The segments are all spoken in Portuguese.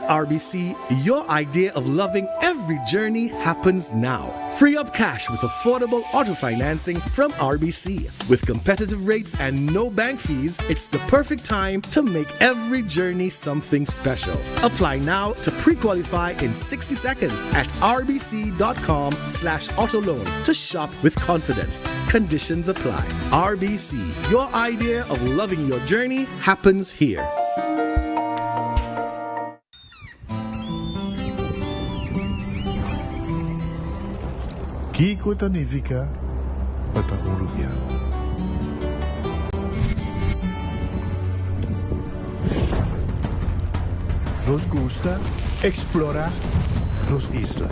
RBC, your idea of loving every journey happens now. Free up cash with affordable auto financing from RBC. With competitive rates and no bank fees, it's the perfect time to make every journey something special. Apply now to pre-qualify in 60 seconds at rbc.com/auto loan to shop with confidence. Conditions apply. RBC, your idea of loving your journey happens here. Kiko Tanivika Patahurubiano. Nos gusta explorar los islas.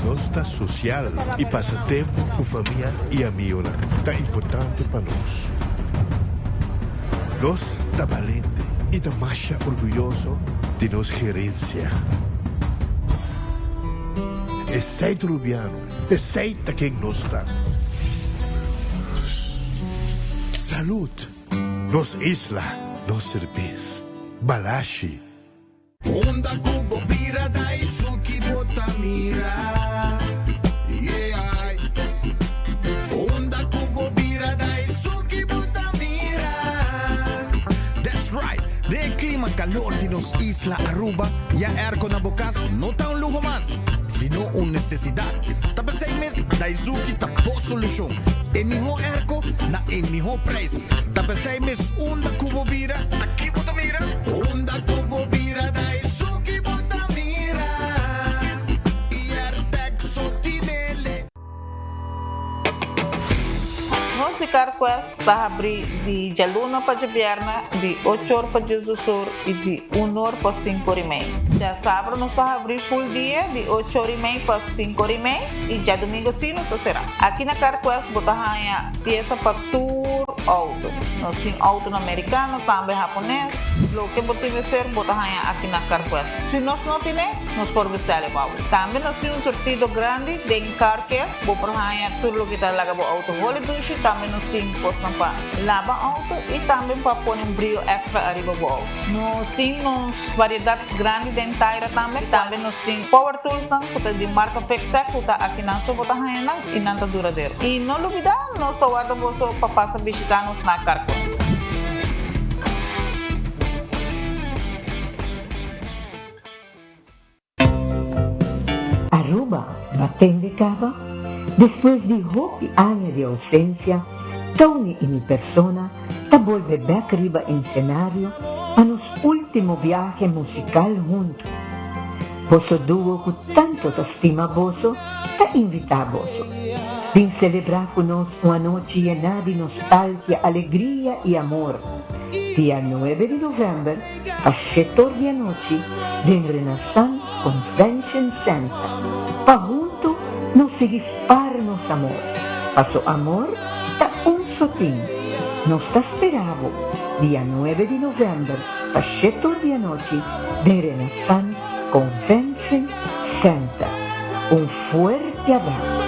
Nossa social e passatempo com família e amigos tá importante para nós. Nós tá valente e tá mais orgulhoso de nossa gerência. Aceita Rubiano, aceita quem nós está. Salud, nos isla, nos cerveza, balashi. Onda kubo bira da isuki botamira. Yeah. Onda kubo bira da isuki botamira. That's right. De clima calor de nos isla Aruba. Ya erco na bocas no tá un lujo más, sino una necesidad. Tapa 6 meses da isuki tapo solución. En mijo erco na en mijo preço. Tapa 6 meses onda kubo bira. Aqui botamira. Onda kubo bira da isuki botamira. Nós de Carquest está abrir de Jaluna para Jabierna, de 8 horas para Jus do Sur e de 1 hora para 5 horas e meia. Já sábado nós está abrir full dia, de 8 horas e meia para 5 horas e meia e já domingo sim nós está será. Aqui na Carquest botamos peça para tour auto. Nós temos auto americano, também japonês. O que você vestir, botamos aqui na Carquest. Se nós não temos, nós podemos vestir igual. Também nós temos um sortido grande de car care, botamos tudo o que está lá no auto. Também nós temos postos para lavar auto e também para pôr um brilho extra arriba do auto. Nós temos variedade grande de inteira também. Também nós temos power tools de marca Fixtech, que está aqui na sua bota e não está duradouro. E não olvidar, nós estamos guardando para passar a visitar-nos na Carquest. Aruba, batendo cava. Después de 8 años de ausencia, Tony y mi persona ta vuelve back arriba en escenario a nuestro último viaje musical juntos. Vosso dúo con tanto te estima vosso, ta invita vosso. Vin celebrar con nos una noche llena de nostalgia, alegría y amor. Día 9 de noviembre, a 7 de la noche, en Renaissance Convention Center. Pa junto nos se dispara nos amor. Paso amor, ta un sotín. Nos ta esperavo, día 9 de noviembre, a 7 de la noche, en Renaissance Convention Center. Un fuerte abrazo.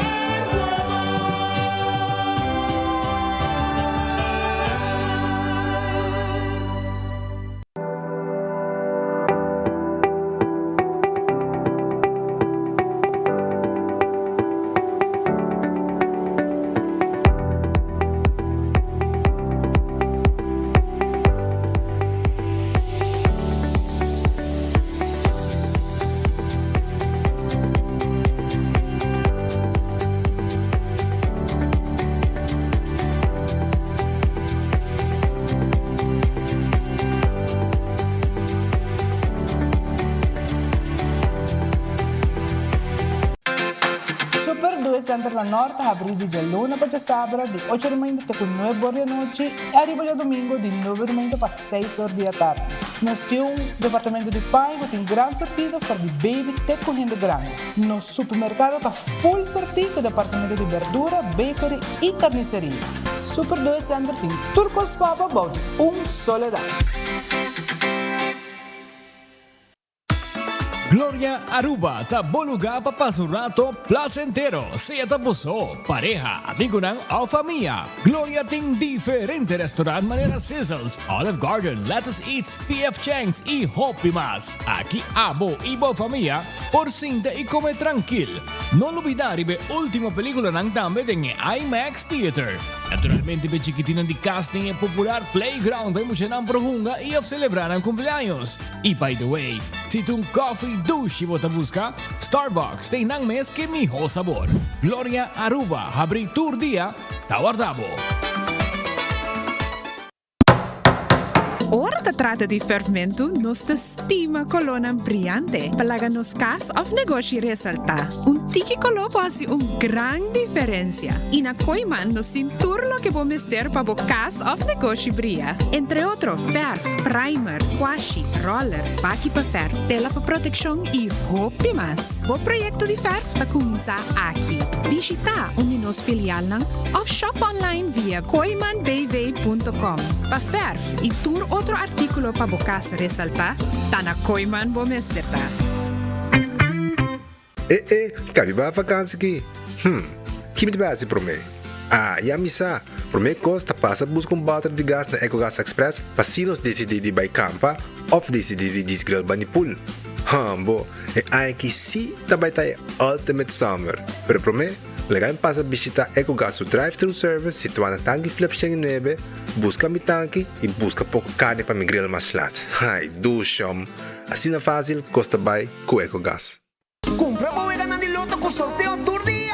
Center la Norte abrì di Jaluna para Sabra di 8 de manhã até 9 horas da noite e arriba já domingo de 9 da manhã para 6 horas da tarde. Nós temos um departamento de pai que tem grande sortido para de baby até com gente grande. Nosso supermercado está full sortido departamento de verdura, bakery e carniceria. Super 2 Center tem turcos papa about Soledad. Gloria Aruba, taboluga papasurato placentero, sea tapuso, pareja, amigo ng o familia. Gloria ting diferente restaurant manera sizzles, Olive Garden, Lettuce Eats, PF Chang's y Hopi Mas. Aquí abo ibo familia, por cinta y come tranquil. No olvidar ibe última película ng dame ng IMAX Theater. Naturalmente be chiquitina di casting e popular playground by mucha ng prohunga y of celebrar ang cumpleaños. Y by the way, si tung coffee douche mo busca, Starbucks tem nang mes que miho sabor. Gloria Aruba, habri tour dia, tawardabo. Ora trata di fermento, nostra stima colonna brillante. Palaga nos cas of negócio resalta. Un tiki colo pasi un gran diferencia. In a coiman nos tinturlo que vou mester pa bo cas of negócio brilla. Entre otro, verf, primer, washi, roller, baki pa verf, tela pa protection e hopi mas. Bo proyecto di verf ta comienza aqui. Visita un de nos filial ng of shop online via coimanbv.com. Pa verf e tour otro artículo pa bokas resalta, tana koiman bomesteta. Cabe ba vakansie ki? Kimi ba si prome? Ya misa. Prome costa passa busca balde de gás na EcoGas Express para sinos decidir by campa of decidir de grill banipul. Bo, que si tabay tayo ultimate summer. Pero prome, legal passa visita EcoGas o drive-thru service situado na Tangi Flip 9, busca mi tanque e busca pouco carne para mi grill mas lat. Ai, dushom. Assim na fácil, costa by com EcoGas. Compra mo e ganan di loto con sorteo tour dia.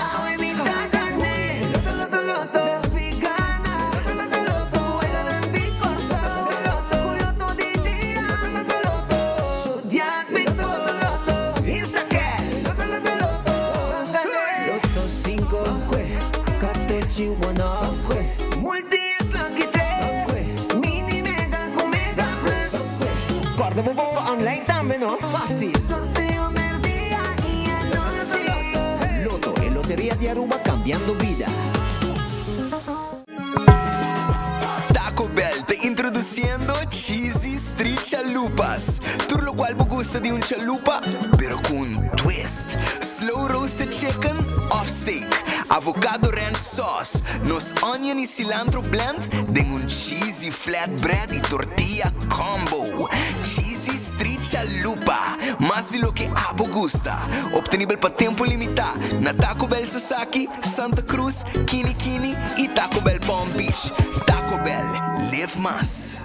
Guarda mo online también, ¿no? Fácil. Sorteo del día y anoche. Loto e Lotería de Aruba cambiando vida. Taco Bell te introduciendo Cheesy Street Chalupas. Tur lo cual me gusta de un chalupa, pero con un twist. Slow roasted chicken, off steak, avocado ranch sauce, nos onion y cilantro blend, de un cheesy flatbread y tortilla combo. Cheesy Street Chalupa, más de lo que abo gusta. Obtenible para tiempo limitado na Taco Bell Sasaki, Santa Cruz, Kini Kini y Taco Bell Palm Beach. Taco Bell, live más.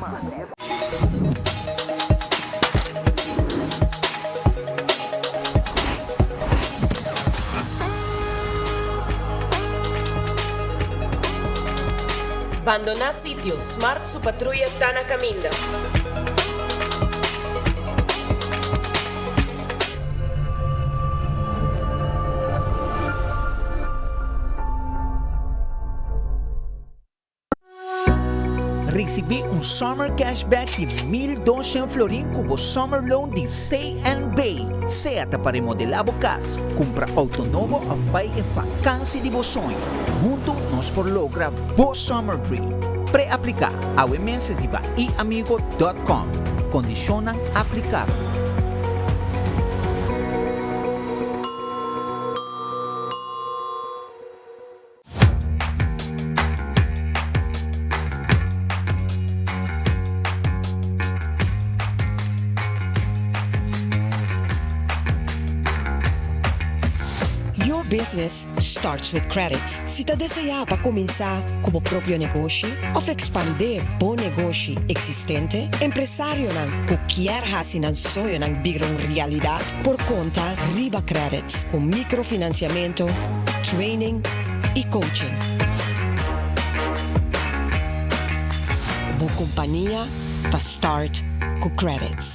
Abandonar sitio, Smart su patrulla Tana Caminda. Recebi um summer cashback de 1.200 florin cubo summer loan de C&B. Seata para remodelar a casa, compra auto novo ou vai em vacância de sonho. Junto nós por logra bo summer dream. Pré-aplicar ao e-mail de iamigo.com. Condicionam aplicar. Business starts with credit. Se te deseja para começar como próprio negócio ou expandir bom negócio existente, empresário não quer fazer um sonho não virar uma realidade por conta Riba Credit com microfinanciamento, training e coaching. Boa companhia para start com credits.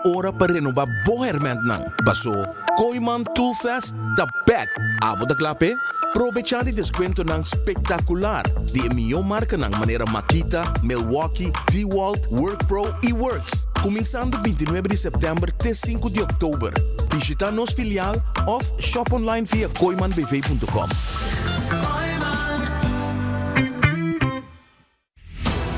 hora para renovar boherment nang. Baso, Koyman Tool Fest, the back. Abo da klape? Aprovechar de descuento ng spektakular. Di emiyo marca ng manera Makita, Milwaukee, DeWalt, WorkPro e Works. Começando 29 de setembro até 5 de outubro. Visita nos filial of shop online via koymanbv.com.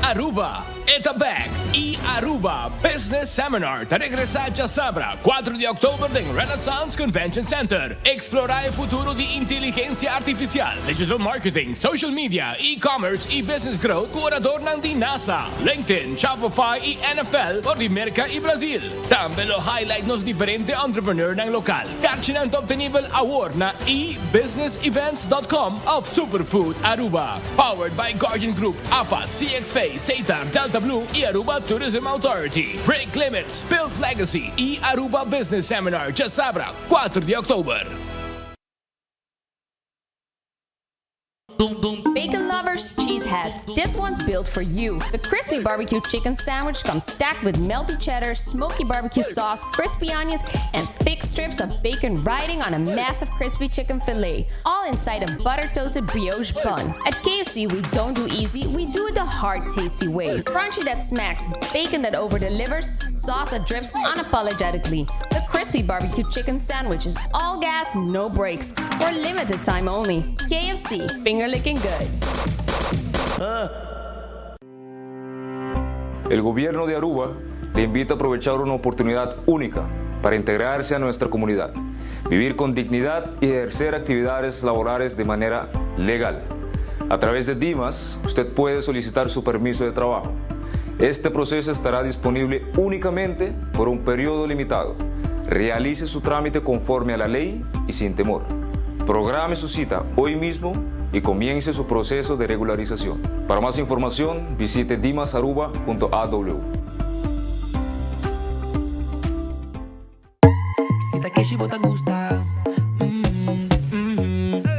Aruba, Etabag e Aruba Business Seminar ta regresa a Sabra 4 de outubro em Renaissance Convention Center. Explorar o futuro de inteligência artificial, digital marketing, social media, e-commerce e business growth com orador ng di NASA, LinkedIn, Shopify e NFL por di America e Brasil. Também lo highlight nos diferente entrepreneur ng lokal. Catch ng top nível award na ebusinessevents.com of Superfood Aruba. Powered by Guardian Group, APA, CXPay, SATAR, Delta Blue e Aruba Tourism Authority. Break limits, build legacy e Aruba Business Seminar já Sabra 4 de outubro. Bacon lovers, cheeseheads, this one's built for you. The crispy barbecue chicken sandwich comes stacked with melty cheddar, smoky barbecue sauce, crispy onions, and thick strips of bacon riding on a massive crispy chicken fillet, all inside a butter-toasted brioche bun. At KFC, we don't do easy, we do it the hard, tasty way. Crunchy that smacks, bacon that over-delivers, sauce that drips unapologetically. The crispy barbecue chicken sandwich is all gas, no breaks, for limited time only. KFC, finger-licking good. El gobierno de Aruba le invita a aprovechar una oportunidad única para integrarse a nuestra comunidad, vivir con dignidad y ejercer actividades laborales de manera legal. A través de Dimas, usted puede solicitar su permiso de trabajo. Este proceso estará disponible únicamente por un periodo limitado. Realice su trámite conforme a la ley y sin temor. Programe su cita hoy mismo y comience su proceso de regularización. Para más información, visite dimasaruba.aw. Si Takeshi bota gusta,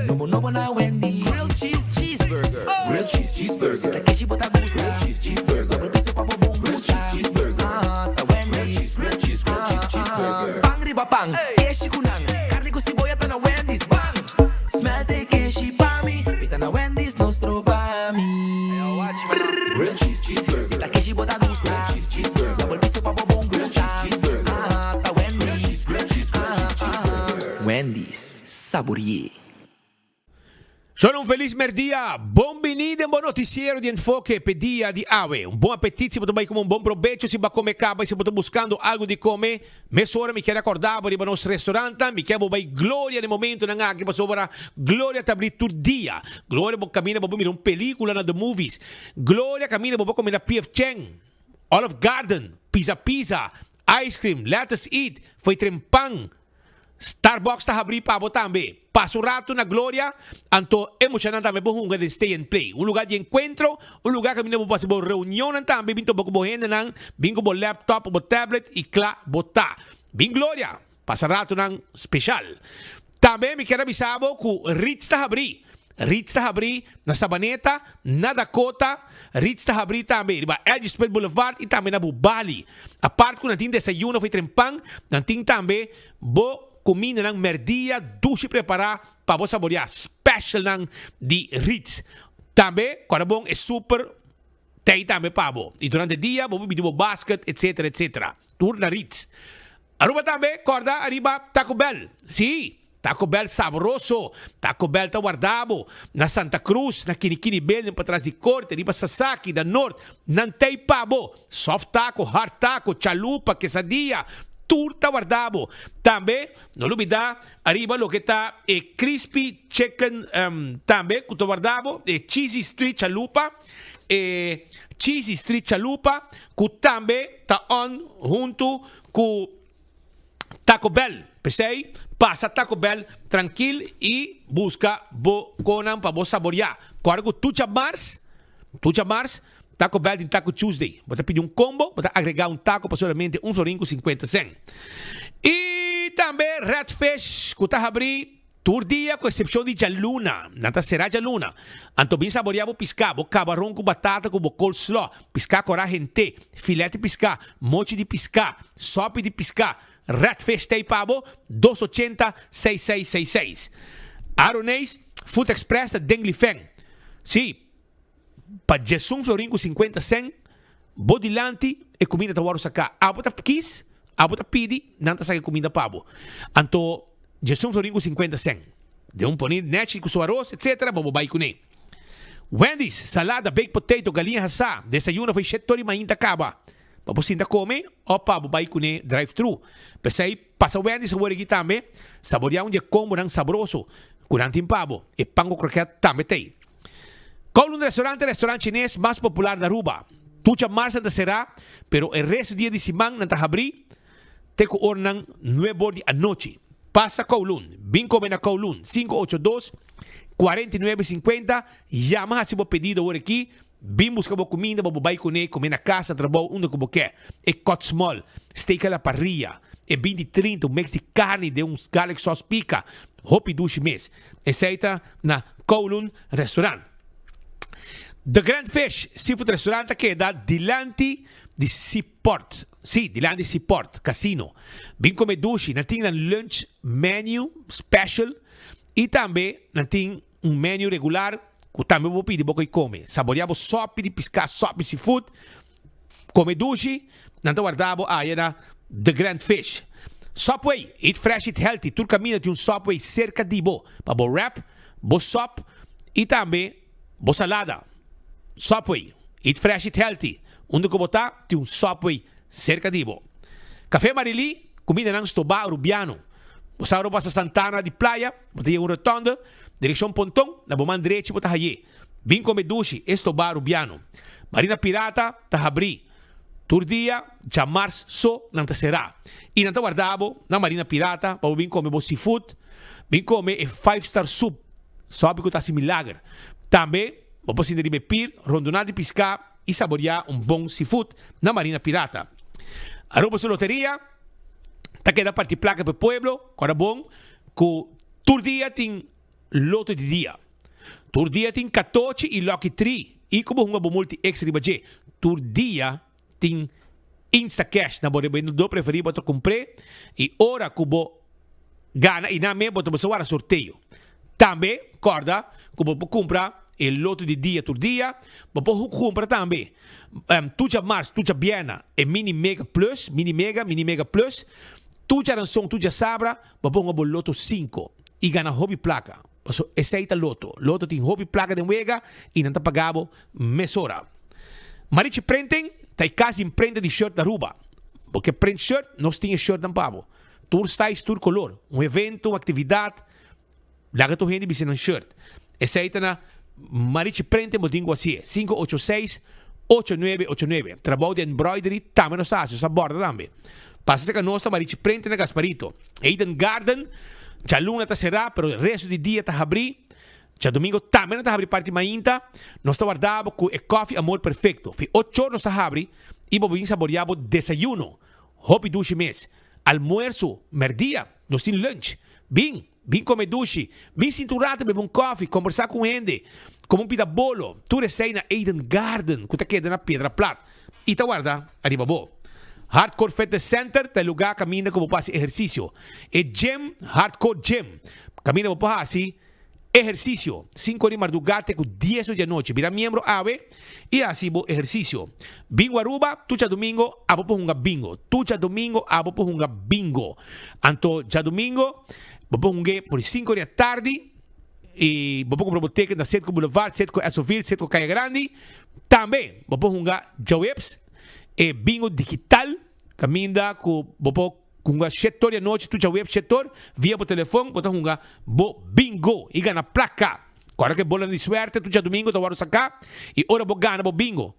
no na Wendy. Grilled cheese cheeseburger. Grilled cheese cheeseburger. Si Takeshi bota gusta, grilled cheese cheeseburger. Double piso pa bubong grilled cheese cheeseburger. Ta Wendy's. Grilled cheese cheeseburger. Pang riba pang, keshi kunang. Carne ko siboya ta na Wendy's bang. Smell Takeshi pa mi, pita na Wendy's nostro pa mi. Grilled cheese cheeseburger. Si Takeshi bota gusta, grilled cheese cheeseburger. Double piso pa bubong grilled cheese cheeseburger. Ta Wendy's. Grilled cheese cheeseburger. Wendy's, saboreie. Sono un feliz merdia, buonvenida in buon noticiero di Enfoque Pedia di Awe. Un buon appetito, se potete come un buon provecho, se va come caba, se potete buscando algo di come. Mesora mi chiede accordavo di nostro ristorante, mi chiamo by Gloria nel momento ng agri sopra Gloria tabli tur dia. Gloria bo cammina bo un película na the movies. Gloria cammina bo come na PF Cheng, Olive Garden, Pizza Ice Cream, Let's Eat, foi trempang. Starbucks ta habri pa bo tambe. Paso rato na Gloria, anto emocionante tambe po hunga de stay and play. Un lugar de encuentro, un lugar que mina bo pasi bo reunión tambe, binto bo bo henda nang, bingo bo laptop, bo tablet, y kla bo ta. Bing Gloria, pasa rato nang special. Tambe mi kera bisabo ku Ritz ta habri. Ritz ta habri na Sabaneta, na Dakota, Ritz ta habri tambe, diba? Edgespet Boulevard, y tambe na Bubali. Apart ko natin desayuno, foi trempang, natin tambe, bo comida ng merdia, dushi prepara para vos saborear. Special ng di Ritz. Tambe, karabong é super tay tambe pabo. E durante o dia, bobo bidibo basket, etc. etc. Tour na Ritz. Aruba tambe, corda, arriba Taco Bell. Si, Taco Bell saboroso. Taco Bell ta guardabo. Na Santa Cruz, na Kinikini Bell, pa trás de corte, arriba Sasaki, da Norte. Nantay pabo. Soft taco, hard taco, chalupa, quesadilla. Turta guardabo. Tambe, non olvida, arriba lo che sta crispy chicken tambe, kuto guardabo, cheesy street chalupa, cheesy street chalupa, ku tambe ta on junto ku Taco Bell. Pesei, pasa Taco Bell tranquil y busca bo conan pa bo saborear. Corgo tucha mars, Taco Bell em Taco Tuesday. Você pedir combo, você agregar taco para somente $1.50. E também Redfish, que está abrir Turdia com exceção de jaluna, nanta será jaluna. Anto bin saboreado piscar, bo camarão com batata com coleslaw, piscar com gente, filete piscar, mochi de piscar, sopa de piscar, ratfish tei pabo, 280-6666. Aronês, Food Express da Denglifeng. Sim, para Jesum Florinco 50 cent, bodilante e comida ta waru saka. Abota kis, abota pidi, nanta sa comida pabo. Anto Jesum Florinco 50 cent. De ponir net com seu arroz, etc. Bobobai com ne. Wendy's, salada, baked potato, galinha assá. Desayuno foi chetori mainta caba. Paposinda come, opa, bobai com ne drive-thru. Pensei, passa Wendy's o aqui também. Saborear de combo nang sabroso. Curantin pabo. E pango croquete também tem. Kowloon restaurante chinês mais popular da Aruba. Tucha março da será, pero el resto dia de semana nanta abrir, te ko ornang 9 de a noite. Passa Kowloon, vem comer na Kowloon, 582-4950, llama se vos pedido por aqui, vem buscar vos comida, vos vai comer na casa, trabalho, onde como quer. É cut small, steak à la parrilla, é 20-30, um mix de carne, de garlic sauce pica, hopi douche mês. Aceita na Kowloon Restaurant. The Grand Fish Seafood Restaurante queda dilante de Seaport. Sim, dilante de Seaport, casino. Vem comer dushi, nós temos um lunch menu special e também nós temos um menu regular que também vou pedir para comer. Saboreamos sopa de pescar, sopa de seafood, comer dushi, nós guardamos aí na The Grand Fish. Subway, eat fresh, eat healthy. Tudo caminho tem Subway cerca de bo. Para bo wrap, bo sop e também bo salada. Subway, eat fresh, eat healthy. Onde que botar, tem Subway cerca de bo. Café Marili, comida ng Stoba Rubiano. Bosa ro pa sa Santana de Playa, bota yung rotonda, direksyon Pontong, na buman diretso bota haye. Bin come dushi, Stoba Rubiano. Marina Pirata, tahabri. Turdia, Jamars so, nang tasera. E nang tawardabo, na Marina Pirata, pa bin come bo seafood, bin come e 5-star soup. Sabi ko ta si milagre. Tambe, Vamos de pir, rondonar de piscar e saborear bom seafood na Marina Pirata. Aruba sa loteria, ta queda parte placa para pueblo, agora bom, que todo dia tem loto de dia. Todo dia tem 14 e lucky 3. E como uma multi extra budget, todo dia tem Insta Cash na bore do preferido para comprar e ora que gana e na me botar para sorteio. Também, corda, como comprar el loto de dia por dia, você compra também. Tuja Mars, Tuja Biena, e Mini Mega Plus, Mini Mega Plus, Tuja Ransom, Tuja Sabra, você compra o loto 5 e ganha hobby placa. Esse é o loto. Loto tem hobby placa de Mega e não está pagado mesora. Marichi Prenten, tem quase imprenta de shirt da Aruba. Porque print shirt, nós temos shirt da Pabo. Tour size, tour color. Evento, atividade, lá que tu gente bisa shirt. Esse aí na Marichi Prente Motingo assim, 586-8989. Trabalho de embroidery, também nos faz, essa borda também. Passa que a nossa Marichi Prente na Gasparito. Eden Garden, já luna tá será, pero o resto de dia tá abrir. Já domingo também tá abrir parte mainta. Nós tá guardado com o coffee amor perfeito. Fi 8 horas tá abrir e vamos saborear desayuno, hobby duche mês, almuerzo, merdia, nós tem lunch. Vim comer duche, vim cinturado, beber coffee, conversar com gente, como pita bolo. Tu recém na Eden Garden, que tá queda na Pedra Plata. E tá guarda, arriba bo. Hardcore Fitness Center, tá lugar caminha como passa exercício. E gym, Hardcore Gym, caminha como passa exercício. 5 de madrugada com 10 de noite. Vira membro ave e assim bo exercício. Bingo Aruba, tucha domingo, abo po hunga bingo. Tucha domingo, abo po hunga bingo. Anto, já domingo, vamos por 5 da tarde e vamos comprar boteca na Centro Boulevard, Centro Asoville, Centro Caia Grande. Também vamos jogar Jawebs e bingo digital. Caminha com vamos setor da noite, tu Jaweb setor, via por telefone, vamos jogar bingo e ganhar placa. Agora que bola de suerte, tu já domingo, tu vai sacar e ora vou ganhar bingo.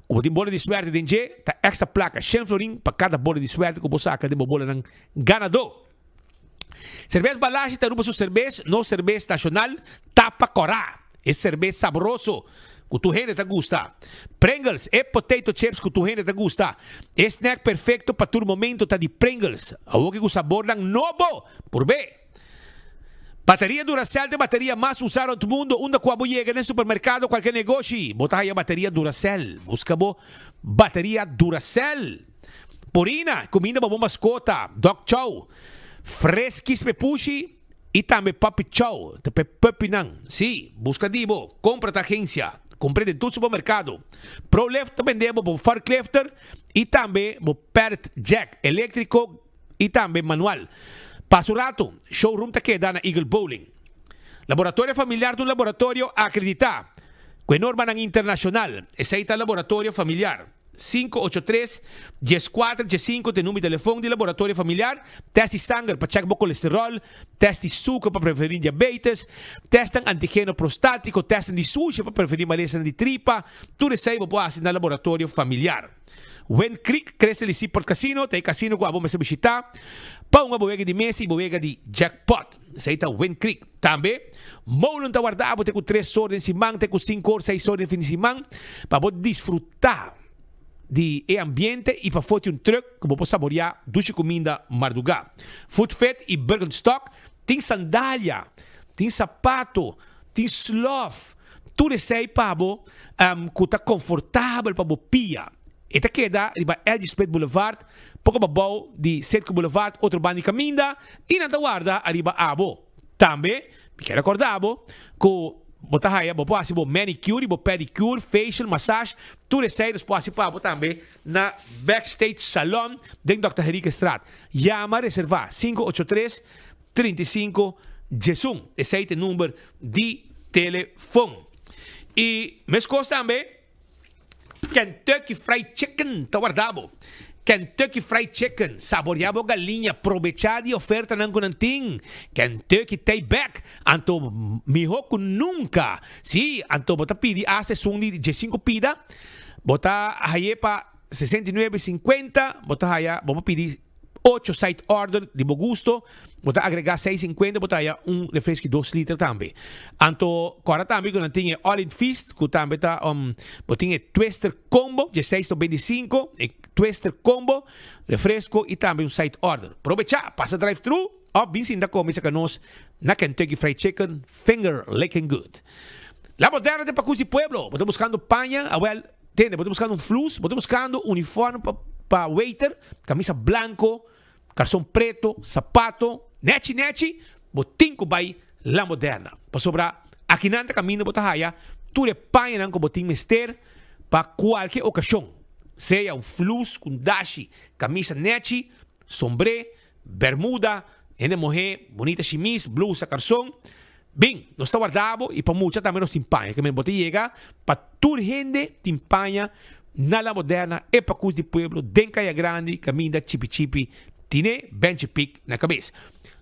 Como tem bola de suerte dentro, tá extra placa, 100 florim para cada bola de suerte que você saca de bola ng ganador. Cerveja Balagem tá sua cerveja, não cerveja nacional, tapa corá. É cerveja saboroso, que tu gente tá gusta. Pringles é potato chips que tu gente tá gusta. É snack perfeito para todo momento tá de Pringles. Algo que o sabor lang novo, por bem. Batería Duracell, de batería más usada en el mundo. Una cuando llega en el supermercado, cualquier negocio, bota ahí batería Duracell. Busca batería Duracell. Purina, comida para mascota. Dog Chow. Fresquis Pepushi y también Papi Chow. Te pepinan. Sí, busca divo. Compra de agencia. Compre en tu supermercado. Pro Left vendemos por Fark Lefter y también por Pert Jack eléctrico y también manual. Paso rato, showroom te queda en Eagle Bowling. Laboratorio familiar de un laboratorio acreditado. Con norma internacional. Ese es el laboratorio familiar. 583-14-5 de número de teléfono de laboratorio familiar. Test de sangre para checar colesterol. Test de azúcar para prevenir diabetes. Testan antígeno prostático. Testan de sushi para prevenir maleza de tripa. Tú recibes en el laboratorio familiar. Wen Creek crece el Seaport Casino. Tem casino com a bomba se visitar. Pa uma bodega de mesa e bodega de jackpot. Essa aí tá Wen Creek. Também, Molon tá guardado. Tem com 3 horas em cima. Tem com 5 horas, 6 horas em fim de semana. Para poder desfrutar de ambiente e para foto truck que você saborear duche comida madrugada. Food Fed e Birkenstock tem sandália, tem sapato, tem sloth. Tudo isso aí para você que está confortável para você pia. Esta queda riba Elgispet Boulevard, pouco babau de Setco Boulevard, outro bando de caminda, e na guarda arriba abo. Também, me quero recordar que bota haya, bo pode bo manicure, bo pedicure, facial, massage, tudo isso aí nós pode para também na Backstage Salon de Dr. Henrique Estrada. Llama reservar 583-35 Jesum. Esse aí é o número de telefone. E mes coisas também Kentucky Fried Chicken, tá guardado. Kentucky Fried Chicken, saboreado galinha, aprovechada e oferta não conanting. Kentucky Take-Back, anto mihoco nunca. Sim, anto bota pedir a sessão de 5 pida, bota aí para 69,50, bota aí, vamos pedir 8 side order de bom gosto, bota agregar 6,50, bota aí refresco de 2 litros também. Anto, agora também que não tem All in Feast, que também tá botinha Twister Combo, de 6,25, Twister Combo, refresco e também side order. Aprovechar, passa drive-thru, ou bem sim da comida que nós na Kentucky Fried Chicken, finger licking good. La Moderna de Pacus de Pueblo, bota buscando panha, bota buscando flus, bota buscando uniforme para waiter, camisa blanco, calção preto, sapato, nechi, botinho vai La Moderna. Para sobrar, aqui nanda caminho bota haya, tu le panha com botinho mester para qualquer ocasião. Seja flus com dashi, camisa nechi, sombré, bermuda, mujer, bonita chemise, blusa, calção. Bem, nós está guardado e para muita também nós timpanha, que me bote chega para toda gente timpanha na La Moderna e Pacus de Pueblo, Dencaia Grande, caminho chipi, tine bench pick na cabeça.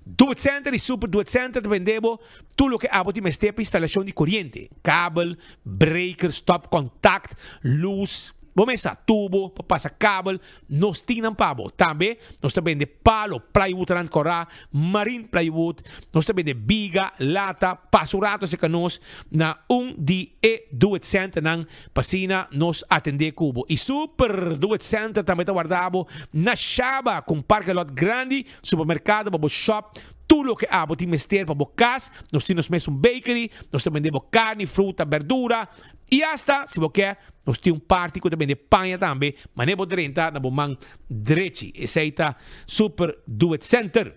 Do It Center e Super Do It Center vendemos tudo o que há de mestre para instalação de corrente, cabo, breaker, stop contact, luz, vamos a tubo, para passar cabo, nós tínamos pavo. Também, nós também de palo, plywood, rancora, marine plywood, nós também de biga, lata, pasurato, se que nós, na de Do It Center, nang pasina, nós atender cubo. E Super Do It Center também está guardado na chava, com parque lot grande, supermercado, para shop, tudo o que há de mestre para casa, nós temos mesmo bakery, nós também temos carne, fruta, verdura, e hasta, se você quer, nós temos party que também de panha também, mas nem pode entrar na bomang direito. Esse aí está Super Do It Center.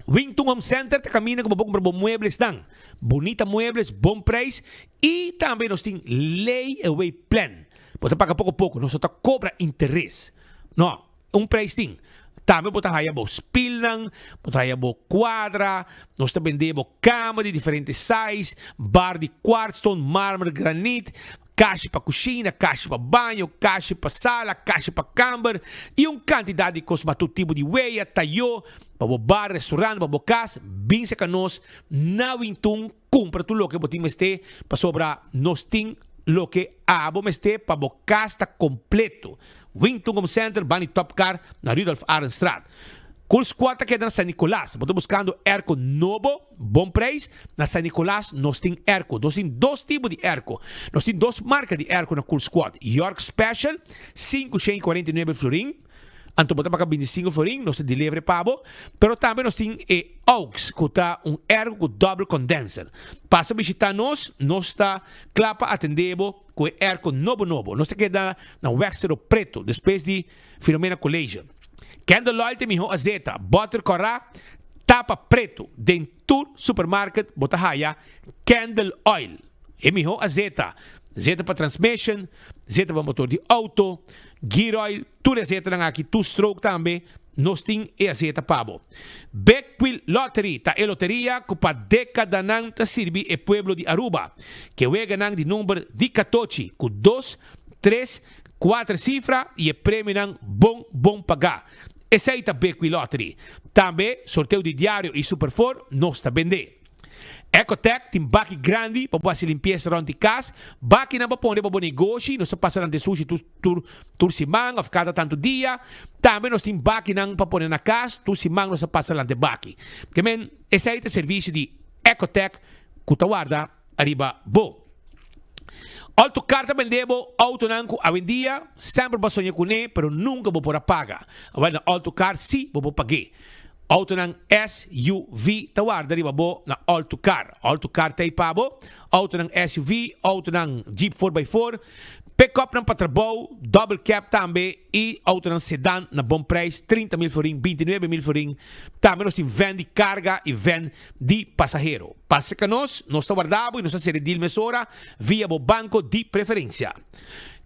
Wington Home Center te caminha com um pouco muebles dan. Bonita muebles, bom preço, e também nós temos layaway plan. Pode pagar pouco a pouco, nós só cobra interesse. Não, preço tem. Também bota aí bo spilnang, bota aí bo quadra, nós também demos cama de diferentes sizes, bar de quartzstone, mármore, granite, caixa para cozinha, caixa para banho, caixa para sala, caixa para camber e quantidade de coisas para todo tipo de weia, tayo, para o bar, restaurante, para o casa, bem se que nós não então compra tudo o que botimos este para sobrar nós tem lo que abo este para o casa completo. Wington Home Center, Bani Top Car, na Rudolf Arenstraat. Cool Squad que é na San Nicolás. Estou buscando airco novo, bom preço. Na San Nicolás, nós temos airco. Nós temos 2 tipos de airco. Nós temos 2 marcas de airco na Cool Squad. York Special, 549 florin. anto bota para 25 florin, nós delivery pabo, pero também nós tem aux, que tá ergo com double condenser. Passa visitar nós está clapa atendebo com ergo novo. Nós queda na Wexero preto, depois de Filomena Collegium. Candle loyalty miho azeta, butter corá, tapa preto, dentro supermarket, bota haya, Candle oil. E miho azeta. Zeta para transmission, zeta para motor de auto, gear oil, tudo zeta lang aqui, two stroke também, nós tem e zeta pabo. Beckwil Lottery, ta e loteria, cupa década nang ta sirvi e pueblo de Aruba, que wega nang di número de 14, com 2, 3, 4 cifras e e prêmio nang bom pagar. Essa aí ta Beckwil Lottery. Também, sorteio de diário e superfor, nós ta vender. Ecotech tem baki grande para fazer limpeza around the casa. Baki não para pôr para negócio, nós passamos de sushi tur simang, of cada tanto dia. Também nós temos baki não para pôr na casa, tur simang nós passamos de baki. Que men esse é o serviço de Ecotech que tu guarda arriba bo. Alto carta vendebo auto nanco a vendia, sempre va sonhar com ele, pero nunca vou por paga. Agora alto car sim vou pagar. Auto ng SUV tawar dari babo na auto car tay pabo, auto ng SUV, auto ng Jeep 4x4, pick-up ng patrabaw, double cab tambe e auto ng sedan na bom price, 30,000 florin, 29,000 florin. Também nós temos van de carga e van de passageiro. Passa que nós guardamos e nós seredil mesora via bo banco de preferência.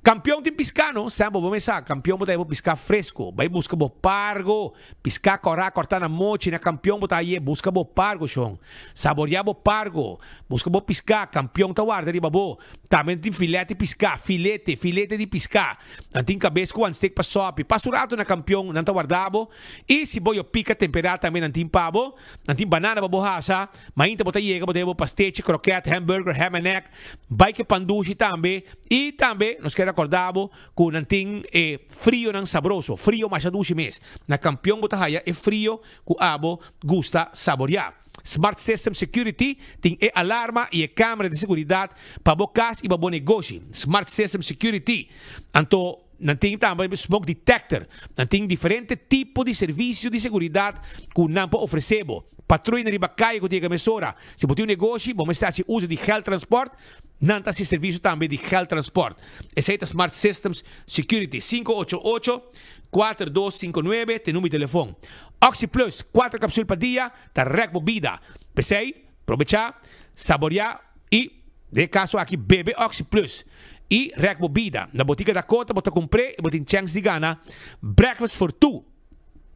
Campeão de piscano, sempre vou começar. Campeão botar piscar fresco, vai buscar bo pargo, piscar cortar na mochi na campeão botar aí busca bo pargo chão. Saborear bo pargo, busca bo piscar, campeão tá guarda de babo. Também tem filete piscar, filete de piscar. Anting cabeça com steak pa sopi, pasurato na campeão não tá guardado. E se boio pica temperada também anting pabo, anting banana babo hasa, mainta botar aí botar bo pastete, croquete, hamburger, ham and egg, bike pandushi também e também nós queremos acordado com nanting frio nang sabroso, frio machadushi mes. Na campeão botahaya frio ku abo gusta saborear. Smart System Security tem alarma e câmera de segurança para bocas e para bom negócio. Smart System Security. Anto nanting também smoke detector. Nanting diferente tipo de serviço de segurança que não pode oferecer. Patrulha na ribacaia que tem mesora. Se botar um negócio, vamos estar se uso de Health Transport, não está se serviço também de Health Transport. Esse é Smart Systems Security 588-4259, tem número de telefone. Oxy Plus, 4 cápsulas por dia, tá recbo vida. Pensei, aproveitar, saborear e, de caso aqui, bebe Oxy Plus. E recbo vida. Na botica da Cota, bota comprei e bota em chance de gana. Breakfast for two.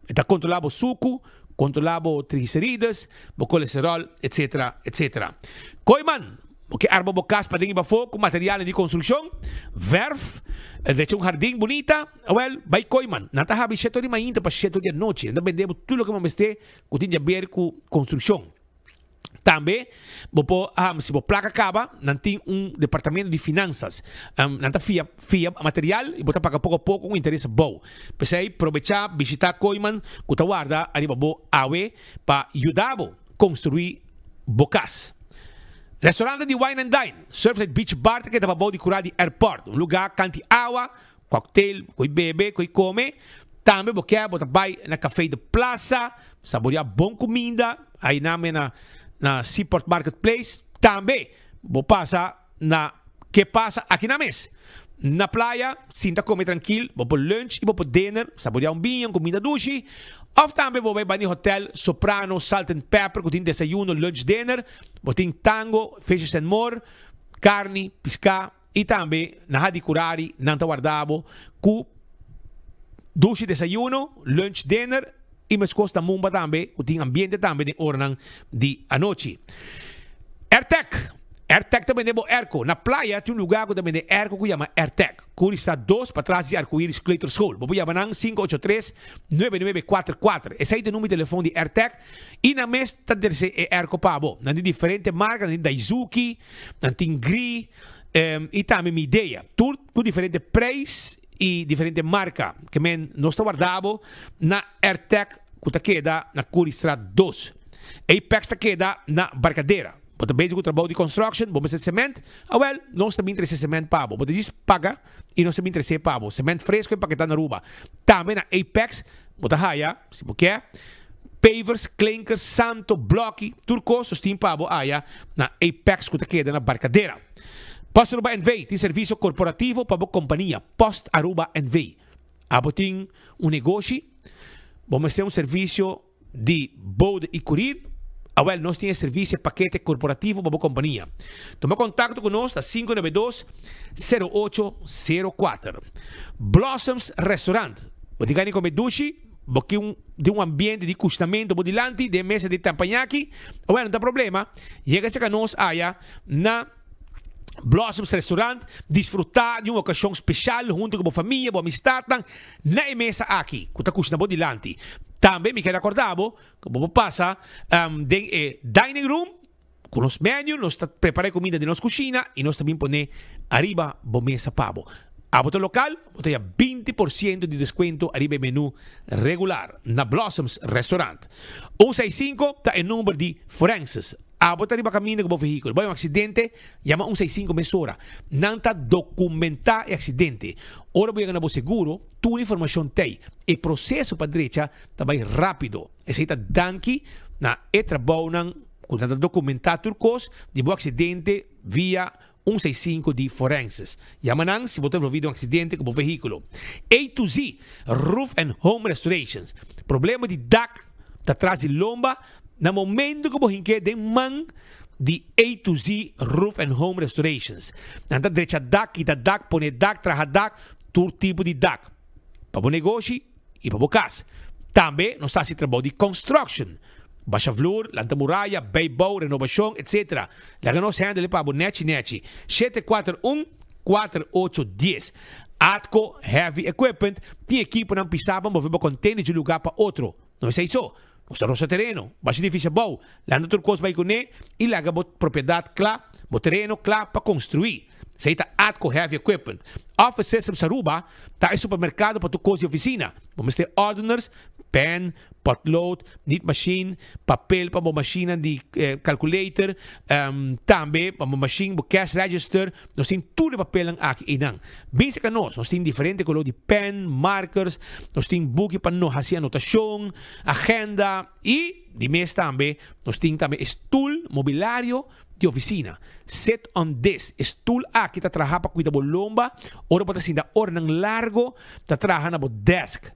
Está controlado o suco, controlado triglicéridos, o colesterol, etc, etc. Koiman, porque arma bocas para dentro fogo com material de construção, verf, de um jardim bonita, well, vai Koiman. Não está a setor de manhã para setor de noite. Não vendemos tudo que vamos ter que tem a ver com construção. Também, se a placa acaba, não tem departamento de finanças. Não está fia material e botar pagar pouco a pouco com interesse bom. Pensei, aproveitar, visitar Koiman, que está guarda, arriba bo awe, para ajudar a construir bocas. Restaurante de Wine and Dine, Surfside Beach Bar, que está bom de curar de airport. Lugar, canti água, cocktail, coi bebe, coi come. Também, porque botar vai na café de praça, saborear bom comida, aí na Seaport Marketplace, também vou passar na que passa aqui na mesa. Na praia, sinta comer tranquilo, vou para lunch e vou para dinner, saborear vinho, comida duche. Ou também vou para o hotel Soprano, Salt and Pepper, que tem desayuno, lunch, dinner, vou ter tango, fishes and more, carne, pescar e também na Hadi Curari, Nanta Guardabo, com duche, desayuno, lunch, dinner e mas costa mumba também, que tem ambiente também de ornang de anoche. AirTech também é bom Airco. Na praia tem lugar que também é Airco que chama AirTech. Curi está 2 para trás de Arco-Íris Clayton School. Vou chamar 583-9944. Esse aí é o número de telefone de AirTech. E na mesa é Airco Pabo. Tem diferentes marcas, tem Daisuki, tem Gri e também Midea. Tudo diferente preço e diferente marca. Que nós estamos guardando na AirTech que queda na Curi Estrada 2. E Apex queda na Barcadeira. Bota bezig com o trabalho de construction, bom ser cement. Well, não está bem interesse cement pabo. Bota diz paga e não está bem interesse pabo. Cement fresco e paquetado na ruba. Também na Apex, bota haya, se você quer. Pavers, clinkers, santo, bloque, turco, sustin pabo aya na Apex que queda na barcadeira. Post Aruba NV tem serviço corporativo para a companhia Post Aruba NV. Abotim um negócio, vamos ter um serviço de bode e curir. Well, nós temos serviço de paquete corporativo para a companhia. Toma contato conosco a 592-0804. Blossoms Restaurant. Você quer comer dushi? Porque de um ambiente de custamento bodilante, de mesa de tampanhaki. Well, não tem problema. Chega-se a nós na Blossoms Restaurant, desfrutar de uma ocasião especial junto com a família, com a amistad, na mesa aqui, que está custando bodilante. Também me quero acordar, que você passa de dining room, com os menus, nós preparamos comida de nossa cozinha e nós também põe arriba a mesa pavo. A botão local, você tem 20% de desconto arriba menu regular na Blossoms Restaurant. 165 está em número de forenses. A botão arriba caminho com o veículo. Vai um acidente, chama 165 mesora. Não está documentar o acidente. Ora, voy a ganar seguro, tu informação tem. E processo para direita também rápido. Esse aí está danke na trabalho com documentar turcos de bom acidente via 165 de forenses. Yamanang, se você envolvido em um acidente com o veículo. A to Z, Roof and Home Restorations. Problema de DAC, está atrás de lomba, no momento que você quer de man de A to Z, Roof and Home Restorations. Nanta direita DAC, quita DAC, põe DAC, traja DAC, todo tipo de DAC. Para o negócio e para o casa. Também nós estamos trabalhando de construction. Baixa flor, lanta muralha, beibou, renovação, etc. Laga nós handle para o neti. 741-4810. Atco Heavy Equipment. Tem equipe não pisava, mover para container de lugar para outro. Não é isso. Nós estamos no terreno. Baixa difícil bom. Lanta turcos vai com e laga propriedade clara, o terreno claro para construir. Isso aí está Atco Heavy Equipment. Office Systems Aruba está em supermercado para tu coisa e oficina. Vamos ter ordiners, pen, potload, knit machine, papel para a máquina de calculator, também para a máquina de cash register. Nós temos tudo de papel aqui e não. Bem que nós temos diferentes colores de pen, markers, nós temos book para nós fazer anotação, agenda e de mês também nós temos também stool, mobiliário de oficina. Set on this. Stool aqui está trabalhando para cuidar da lomba. Ora para assim da ornang largo, está trabalhando na desk.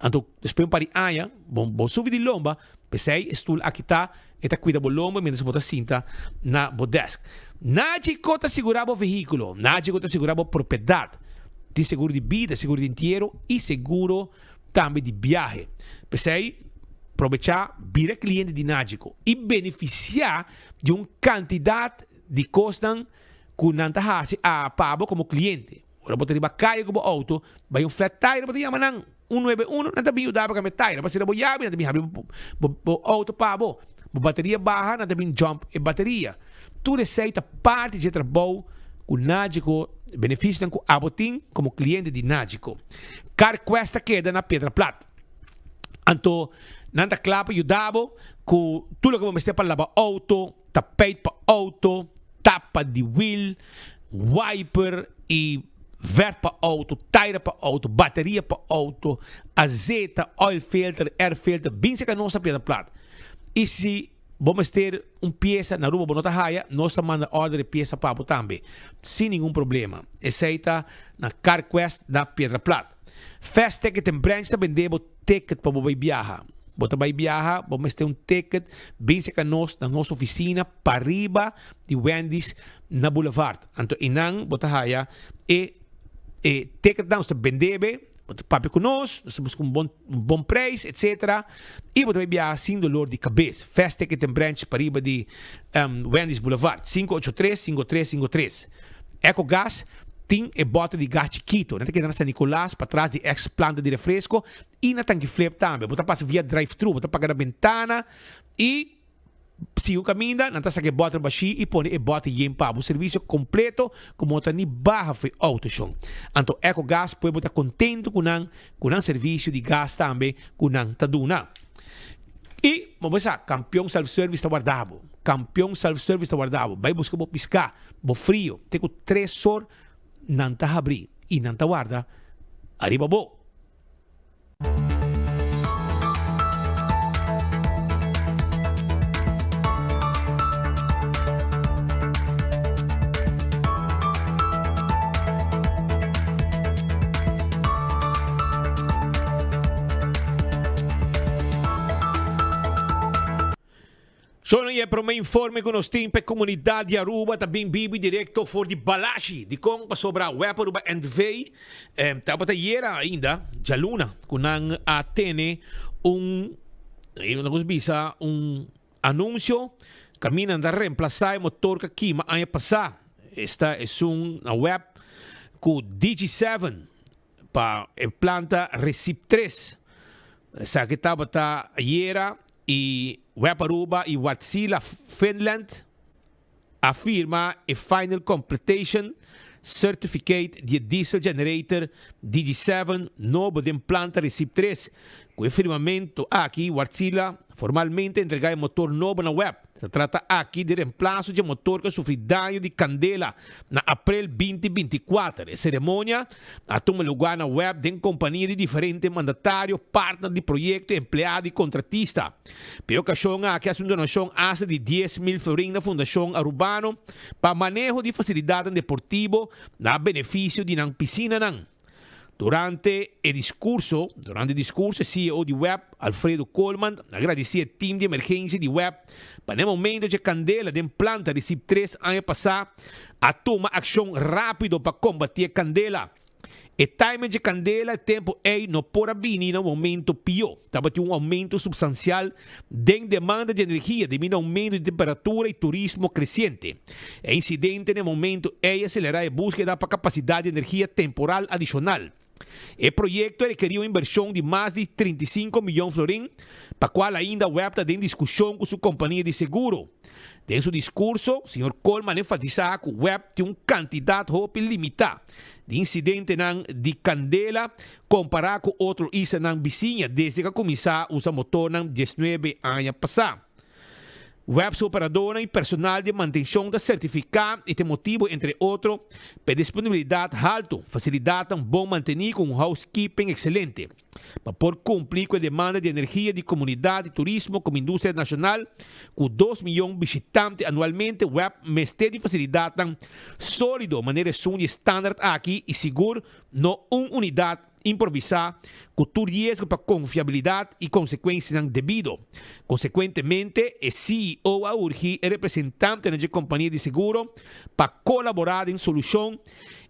Então, depois para aia, bom subir de lomba, pensei, stool aqui está cuidar da lomba, menos botar cinta na desk. Nada cota segurar o veículo, nada cota segurar a propriedade. Tem seguro de vida, seguro de inteiro e seguro também de viagem. Pensei, aproveitar vir cliente de Nágico e beneficiar de uma quantidade de costas que não está pago como cliente. Ora, você vai cair como auto, vai flat tire, você chama 191, não está bem ajudado para a tire, você vai abrir, não está bem abrir o auto pago. A bateria baixa, não está bem jump e bateria. Tudo receita parte de trabalho com Nágico, benefício com abotim como cliente de Nágico. CarQuest queda na Pedra Plata. Então, nanda clapa ajudava com tudo que vamos ter para lavar auto, tapete para auto, tapa de wheel, wiper e verde para auto, tire para auto, bateria para auto, azeite, oil filter, air filter, bem se que não sabia da plata. E se vamos ter peça na rua bonota raia, nós manda ordem de peça para também, sem nenhum problema. Aceita na CarQuest da Pedra Plata. Fast Ticket and Branch também debo ticket para você viajar. Você vai viajar, vamos ter ticket, bem se que nós, na nossa oficina, para arriba de Wendy's na Boulevard. Então, inang, você haya, ticket nós vendemos, você paga com nós busca um bom preço, etc. E você vai viajar sem dor de cabeça. Fast Ticket and Branch para arriba de Wendy's Boulevard, 583-5353. EcoGás, tem bota de gás chiquito. Não tem que dar San Nicolás para trás de ex-planta de refresco e na tanque flip também. Você passa via drive-thru, você paga na ventana e se o caminho, não está que bota baixi e põe e bota em para o serviço completo como outra ni barra foi autoshon. Então, EcoGás pode estar contente com um serviço de gás também com taduna. E, vamos ver, campeão self-service está guardado. campeão self-service guardado. Vai buscar bo piscar, bo frio. Tem 3 horas, não tá abrir. E não tá guarda. Arriba bo. Sono e para me informe que nós temos para a comunidade de Aruba também vive direto for de Balashi de com sobre a web Aruba NV tava tayera ainda já luna kunang atene un anúncio caminho de reemplazar o motor que aqui ano passado. Esta é uma web com Digi7 para a planta Recip 3. Essa que estava tayera e Web Aruba e Wärtsilä Finland afirma a final completion certificate de diesel generator Digi7 novo de planta Recip 3 com o firmamento aqui Wärtsilä formalmente entregar o motor novo na web. Se trata aqui de reemplazo de motor que sofreu dano de candela na abril 2024. A cerimônia toma lugar na web de companhia de diferentes mandatários, partner de projeto, empleado e contratista. Pela ocasião, aqui a donação hace de 10.000 florins na Fundação Arubano para manejo de facilidade deportivo na benefício de uma piscina. Durante el discurso, el CEO de Web, Alfredo Colman, agradecia al team de emergência de Web para el momento de candela de planta de Recip 3 ano passado a tomar ação rápido para combater a candela. O time de candela, o tempo não pode vir no momento pior. Estava tendo aumento substancial de demanda de energia devido ao aumento de temperatura e turismo crescente. O incidente no momento acelerar a búsqueda para capacidade de energia temporal adicional. O projeto requeriu uma inversão de mais de 35 milhões de florins, para a qual ainda a Web está em discussão com sua companhia de seguro. Em seu discurso, o Sr. Coleman enfatizava que a Web tem uma quantidade limitada de incidentes de candela comparado com outros islas na vizinha desde que começou a usar motor 19 anos passados. Web operadora e personal de manutenção da certificado e tem motivo, entre outros, para disponibilidade alta, facilidade bom manter com um housekeeping excelente, para por cumprir com a demanda de energia de comunidade e turismo como indústria nacional, com 2 milhões de visitantes anualmente. Web mestre de facilidade sólido, maneira de standard aqui e seguro, não uma unidade improvisar, com todo risco para confiabilidade e consequências devido. Consequentemente, o CEO a urgir o representante da companhia de seguro para colaborar em solução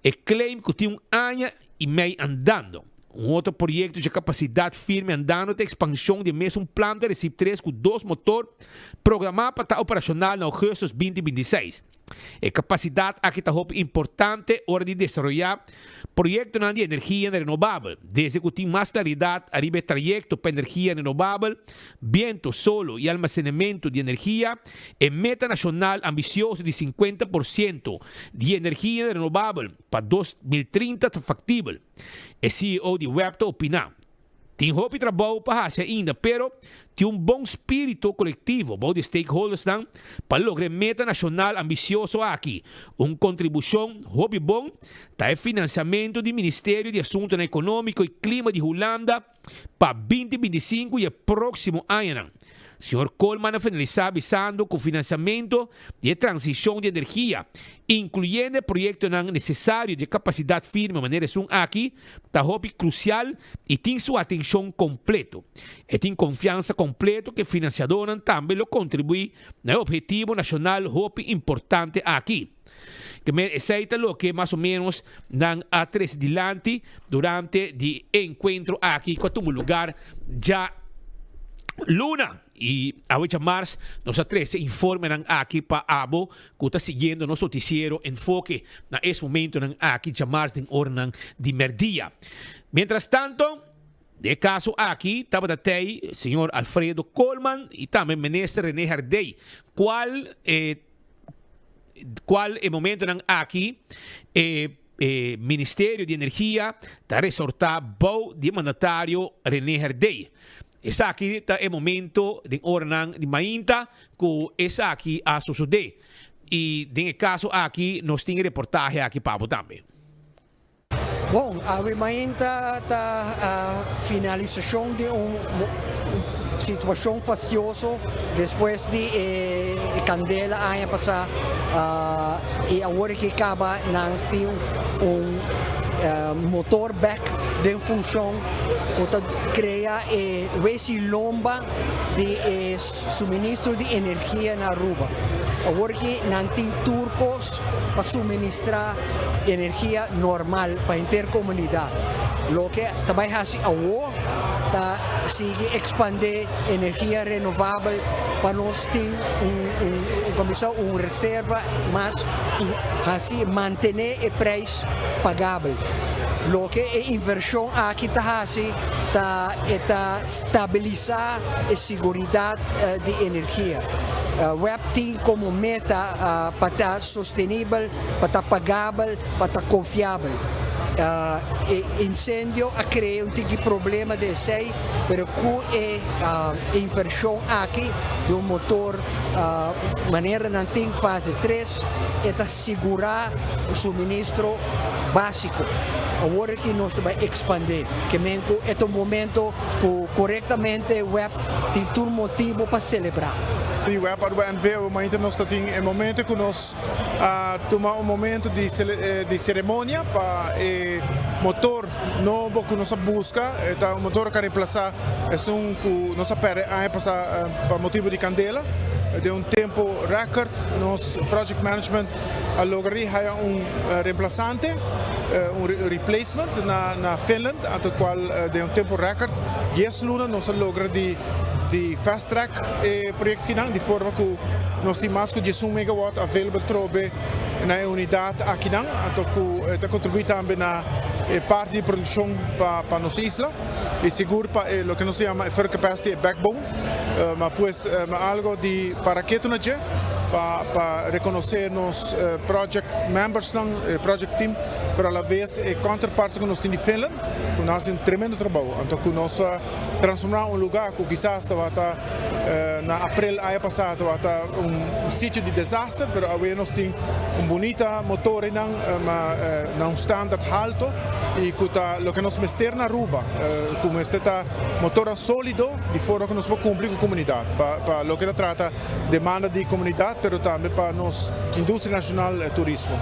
e claim que tem ano e meio andando. Outro projeto de capacidade firme andando de expansão de mesmo planta Recip 3 com 2 motores programado para estar operacional em agosto de 2026. A capacidade aqui está importante hora de desenvolver projetos de energia renovável, desde que tem mais claridade arriba o trajecto para energia renovável, viento, solo e almacenamento de energia, e meta nacional ambicioso de 50% de energia renovável para 2030 está factível. O CEO de Web está opinando. Tem roupa e trabalho para fazer ainda, pero tem bom espírito coletivo, bom de stakeholders para lograr meta nacional ambicioso aqui. Contribuição, hobby bom, tá financiamento do Ministério de Assuntos Econômicos e Clima de Holanda para 2025 e o próximo ano. O Sr. Coleman finalizou avisando que o financiamento de transição de energia, incluindo projetos necessários de capacidade firme de maneira aqui, está crucial e tem sua atenção completa. E tem confiança completa que o financiador também contribui no objetivo nacional importante aqui. Que me aceita lo que mais ou menos não a tres dilante durante o encontro aqui, que tuvo lugar já luna. E a 8 de março, nós três informam aqui para Abo, que está seguindo nosso noticiero Enfoque, nesse momento, aqui de março, em hora de merdia. Mientras tanto, de caso aqui, estava até o senhor Alfredo Colman e também o ministro René Hardey, qual é o momento aqui, Ministério de Energia está resortado de mandatário René Hardey. Esa aqui tá é momento de ornang de mainta que essa aqui a suceder. E nesse caso aqui nós temos reportagem aqui para também. Bom, a mainta a finalização de situação fastidiosa depois de Candela ano passado e agora que acaba não tem motor back de função que cria esse lomba de suministro de energia na Aruba. Agora que não tem turcos para suministrar energia normal para a intercomunidade. Lo que também faz agora sigue expandir energia renovável para nós ter uma reserva, mas assim manter o preço pagável. Lo que é inversão aqui está estabilizar a segurança de energia. Web tem como meta para estar sustentável, para estar pagável, para estar confiável. Incêndio a criar problema de sei, pero com a inversão aqui do motor maneira não tem fase 3 é segurar o suministro básico. Agora que nós vamos expandir, que é o momento que corretamente o web tem todo motivo para celebrar. O web para o momento nós temos um momento que nós tomamos momento de cerimônia para o motor novo que nós busca, o motor que reemplaçar é que nós perde para motivo de Candela. De tempo recorde, nosso project management lograria reemplazante, replacement na Finland, até qual de tempo recorde, 10 lunas nós logra de fast track projeto que não, de forma que nós temos mais de 1 megawatt available trobe na unidade aqui não, até que contribui também na parte de produção para nossa isla e seguro para o que nós chamamos full capacity backbone, mas pues algo de para que tu não para reconhecer nos project members project team, pero a la vez counterparts que nós temos de Finland, que nós temos tremendo trabalho, então que nós transformar lugar que quizás estava na abril ano passado estava sítio de desastre, pero agora nós temos bonita motor não standard alto e que o que nós mester na Aruba, como este motor sólido de forma que nós podemos cumprir com a comunidade, para o que trata demanda de comunidade, pero também para nossa indústria nacional turismo.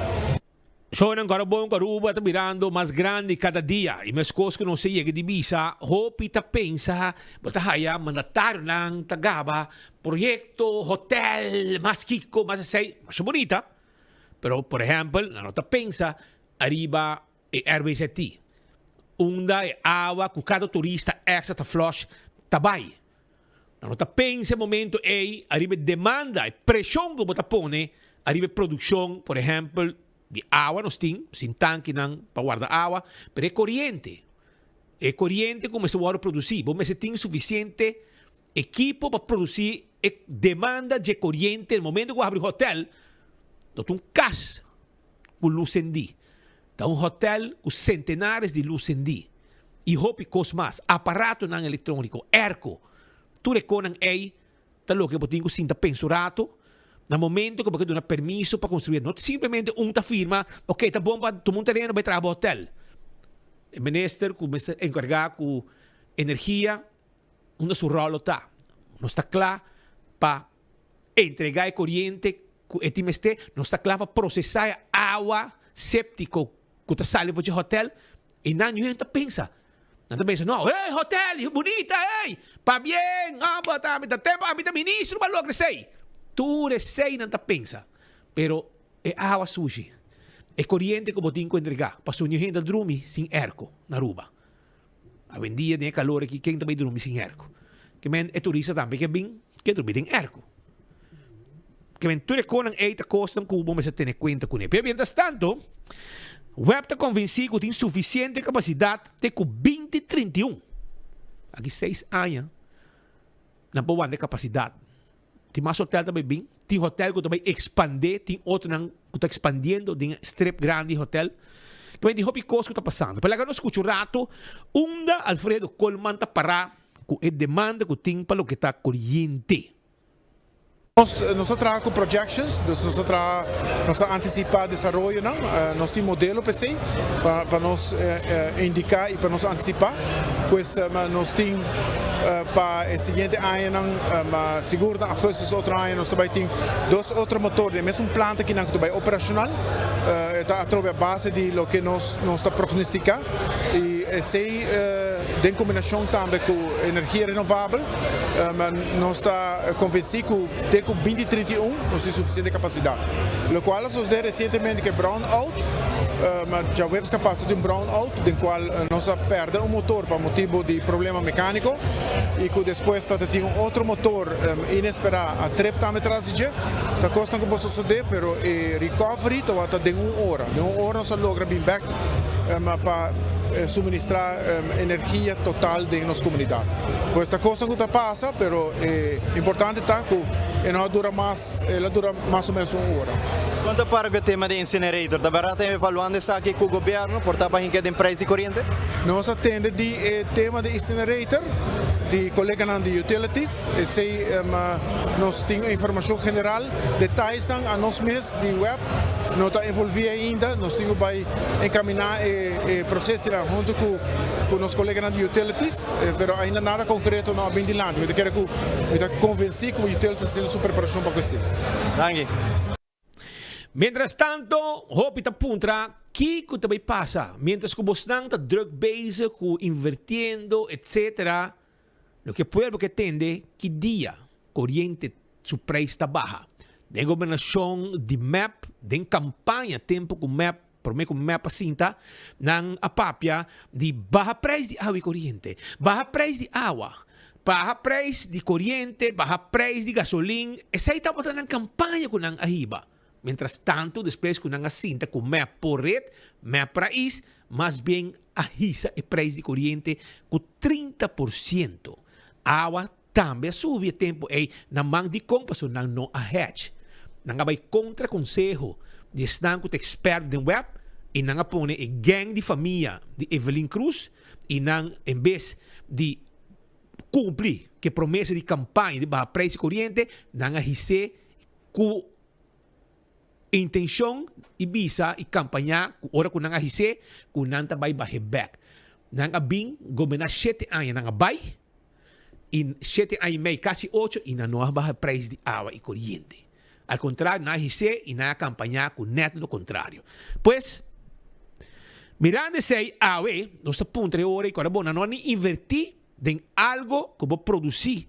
So nang karabong Aruba está virando mais grande cada dia. E mas coisas que não se chega de visa, hopi ta pensa, bota haya mandatário ng tagaba, proyecto, hotel, mas kiko, mas say, mas bonita. Pero por exemplo, na nota pensa, arriba e RBZT. Unda e awa ku cada turista extra ta flush tabay. Na nota pensa momento e arriba demanda e pressão que bota pone, arriba produção, por exemplo, de água nós temos, sem tanque não para guardar água, mas é corrente. É corrente como se pode produzir. Mas se tem suficiente equipo para produzir demanda de corrente no momento que abre o hotel, então tem casa com luz encendida. Então um hotel com centenares de luz encendida. E hopi coisa mais, aparato não eletrônico, airco, tudo reconan aí, tá louco que botinho sinta pensurato. No momento que você dá permisso para construir, não simplesmente firma, ok, tá bom, todo mundo terreno vai trabalhar no hotel. O ministro começa a encarregar com energia, onde seu rolo está. Não está claro para entregar a corrente que é time este, não está claro para processar a água séptica que está saindo do hotel, e não está pensa. Não pensa, não, hey, hotel, bonita, hey, pa bien, tempo, ministro, mas logo sei. Tu sei não tá pensa, pero é água suja, é corrente que botinho que entregar, para sonhar gente dormir sem erco na Aruba. A vendia tem calor aqui, quem também dorme sem erco. Que men é turista também que bem, que dorme sem erco. Que men tu reconan eita costa cubo, mas tem conta com ele. Mientras tanto, o web está convencido que tem suficiente capacidade de com 2031. Aqui 6 anos, não pode ter capacidade. Tem mais hotel também bem. Tem hotel que também expandir. Tem outro que está expandindo. Tem strip grande hotel. Também tem hobby coisa que está passando. Pela que nós escutamos rato, Alfredo Colman está para com a demanda que tem para o que está corriente. Nós trabalhamos com projections, nós trabalhamos antecipar o desenvolvimento, nós temos modelo para nós indicar e para nós antecipar, pois nós temos para o seguinte ano, seguro na agosto outro ano, nós também temos dois outros motores, mesmo planta que não é operacional, está através da base de lo que nós está prognosticando e sei em combinação também com energia renovável, nós está convencido que com 2031 nós temos suficiente capacidade. O qual nós temos recentemente que brownout, mas já vemos capaz de um brownout, do qual nós perdemos um motor por motivo de problema mecânico e que depois temos outro motor inesperado a 3 atrás de está custando como suceder, pero recovery está de 1 hora. De 1 hora nós logra bem back para suministrar energia total de nossa comunidade. Pues esta coisa que passa, pero importante está que ela dura mais ou menos 1 hora. Quanto para o tema de incinerator, da verdade evaluando isso aqui com o governo, por estar para de preço corrente? Nós atendemos de tema de incinerator, de colega de utilities, nós temos informação general, detalhes a nós mesmos de web, não está envolvido ainda, nós temos que encaminhar o processo junto com os colegas de utilities, mas ainda nada concreto não bem de lá. Eu quero convencer que os utilities têm sua preparação para isso. Mientras tanto, hopi ta puntra, que também passa, mientras que você está drug base, invirtiendo, etc. Lo que pueblo que tende, que dia corriente su preço está baja. De governação de MAP, de campanha tempo com MAP, por meio com MAP asinta, nang apapia de baja preço de água e corriente, baja preço de água, baja preço de corriente, baja preço de gasolina. Essa aí está botando na campanha com nang ahiba. Mientras tanto, depois que nang asinta com MAP por red, MAP país, mais bem ahisa o preço de corriente com 30%. Água também sube tempo aí na mão de compra, so nang não a hedge. Nang abay contra consejo de estar com expert de web e nang apone e gang de família de Evelyn Cruz e nang em vez de cumprir que promessa de campanha de baixo preço corriente, nang ahise com intenção e visa e campanha ora com nang ahise com nang tabay bahe back. Nang abing governar 7 anos nang abay in 7 anos e meio, quase 8 e não há baixo preço de água e corriente. Al contrário, na RC e na campanha com neto do contrário. Pois, mirando esse AWE, nossa ponta hora e agora não nem invertir em algo que vai produzir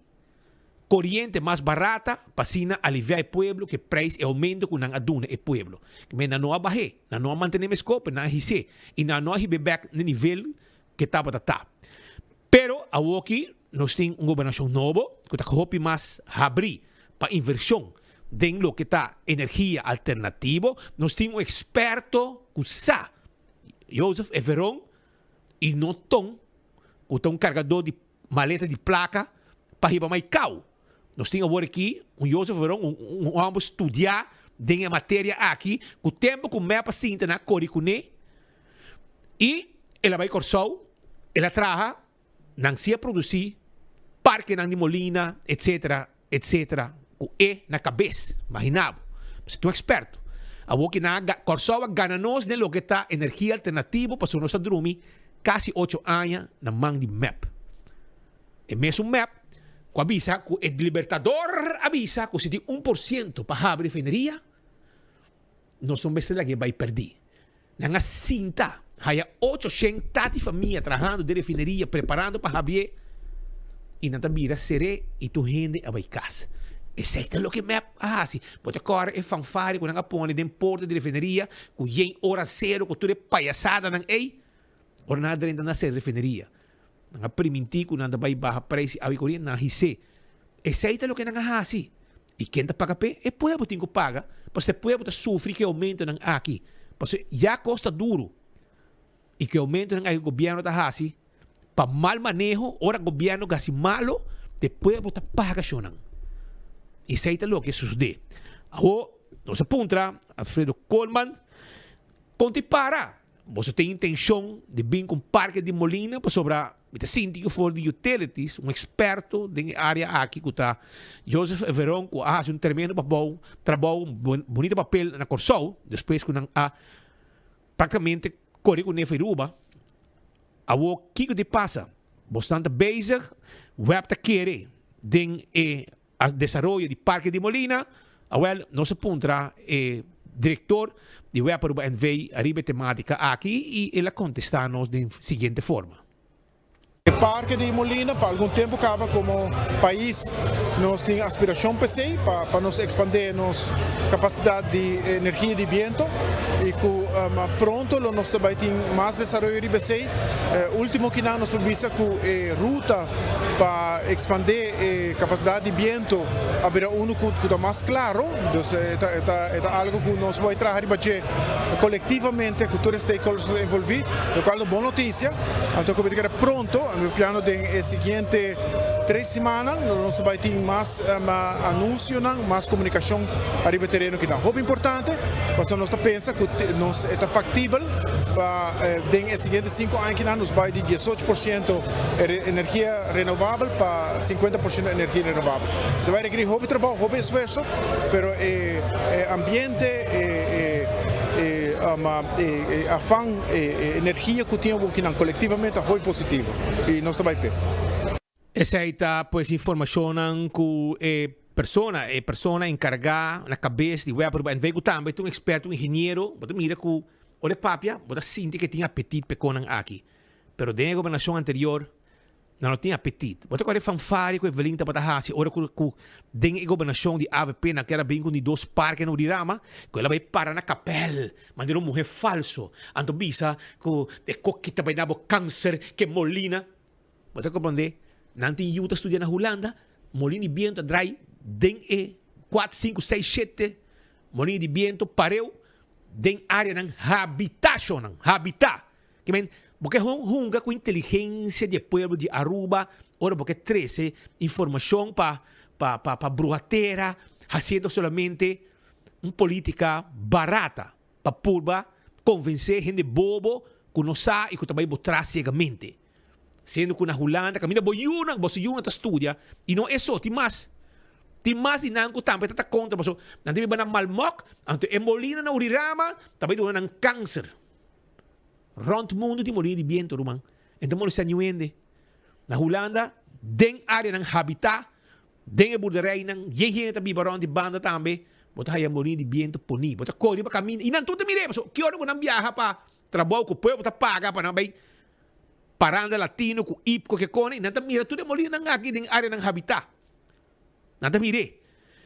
corriente mais barata para aliviar o povo que preço e aumento com não aduna o povo. Mas não há barre, não há manter escopo na RC e não há back no nível que estava tá. Pero aqui nós temos uma governação nova que está hopi mais abrir para inversão de lo que está energia alternativa. Nós temos um experto que sabe, Joseph Everon, e não tão, que tem um carregador de maleta de placa para ir mais caro. Nós temos agora aqui Joseph Everon, um homem estudar de matéria aqui, com o tempo que o mapa sinta na coricune, e ela vai cortar, ela traga, não se produzir, parque de Molina, etc., etc., o na cabeça, imaginava. Você é um experto. A que na corsoa gananos de lo que está energia alternativa para o nosso dormir quase 8 anos na mão de MAP. E mesmo MAP, com avisa, com o Libertador avisa que se tem 1% para abrir refineria, nós somos vezes que vai perder. Na cinta, há 800 famílias trabalhando de refineria, preparando para abrir, e na tabira seré e tu gente a vai casa. Esse é o que me hace. Pode correr e fanfare quando apone de porta de refineria, com yen hora zero, com tudo palhaçada nang ei. Ora nada ainda na ser refineria. Nang priminti quando anda vai baixar preço a corrente na hise. Esse é o que nang hace. E quem tá paga pé é povo tem que paga, porque povo tá sofre que aumento nang aqui. Porque já custa duro. E que aumento nang o governo tá hace para mal manejo, ora governo gasi malo, depois tá paga chonang. E sei o que sucede. Agora, nossa ponta, Alfredo Colman, conte para. Você tem intenção de vir com o Parque de Molina para sobre met de síndico voor de utilities, um experto de área aqui que tá Joseph Everon, que faz um tremendo trabalho bonito papel na Corsol, depois que a praticamente corre com Neferuba, a o que de passa, bastante bezig, web te querer den a desarrollo de Parque de Molina, well, nosso puntra diretor de web para o NV arriba temática aqui e ela contesta-nos de seguinte forma. O Parque de Molina, por algum tempo, acaba como país, nós temos aspiração para nos expandir nossa capacidade de energia de viento e que pronto nós também temos mais desenvolvimento de BC. Último que nós precisa que ruta para expandir a capacidade de viento haverá que está mais claro, então é algo que nós vamos trabalhar coletivamente com todos os stakeholders envolvidos, o qual é uma boa notícia. Então, como eu pronto, no plano de seguinte 3 semanas, nós vamos ter mais anúncios, mais comunicação arriba ao terreno que é muito importante, porque nós pensamos que nós é factível para nos seguintes 5 anos que nós vamos de 18% energia renovável para 50% energia renovável. Então vai requerer muito trabalho, muito esforço, mas ambiente afã energia que temos aqui coletivamente é muito positivo e nós estamos bem. Essa aí tá, pues, informação que persona encargada na cabeça de web, en vez também um experto, um engenheiro, você mira que olha papia, você sente que tinha apetite peconan aqui, pero dentro da governação anterior não tinha apetite. Você pode fanfare com Evelyn Tapatahasi, ora que dentro da governação de AVP naquela bem com de 2 parques no Rirama, que ela vai parar na capela, mandar uma mulher falso, ando bisa que coquita vai dar câncer que Molina. Você compreende? Não tem Utah estudar na Holanda, Molina de viento drai den 4, 5, 6, 7 molino de viento pareu den área ng habitation, habitat. Que men, porque hunga com inteligência de povo de Aruba, ora porque 13 informação para bruhatera, fazendo solamente uma política barata para purba convencer gente bobo que não sabe e que também botar cegamente. Sendo que na Holanda, camina boyuna, bosyuna ta estudia, e não é só, tem mais de nango também tá contra, mas não tem bem malmok, anto emolina na urirama, também doon ng câncer. Rond mundo de molina de viento, rumang. Então mo sa nyuende. Na Holanda, den área ng habitat, den burderei ng yehe ta bibaron de banda também, bota haya molina de viento poni, bota corre pa caminho, e não tudo mire, so que hora ko nang viaja pa trabalho ko pueblo ta paga pa nambay paranda latino com ipco que cone, nanta mira tudo molina ng aqui den área ng habitat. Nanta mire.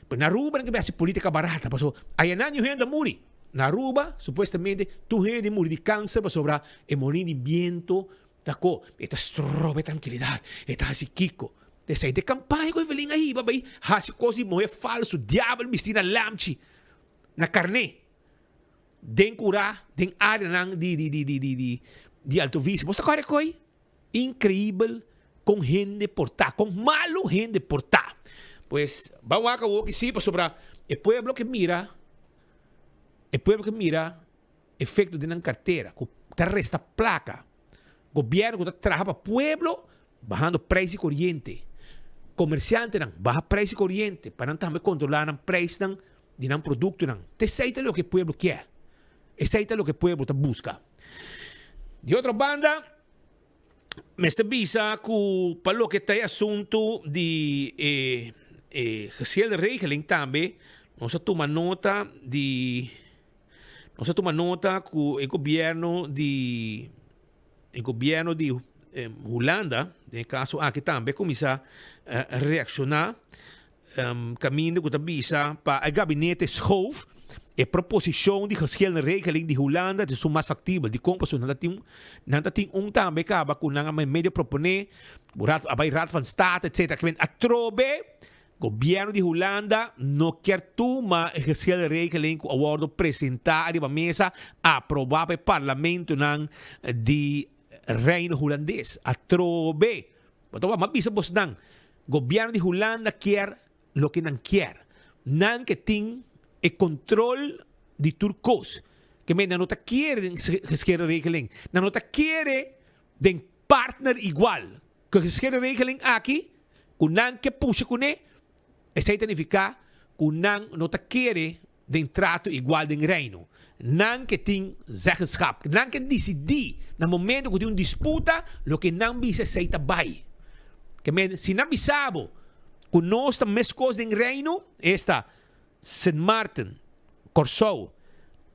Pero na Aruba nang gabasi política barata, paso ayanan yung henda muri. Na Aruba, supostamente, tu henda muri de câncer pa sobra e molina de viento, tako, esta strobe tranquilidad, esta hasi kiko. Dessa de campanha ko Evelyn aí, babay, hasi cosi mo é falso, diabo mistina lamchi na carne. Den cura, den área nang de Alto Vice. Você corre coi? Incrível com gente portar, com malo gente portar. Pues vamos a acabar que sí, pues sobre el pueblo que mira, efecto de una cartera, que te resta placa, gobierno que trabaja para pueblo, bajando precio corriente, comerciante baja precio corriente, para también controlar el precio de un producto, te aceita lo que el pueblo quiere, aceita lo que el pueblo te busca. De otra banda, me está visa que para lo que está el asunto de Gesiel de Regeling também, nós toma nota que o governo de Holanda, no caso aqui também, começa a reaccionar, caminho que está para o gabinete Schoof, a proposição de Gesiel de Regeling de Holanda é mais factível, de como não tem também acaba com a meio proponer, a Raad van State, etc. Que a trobe governo de Holanda não quer tomar Gesiel de Regeling que o apresentar a mesa aprovar para o parlamento de Reino Holandês. A trobe. Então, mas bisa bos nang governo de Holanda quer lo que não quer. Não que tem o controle de turcos. Que não está quer Gesiel de Regeling. Não está quer den partner igual. Que geschillen regeling aqui, kunang que puxa kune, essa significa kunang não tá querer de trato igual de reino. Não que tem zeggenschap. Não que decidir, no momento que tem uma disputa, lo que não bisa sei tabay. Que se não bisabo, que nós temos coisas em reino, esta St. Martin, Curaçao,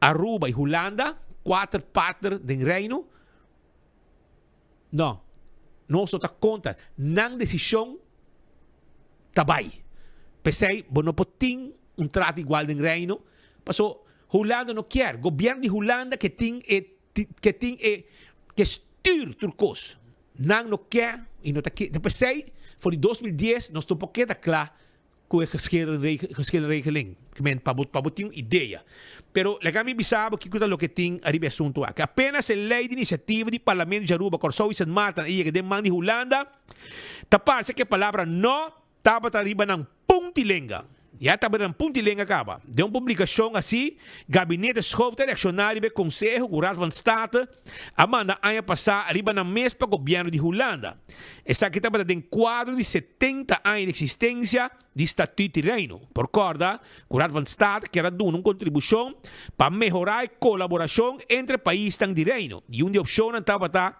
Aruba e Holanda, 4 partners em reino, não. Nós não tá conta. Não decisão tabay. Pensei, não pode um trato igual em reino. Passou, Holanda não quer. O governo de Holanda que styr turcos. Não quer. E não tá quer. Pensei, voor 2010, nós estamos pouquinho claro com a geschillenregeling. Que men pabutin uma ideia. Pero, legal me bisabo que o que tem a assunto que apenas a lei de iniciativa de Parlamento de Aruba, Curaçao e St. Martin, e que demanda de Holanda, tapar-se que a palavra não estava arriba ng puntilenga. Já estava ng puntilenga acaba. De uma publicação assim, Gabinete Schoft Eleccionário e Conselho, o Raad van State, amanda ano passado arriba na mesma governo de Holanda. Essa aqui estava em quadro de 70 anos de existência de Estatuto de Reino. Por corda, o Raad van State quer dar uma contribuição para melhorar a colaboração entre países de Reino. E uma opção estava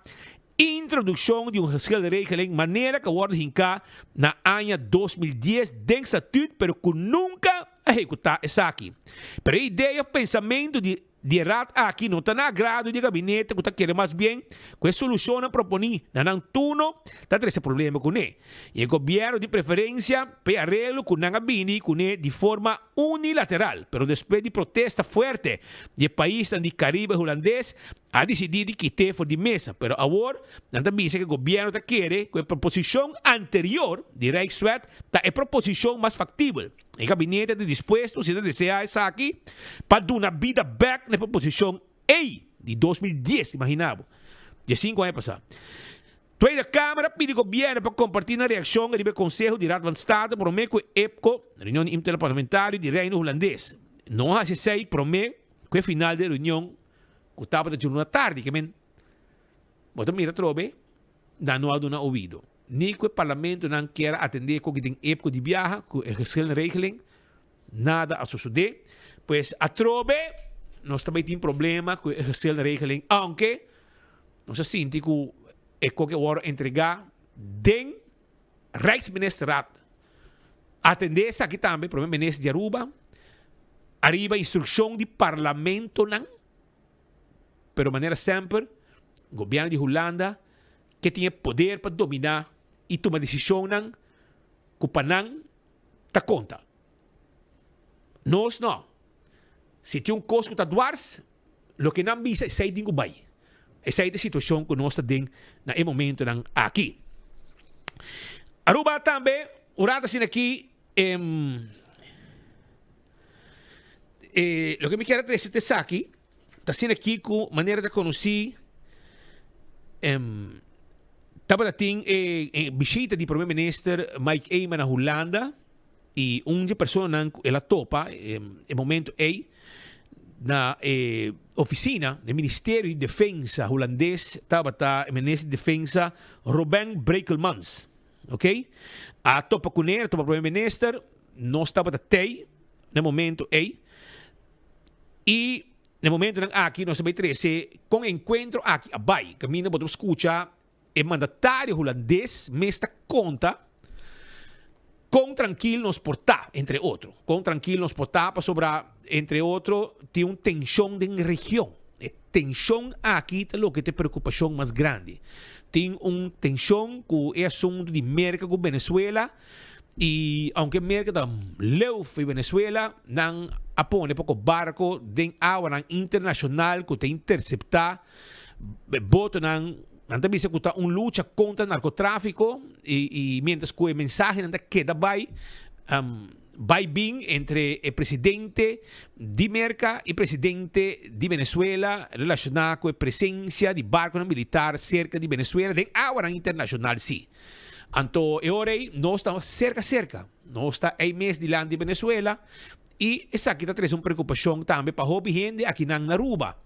introdução de geschillenregeling, maneira que wordt hinka na ano 2010 den estatuto, pero que nunca executar essa aqui. Pero a ideia, o pensamento de raad aqui não está na agrado do gabinete, que está querendo mais bem, que a solução não propõe, não tuno, está tendo esse problema com ele. E o governo de preferência, para arreglo com não abini com ele de forma unilateral, pero depois de protesta forte de país de Caribe holandês, a decidido quitar fora de mesa, pero agora, não dice que o governo está querendo que a proposição anterior de Rijkswet está a proposição mais factível. O gabinete está disposto, se deseja essa aqui, para dar uma vida back na proposição A de 2010, imaginava. De 5 anos passados. Tweede Câmara pede ao governo para compartilhar a reação do Conselho de Raad van State por meio do EPCO, reunião interparlamentar de Reino Holandês. Não há se por meio que final da reunião que estava de uma tarde, que men, bota mira trobe, não há dado ouvido. Nem que o parlamento não quer atender com que tem época de viagem, com a geschillenregeling, nada a suceder. Pois a trobe, nós também temos problema com a geschillenregeling, aunque nós sentimos que é que hora entregar den Rijksministerraad. Atender isso aqui também, para o ministro de Aruba, arriba instrução de parlamento, não, pero maneira sempre, o governo de Holanda, que tinha poder para dominar e tomar decisão não, que o Panang está conta. Nós não. Se tem coisa que está duars, o que não visa é sair de Dubai. Essa é a situação que nós estamos no momento aqui. Aruba também, o Rada assim aqui, o que me quero trazer é aqui, está sendo aqui com maneira de conhecer, estava tendo visita de primeiro-ministro Mike Eyman na Holanda, e uma pessoa ela topa, no momento na oficina do Ministério de Defesa holandês, estava o ministro de Defesa Robin Brekelmans, ok? A topa com ele, topa primeiro-ministro, nós estava no momento e no momento aqui nós também trazer com encontro aqui abai, caminho para escutar o mandatário holandês me está conta com tranquilo nos portar, entre outros. Com tranquilo nos portar para sobrar, entre outros, tem uma tensão na região. A tensão aqui é o que tem preocupação mais grande. Tem uma tensão com o assunto de merca com Venezuela e, aunque merca da leu em Venezuela, não apone pouco barco de água internacional que tem interceptar, boto não. Nanta bisa kuta luta contra o narcotráfico e mientras que o mensaje nanta queda vai bem entre o presidente de Merca e o presidente de Venezuela relacionado com a presença de barcos militares cerca de Venezuela de água internacional sim. Então, agora nós estamos cerca. Nós estamos em mês de land de Venezuela e essa aqui está trazendo uma preocupação também para a gente aqui na Aruba.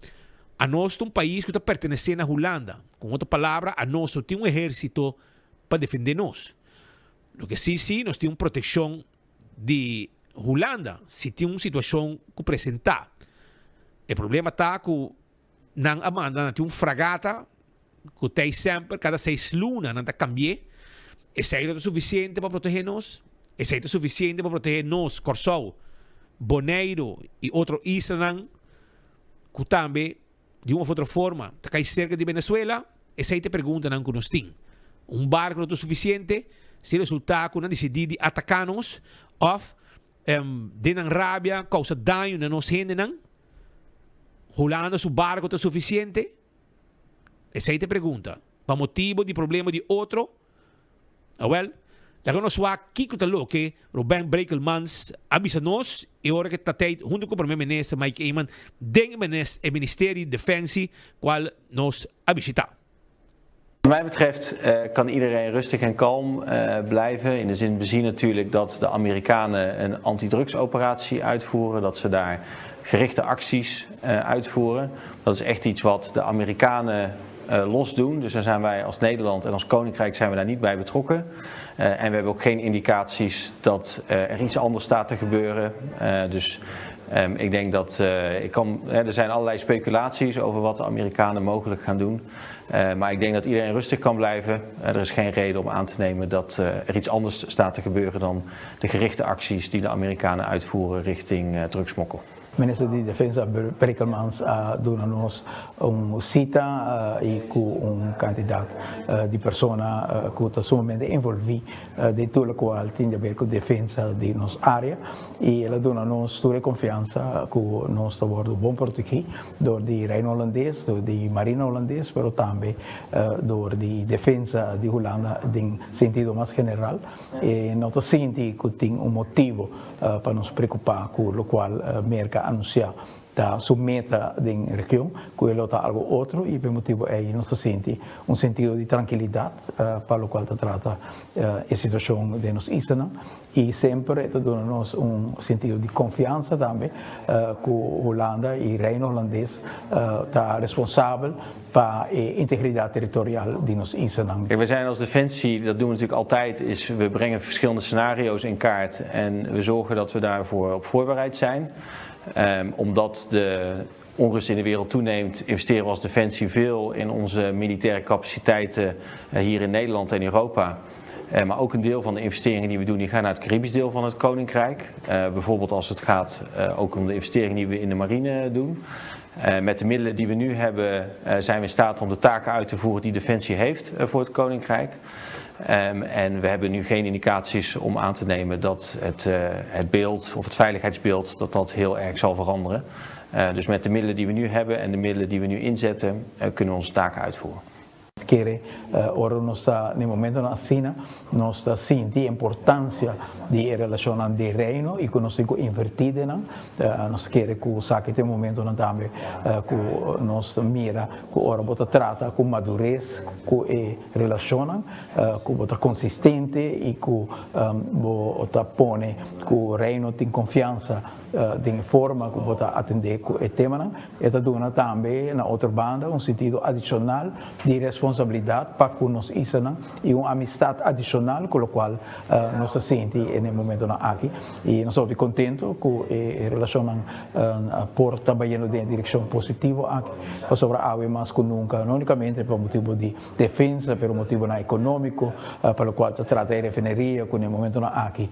a nós um país que está pertencendo à Holanda. Com outra palavra, a nós tem um exército para defender nós. O que sim, nós temos proteção de Holanda, se tem uma situação que apresentar. O problema está que não tem uma fragata que tem sempre, cada 6 lunas, não está cambiando. Esse é suficiente para proteger nós. Esse é suficiente para proteger nós, Corsol, Bonaire e outros islas que também, de uma ou outra forma, está cerca de Venezuela. Essa aí te pergunta que nós temos. Um barco não é suficiente se resulta que não decidir atacar-nos ou de rabia, causa dano na nossa gente. Holanda, seu barco é suficiente? Essa aí te pergunta. Para motivo de problema de outro? Well, la nós va aqui que que Ruben Brekelmans avisa nós e hora que está junto com o primeiro-ministro Mike Eamon den Ministerie Defensie qual nos a visitar. Wat mij betreft kan iedereen rustig en kalm blijven. In de zin, we zien natuurlijk dat de Amerikanen een antidrugsoperatie uitvoeren, dat ze daar gerichte acties uitvoeren. Dat is echt iets wat de Amerikanen losdoen. Dus daar zijn wij als Nederland en als Koninkrijk zijn we daar niet bij betrokken. En we hebben ook geen indicaties dat er iets anders staat te gebeuren. Dus ik denk dat er zijn allerlei speculaties over wat de Amerikanen mogelijk gaan doen. Maar ik denk dat iedereen rustig kan blijven. Er is geen reden om aan te nemen dat er iets anders staat te gebeuren dan de gerichte acties die de Amerikanen uitvoeren richting drugsmokkel. Ministro di Difesa Brekelmans dona nos cita e com candidato di persona che sta sumamente involvita di tutto il quale tiene a vedere con difesa di nostra area e la dona nos tutta confianza che noi stiamo avendo buon portuguese door di Reino Olandese, door di Marina Olandese, però anche door di difesa di Holanda in sentido más general e noi senti che tem motivo para nos preocupar con lo cual merca anunciar da submeta da região, quello está algo outro e por motivo aí nós sente sentido de tranquilidade para o qual trata a situação de nos islas e sempre dá-nos sentido de confiança também que Holanda e Reino Holandês está responsável para a integriteit territorial die nos islas. Kijk, wij zijn als Defensie, dat doen we natuurlijk altijd, is we brengen verschillende scenario's in kaart en we zorgen dat we daarvoor op voorbereid zijn. Omdat de onrust in de wereld toeneemt, investeren we als Defensie veel in onze militaire capaciteiten hier in Nederland en Europa. Maar ook een deel van de investeringen die we doen, die gaan naar het Caribisch deel van het Koninkrijk. Bijvoorbeeld als het gaat ook om de investeringen die we in de marine doen. Met de middelen die we nu hebben zijn we in staat om de taken uit te voeren die Defensie heeft voor het Koninkrijk. En we hebben nu geen indicaties om aan te nemen dat het beeld of het veiligheidsbeeld dat heel erg zal veranderen. Dus met de middelen die we nu hebben en de middelen die we nu inzetten kunnen we onze taken uitvoeren. Ora nós está no momento na China nós está sentindo a importância de relação de reino e que nós temos invertido nós queremos que saque tem momento na também que nós mira que ora bota trata com madurez que relaciona que bota consistente e que bota pone que o reino tem confiança de forma que bota atender o tema e está dando também na outra banda sentido adicional de responsabilidade para que nos islas e uma amistade adicional com o qual nós sente no momento aqui e nós estamos contentos que a relação por trabalhando em direção positiva aqui sobre a água mais que nunca não unicamente por motivo de defesa por motivo econômico para o qual trata a refineria que no momento aqui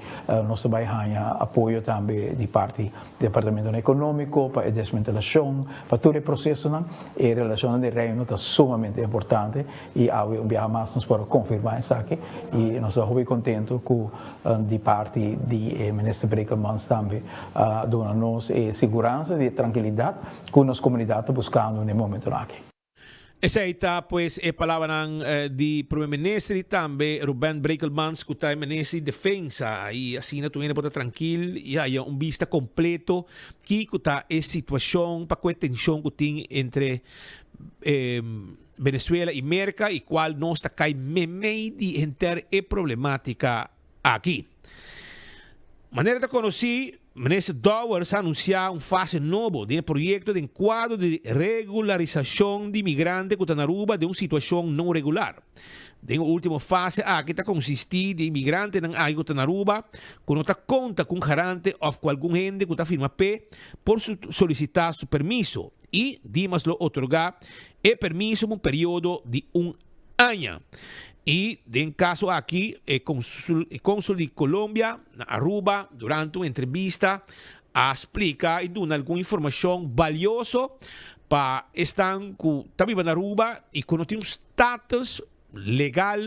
nós trabalhamos apoio também de parte do departamento econômico para a desmantelação para todo o processo e a relação de reino está sumamente importante e um dia mais nos pode confirmar isso aqui e nós estamos muito contentos com de parte do ministro Brekelmans também dando-nos segurança e tranquilidade que a nossa comunidade está buscando no momento aqui. Essa está, pues, palavra de primeiro-ministro também, Ruben Brekelmans, que está ministro de defesa, e assim, tu ainda pode estar tranquilo, e aí vista completo, que está a situação, para a tensão que tem entre Venezuela e América, e qual não está caindo meio de enter a problemática aqui. Maneira de conhecer, ministro Dowers anunciou fase novo de projeto de quadro de regularização de imigrantes que estão na Aruba de uma situação não regular. De última fase, aqui está consistir de imigrantes na área que na Aruba, que não está conta com garante ou com algum gente que está firma P por solicitar seu permisso e, Dimas lo otorgar, é permisso por um período de ano. E, em caso aqui, o cônsul de Colômbia, na Aruba, durante uma entrevista, explica e dá alguma informação valiosa para estar na Aruba e que não tem um status legal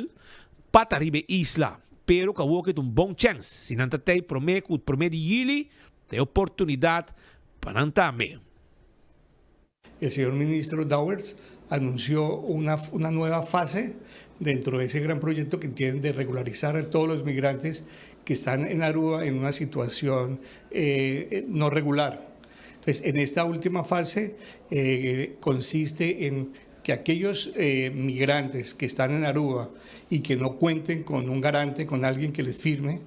para arribar à isla. Pero que é um bom chance. Se não tem promete de ele, tem oportunidade para não também. El señor ministro Dowers anunció una nueva fase dentro de ese gran proyecto que tienen de regularizar a todos los migrantes que están en Aruba en una situación no regular. Entonces, en esta última fase consiste en que aquellos migrantes que están en Aruba y que no cuenten con un garante, con alguien que les firme,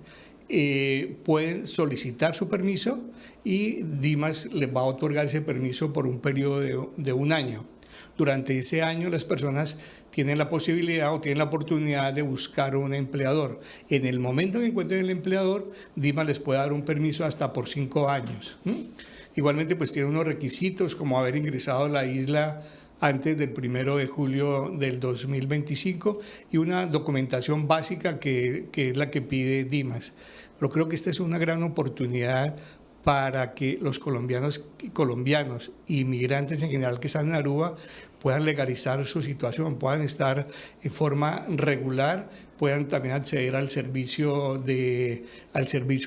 pueden solicitar su permiso y Dimas les va a otorgar ese permiso por un periodo de un año. Durante ese año las personas tienen la posibilidad o tienen la oportunidad de buscar un empleador. En el momento que encuentren el empleador, Dimas les puede dar un permiso hasta por 5 años. Igualmente pues tiene unos requisitos como haber ingresado a la isla antes del 1 de julio del 2025 y una documentación básica que es la que pide Dimas. Pero creo que esta es una gran oportunidad para que los colombianos y migrantes en general que están en Aruba puedan legalizar su situación, puedan estar en forma regular, puedan también acceder al servicio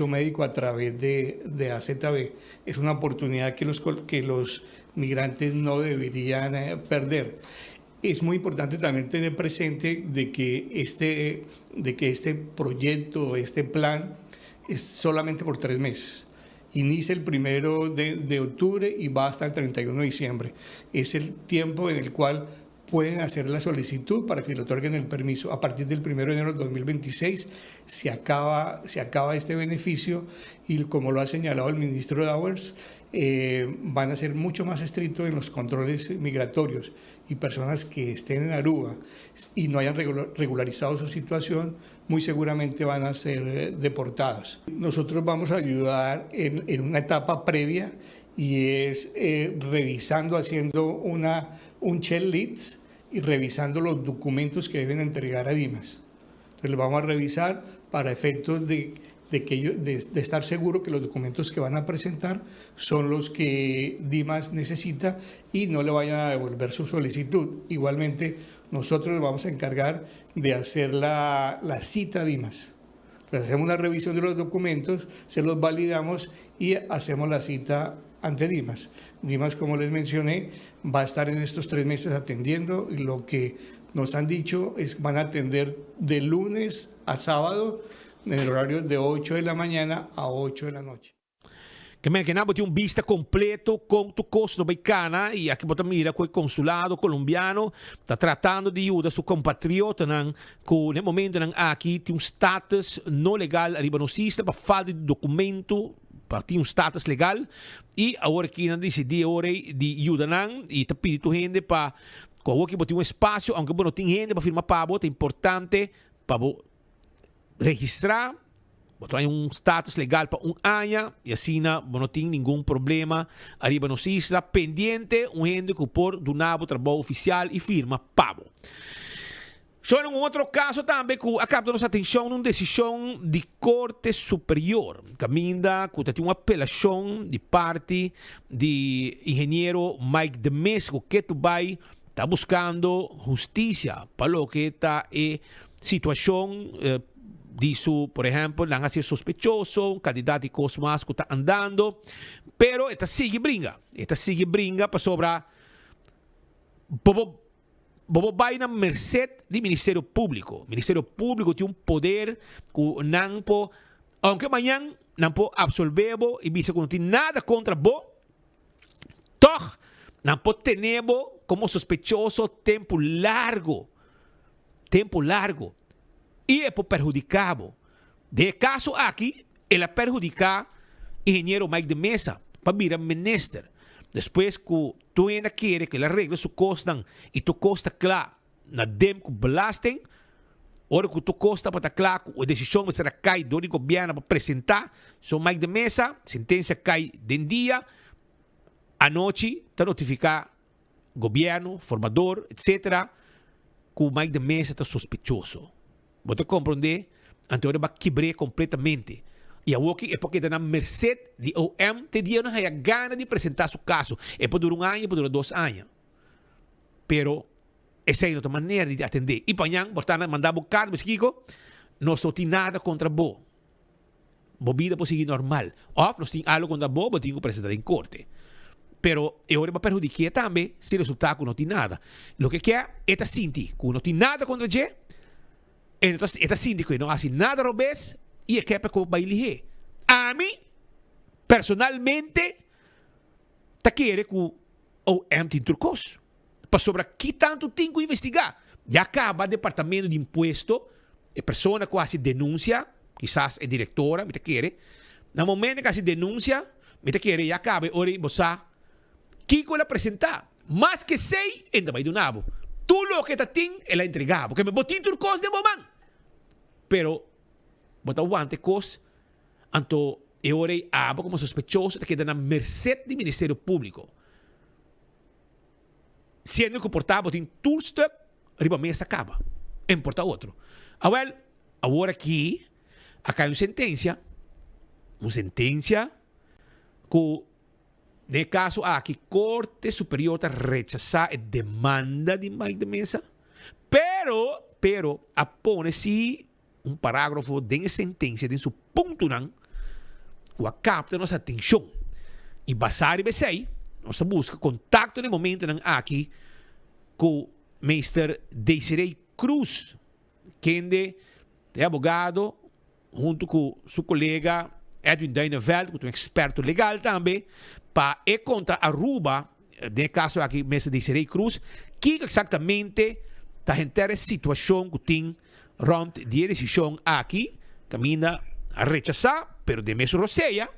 médico a través de AZB. Es una oportunidad que los migrantes no deberían perder. Es muy importante también tener presente de que este proyecto, este plan, es solamente por 3 meses. Inicia el 1 de octubre y va hasta el 31 de diciembre. Es el tiempo en el cual pueden hacer la solicitud para que le otorguen el permiso. A partir del 1 de enero de 2026 se acaba este beneficio y, como lo ha señalado el ministro Dowers, van a ser mucho más estrictos en los controles migratorios y personas que estén en Aruba y no hayan regularizado su situación, muy seguramente van a ser deportados. Nosotros vamos a ayudar en una etapa previa y es revisando, haciendo un checklist y revisando los documentos que deben entregar a Dimas. Entonces, los vamos a revisar para efectos de estar seguro que los documentos que van a presentar son los que Dimas necesita y no le vayan a devolver su solicitud. Igualmente, nosotros nos vamos a encargar de hacer la cita a Dimas. Entonces, hacemos una revisión de los documentos, se los validamos y hacemos la cita ante Dimas. Dimas, como les mencioné, va a estar en estos 3 meses atendiendo y lo que nos han dicho es que van a atender de lunes a sábado en el horario de 8 de la mañana a 8 de la noche. Que nabo tem vista completo com o custo dominicana e aqui bota mira com o consulado colombiano está tratando de ajudar seu compatriota que no momento aqui tem status não legal arriba no sistema para falta de documento para ter status legal e agora aqui não decidi hora de ajudar e está pedindo gente para que bote espaço aunque não tem gente para firmar para é importante para registrar, botar status legal para um ano e assim não tem nenhum problema arriba nos isla pendiente gente que por do nabo trabalho oficial e firma pago. Só um outro caso também que acaba de nossa atenção numa decisão de Corte Superior caminda que tem uma apelação de parte de engenheiro Mike Demesco que vai está buscando justiça para o que está situação disso, por exemplo, não é sospechoso, um candidato de Cosmas que está andando, pero esta sigue brinca para sobrar bobo vai na merced do Ministério Público. O Ministério Público tem poder que não pode, aunque amanhã não pode absolver e dizer que não tem nada contra bo, toch não pode ter como sospechoso tempo largo. E é por perjudicado. De caso aqui, Ela perjudica engenheiro Mike de Mesa para virar minister. Depois que tu ainda quer que ele arregle su costan e tu costa claro na dem com belasting, ora que tu costa para claro a decisão vai ser cai do governo para apresentar, so Mike de Mesa, sentença cai den dia, a noite está notificar governo, formador, etc., que o Mike de Mesa está suspeitoso. Você compreende? Então ele vai quebrar completamente. E a Woki é porque está na merced de OM, te dia não tem gana de apresentar seu caso. É por durar 1 ano, é por durar 2 anos. Pero essa é outra maneira de atender. E para portanto, mandar o cargo, mas Kiko, não só tem nada contra Bo. Bo vida pode seguir normal. Ou nós temos algo contra Bo, mas tem que apresentar em corte. Pero agora vai perjudicar também se o resultado não tem nada. O que quer é sentir que não tem nada contra G, então é sentir que não faz nada robês, e é que é para que vai elegir. A mim, personalmente, tá querendo que o OM tem turcos. Para sobre que tanto tem que investigar. Já acaba o departamento de imposto, a pessoa que quase denuncia, quizás é diretora, me tá querendo. No momento que se denuncia, me tá querendo, já acaba, ora, você, que ele apresentar. Mas que sei, ainda vai do nabo. Tudo o que tá tem, ela entregava. Porque me botin turcos de momento. Pero, bota aguante cos, anto eu orei abo como sospechoso de que na merced do Ministério Público. Sendo que o portava tem tudo stuk, riba mesa acaba. Importa outro. Agora aqui, acá uma sentença que, no caso aqui, Corte Superior está rechazar a demanda de Mike de Mesa, pero apone-se um parágrafo de sentença de seu ponto não que capta nossa atenção e basado em sei nossa busca contato no momento não aqui com o Mr. Desiree Cruz que é advogado junto com seu colega Edwin Dyneveld, que é um experto legal também para e contra Aruba no caso aqui Mr. Desiree Cruz que exatamente está entera situação que tem rond de decisão aqui, camina a rechazar, pero de mesmo roceia,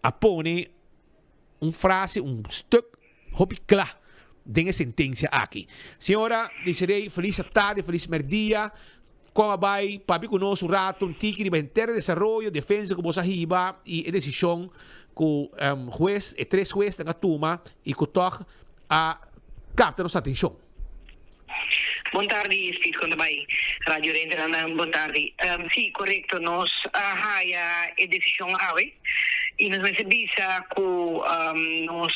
apone frase, stuk, hopi claro, de sentença aqui. Senhora, Desiree, feliz tarde, feliz merdia, como vai, papi conosco, rato, tiki, de entero desarrollo, defesa que você arriba, e a decisão que juez, e 3 jueces na turma, e que toca a capta nossa atenção. Boa tarde, Steve, quando vai Radio Renderana, boa tarde. Sim, correto, nós a decisão hoje e nós recebemos que nós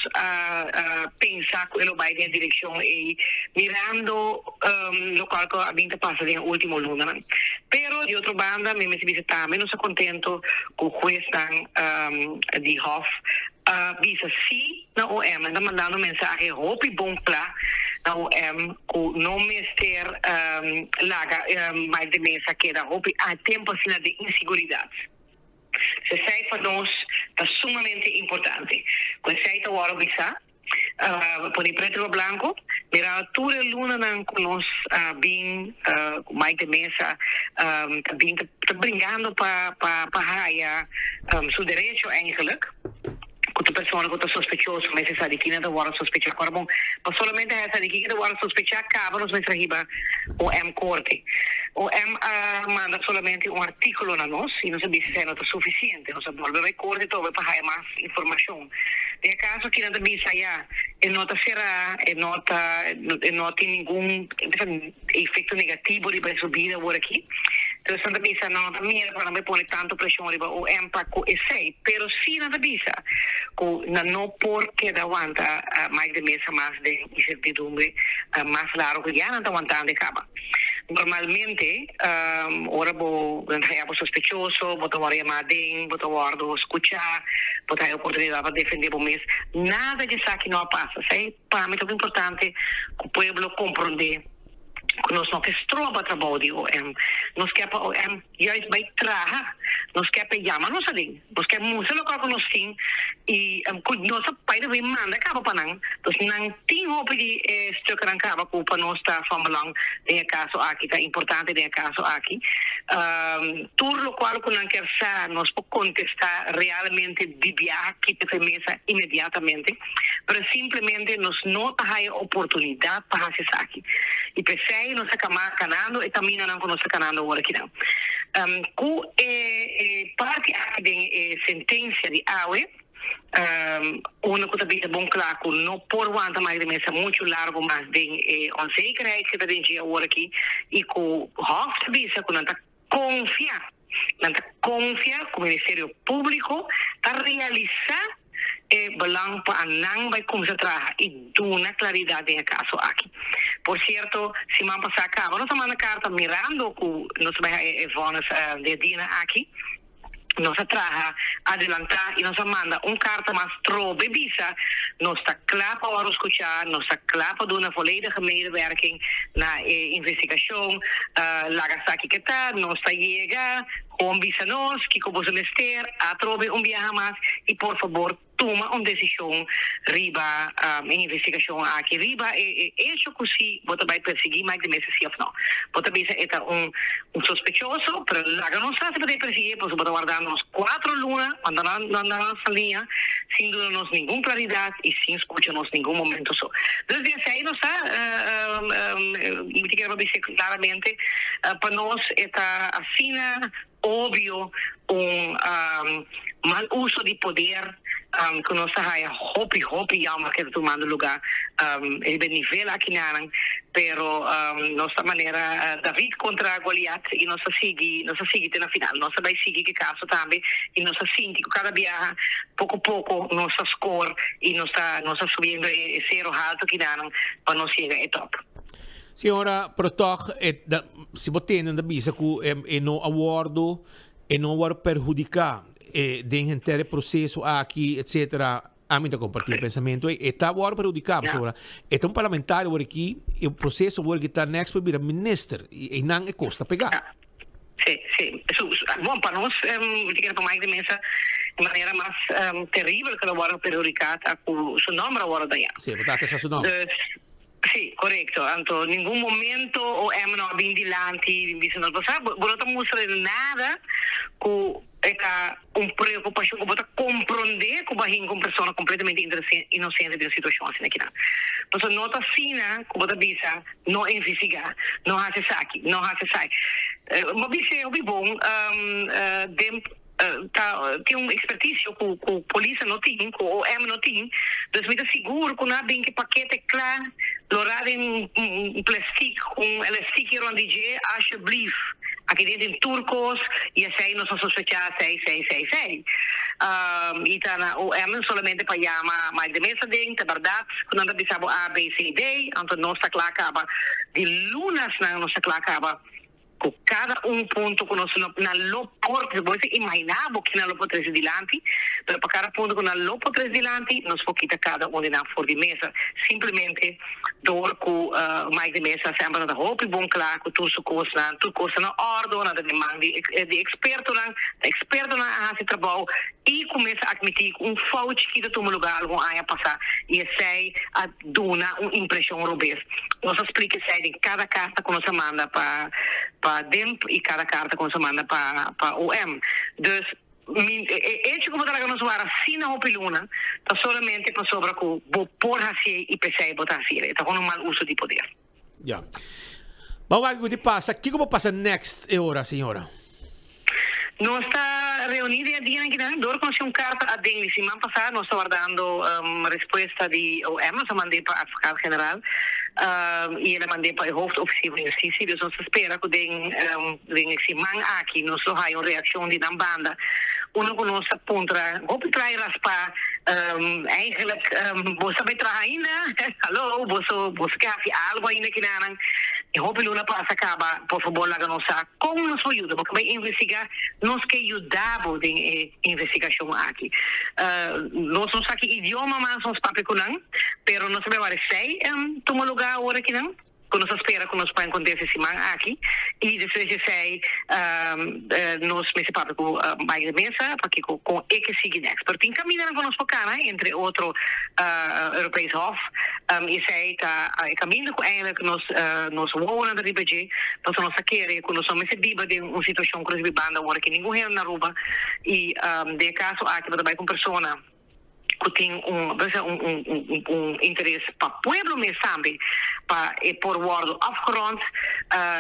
pensar que ele vai na direção e mirando o qual que a gente passa no último luna. Pero de outra banda, me recebemos também, nós estamos contentos com o juez de Hof visa sim na OM, está mandando mensagem hope bom claro na OM com não mister laga mais de mesa que da hope há tempo assim de inseguridade. Se sai para nós está sumamente importante. Quando sai está hora visa por em preto ou branco, mira tudo luna não com nós bem mais de mesa bem tá brincando para raia seu direito eigenlijk. Que pessoa que está sospechoso, mas essa daqui não é sospechar agora bom, mas somente essa daqui que é sospechar acaba nos meses arriba o M corte. O M manda somente um artículo na nós e não sabe se é nota suficiente, não sabe volver corte todo para ter mais informação. De caso que não tem saia, nota será, não tem nenhum efeito negativo de subida por aqui. Então, se não bisa não também para não pôr tanto pressão riba o impacto é sei, pero se não bisa não porque da aguanta mais de mesa mais de incertidumbre mais claro que já não está aguantando acaba. Normalmente ora vou entrar sospechoso, vou tomar chamadinha, vou tomar escutar, vou ter a oportunidade para defender o mês. Nada de isso que não passa, sei? Para mim é muito importante que o povo compreenda Nós não queremos trabalho de OM. Nós queremos OM juist bij traga. Nós queremos chamar nós ali. Nós queremos música local que nós temos e nós pai de manda acaba para não. Então não tem hope de estruturar acaba para nós estar from belang de caso aqui, tá importante de caso aqui. Tudo lo qual que não quer sa nós podemos contestar realmente de viajar aqui para a mesa imediatamente, mas simplesmente nós não temos oportunidade para fazer isso aqui. E pensei nós acabamos canando e também não nós canando agora aqui não. Com parte aqui de sentença de AUE, uma coisa bem bom claro, não por aguentar mais de mesa muito largo, mas de onzekerheid que tem dia agora aqui e com hoofdbeisa que não está confiar, com o Ministério Público para realizar belang para não vai concentrar e dar claridade em caso aqui. Por certo, se man passar acaba, nós mandamos carta mirando com nós vai evonas de Dina aqui. Nós traga adelantar e nós manda carta mais trobe visa. Nós está claro para escutar, nós está claro para dar uma volledige medewerking na investigação, laga aqui que está, nós está chega, visa nós, que como se mester, a trobe viaje mais e por favor toma uma decisão riba em investigação aqui riba isso que se você vai perseguir mais de meses se não você bisa é suspeitoso para lá não sabe se pode perseguir pois você guardar nos 4 lunas andando na nossa linha sem dar-nos nenhuma claridade e sem escutar-nos nenhum momento só desde aí não está me quero dizer claramente para nós está assim óbvio mal uso de poder que nós haya hopi alma que tomando lugar el nível aqui naran pero nossa maneira David contra Goliat e nós sigue na final nós vai seguir que caso também e nós sinti que cada viaja pouco a pouco nossa score e nós subindo zero alto aqui naran para nós chegar ao top. Senhora, però toch, si botene da bisa que é no awardo e não vai perjudicar dentro do processo aqui, etc. A mim está compartilhando o pensamento e está agora perjudicado, senhora. É um parlamentário aqui e o processo vai estar next para vir a minister e não é custa pegar. Sim. Bom, para nós, para mais de mesa, de maneira mais terrível que agora perjudicada com o seu nome agora daí. Sim, botate essa seu nome. Sì, corretto. Anto, in nessun momento o emano abindilanti, bisogna passare, non mostrare nada con una preoccupazione, con comprendere che vai con persona completamente inocente di una situazione assim aqui. Então, nota fina, como da bisa, não investigar, não hace saque, não hace sai. Mas bisa é bom, tem uma expertise que a polícia não tem, que o OM não tem, então me seguro que não há bem que paquete claro, lorado em plástico, elástico e DJ, acho blif. Aqui dentro em turcos, e assim não são suspeitados, sei. E tá na OM solamente para chamar mais de mesa dentro, é verdade, quando nós pensamos A, B, C, D, então nós está claro acaba, de lunas nós está claro acaba, com cada ponto que nós na loporte, você imaginava que na loporte dilante, mas para cada ponto que na loporte dilante, nós vamos quitar cada na fora de mesa, simplesmente door com mais de mesa sempre na roupa bom claro com tudo na ordem, na demanda de experto na esse trabalho e começa a admitir fout que de toma lugar algo a passar e sei a dona uma impressão robusta. Nós explica em cada carta que nós manda para DEMP e cada carta que nós manda para OM. Dus hecho como talaga nós vara sina opiluna, tá solamente para sobra com por hacer e pensar botar hacer. Tá com um mau uso de poder. Já. Vamos ver o que passa. O que vai passar next hora, senhora? Nós está reunidos a dia que dor com carta a dentro de semana passada nós está guardando resposta de OM, nós mandei para o advogado general e ele mandei para o hoofdofficier de justiça, dus nós espera que den semana aqui nós só há uma reação de dan banda. Uno que nós aponta, vou trair raspa eigenlijk você vai trair ainda, hallo, você quer algo ainda que não e hope luna passa acaba, por favor, lá não sa como nos ajuda, porque vai investigar nós que ajudamos em investigação aqui. Nós não sabemos idioma, mas nós papel não, pero nós sabemos sei toma lugar agora aqui não. quando nós espera que nós podemos acontecer esse man aqui e depois de sei nós me separa com mais de mesa porque com é que sigue next porque em caminho com nós focana entre outro europeus hof e sei tá caminho com ela que nós voamos na ribeje para nós querer quando nós somos biba de uma situação que nós bibanda agora que ninguém na Aruba e de caso aqui vai com persona que tem um interesse para o povo mesmo também, para por word afgerond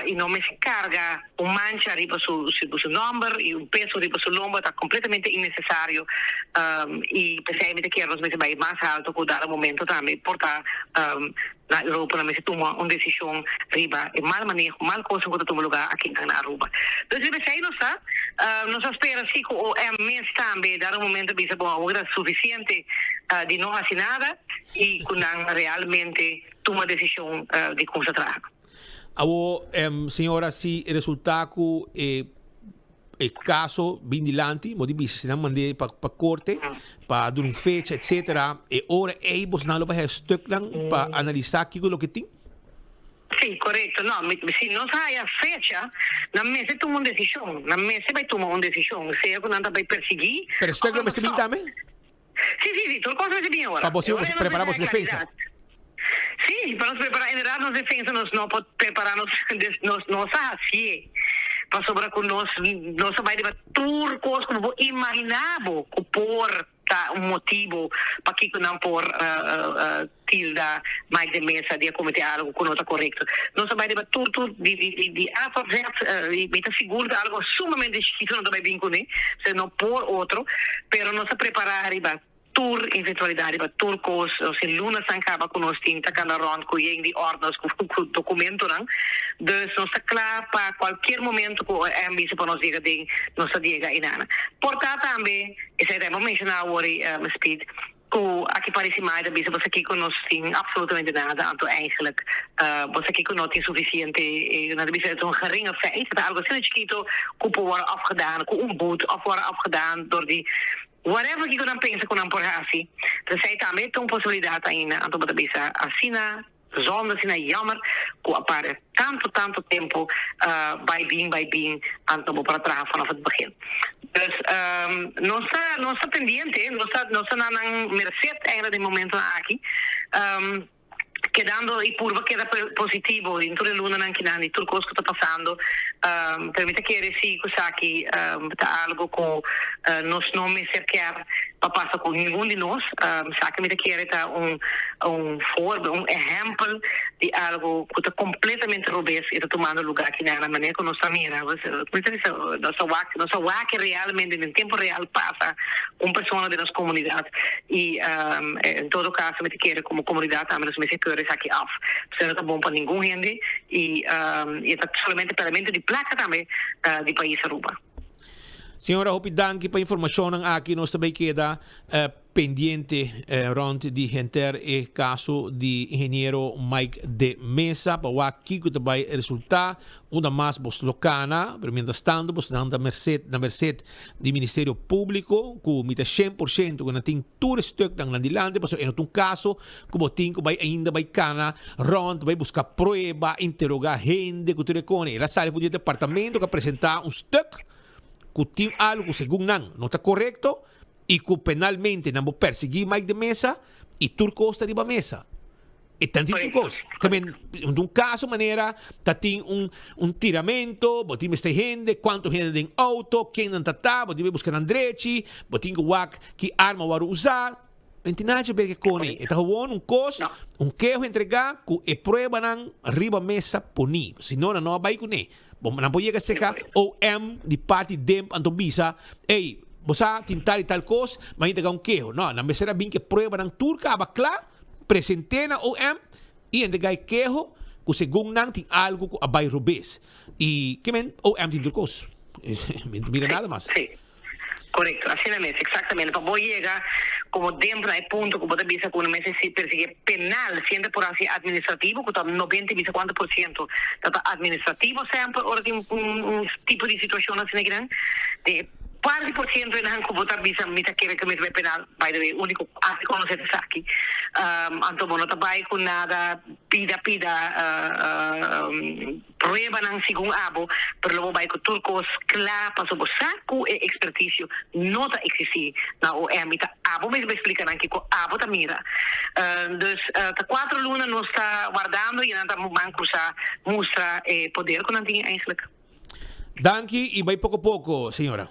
e não me se carga mancha riba seu número e peso riba seu lomba está completamente innecessário e precisamente que nós mesmo vai mais alto que dar momento também portar na Europa não se toma uma decisão riba e mal manejo mal coisa que toma lugar aqui na Aruba. Então se você não espera assim que o mês também dar momento bisa bom agora suficiente de não assinada e que não realmente toma decisão de concentrar. Awo senhora se resultado caso vindilanti, mo di bis na mande pa korte, pa dun fecha etc. E ora ei bos na lo pa stuk lang pa analisar kiko lo que ting. Sì, corretto, no, se non sai a fecha, na mese toma una decisión, na mese vai tomar una decisión, se eu não vai perseguir. Pero stuk lo meste também? Sì, tudo coisa de bem agora. Para você preparamos defesa. Sim, para nos preparar, em verdade, nos defesa, nós não podemos preparar-nos, nós assim, para sobrar com nós vai debater turcos, como imaginava, por motivo para que não por tilda mais de mesa de cometer algo que não está correto. Nós vai debater tudo de afastar e me seguro de algo sumamente esquisito, não vai vincular, se não por outro, pero nós preparar arriba tur eventualidade para turcos se luna sancaba com nós tinta cada rond com de ordens com documento não dus nós está claro para qualquer momento que é ambício para nós diga de nossa diga inana portanto também esse é vamos mencionar agora speed que aqui parece mais da bisa você aqui que nós tem absolutamente nada então eigenlijk você aqui que não tem suficiente na bisa é geringe feit dat algo assim escrito que wordt afgedaan que boot of wordt afgedaan door die whatever que não pensa que não por assim, você também tem uma possibilidade ainda, então para bisa assina, zona assina jammer, que apare tanto tempo vai bem, então para trás vanaf het begin. Dus não está pendente, não está na merced ainda de momento aqui. Quedando e curva queda positivo dentro de luna não que não tudo coisa que está passando permite que esse aqui está algo com nós não me cercar para passar com nenhum de nós sabe que que está exemplo de algo que está completamente robusto e está tomando lugar aqui na maneira que nós mira nossa WAC realmente em tempo real passa com pessoas da nossa comunidade e em todo caso me quer como comunidade também nos sectores aqui af. Então não está bom para ninguém gente e está somente pagamento de placa também de país Aruba. Senhora, hope dank para a informação aqui nós também queda pendiente rond de enter e caso de engenheiro Mike de Mesa para o aqui que vai resultar uma mais bos locana, pero mientras tanto bos na merced do Ministério Público com mita 100% que não tem tudo stuk ng landilante, pero em um caso como tem que vai ainda vai cana rond vai buscar prueba, interrogar gente que tu recone, ela sai do departamento que apresentar stuk que tem algo segundo não está correto e que penalmente não vou perseguir Mike de Mesa e turcos está de mesa. E tanto turcos. Também, em caso, maneira, tem tiramento, botim esta gente, quanto gente tem auto, quem não está, botim buscar Andretti, botim que arma vai usar. Não tem nada a ver com isso. Está gewoon coisa, queijo entregar, que é prova não arriba mesa punir. Senão não vai com ele. Bom, não pode chegar OM de parte de anto visa, ei, você tentar e tal coisa, mas ainda queijo. Não, na mesa bem que prova não turca, abaclá, presente na OM, e ainda queijo, que segundo não tem algo que abai rubês. E que men OM tem turcos. Mira nada mais. Sim. Correcto, así es, exactamente. Para poder llegar como dentro del punto que puede visa con un mes se persigue penal, siendo por así administrativo, que está 90 visa cuánto por ciento, está administrativo siempre, ahora tiene un tipo de situación así de parte por ciento en han votar visa mita quiere que me ve penal by the way único hace conocer aquí anto mono tabay con nada pida prueba nang sigung abo pero luego bay con turcos cla paso bosaku e experticio nota existe na o mita abo me explica anche con abo ta mira dus ta 4 luna nos está guardando y nada manco sa mostra poder con anti eigenlijk. Danke e vai pouco a pouco, senhora.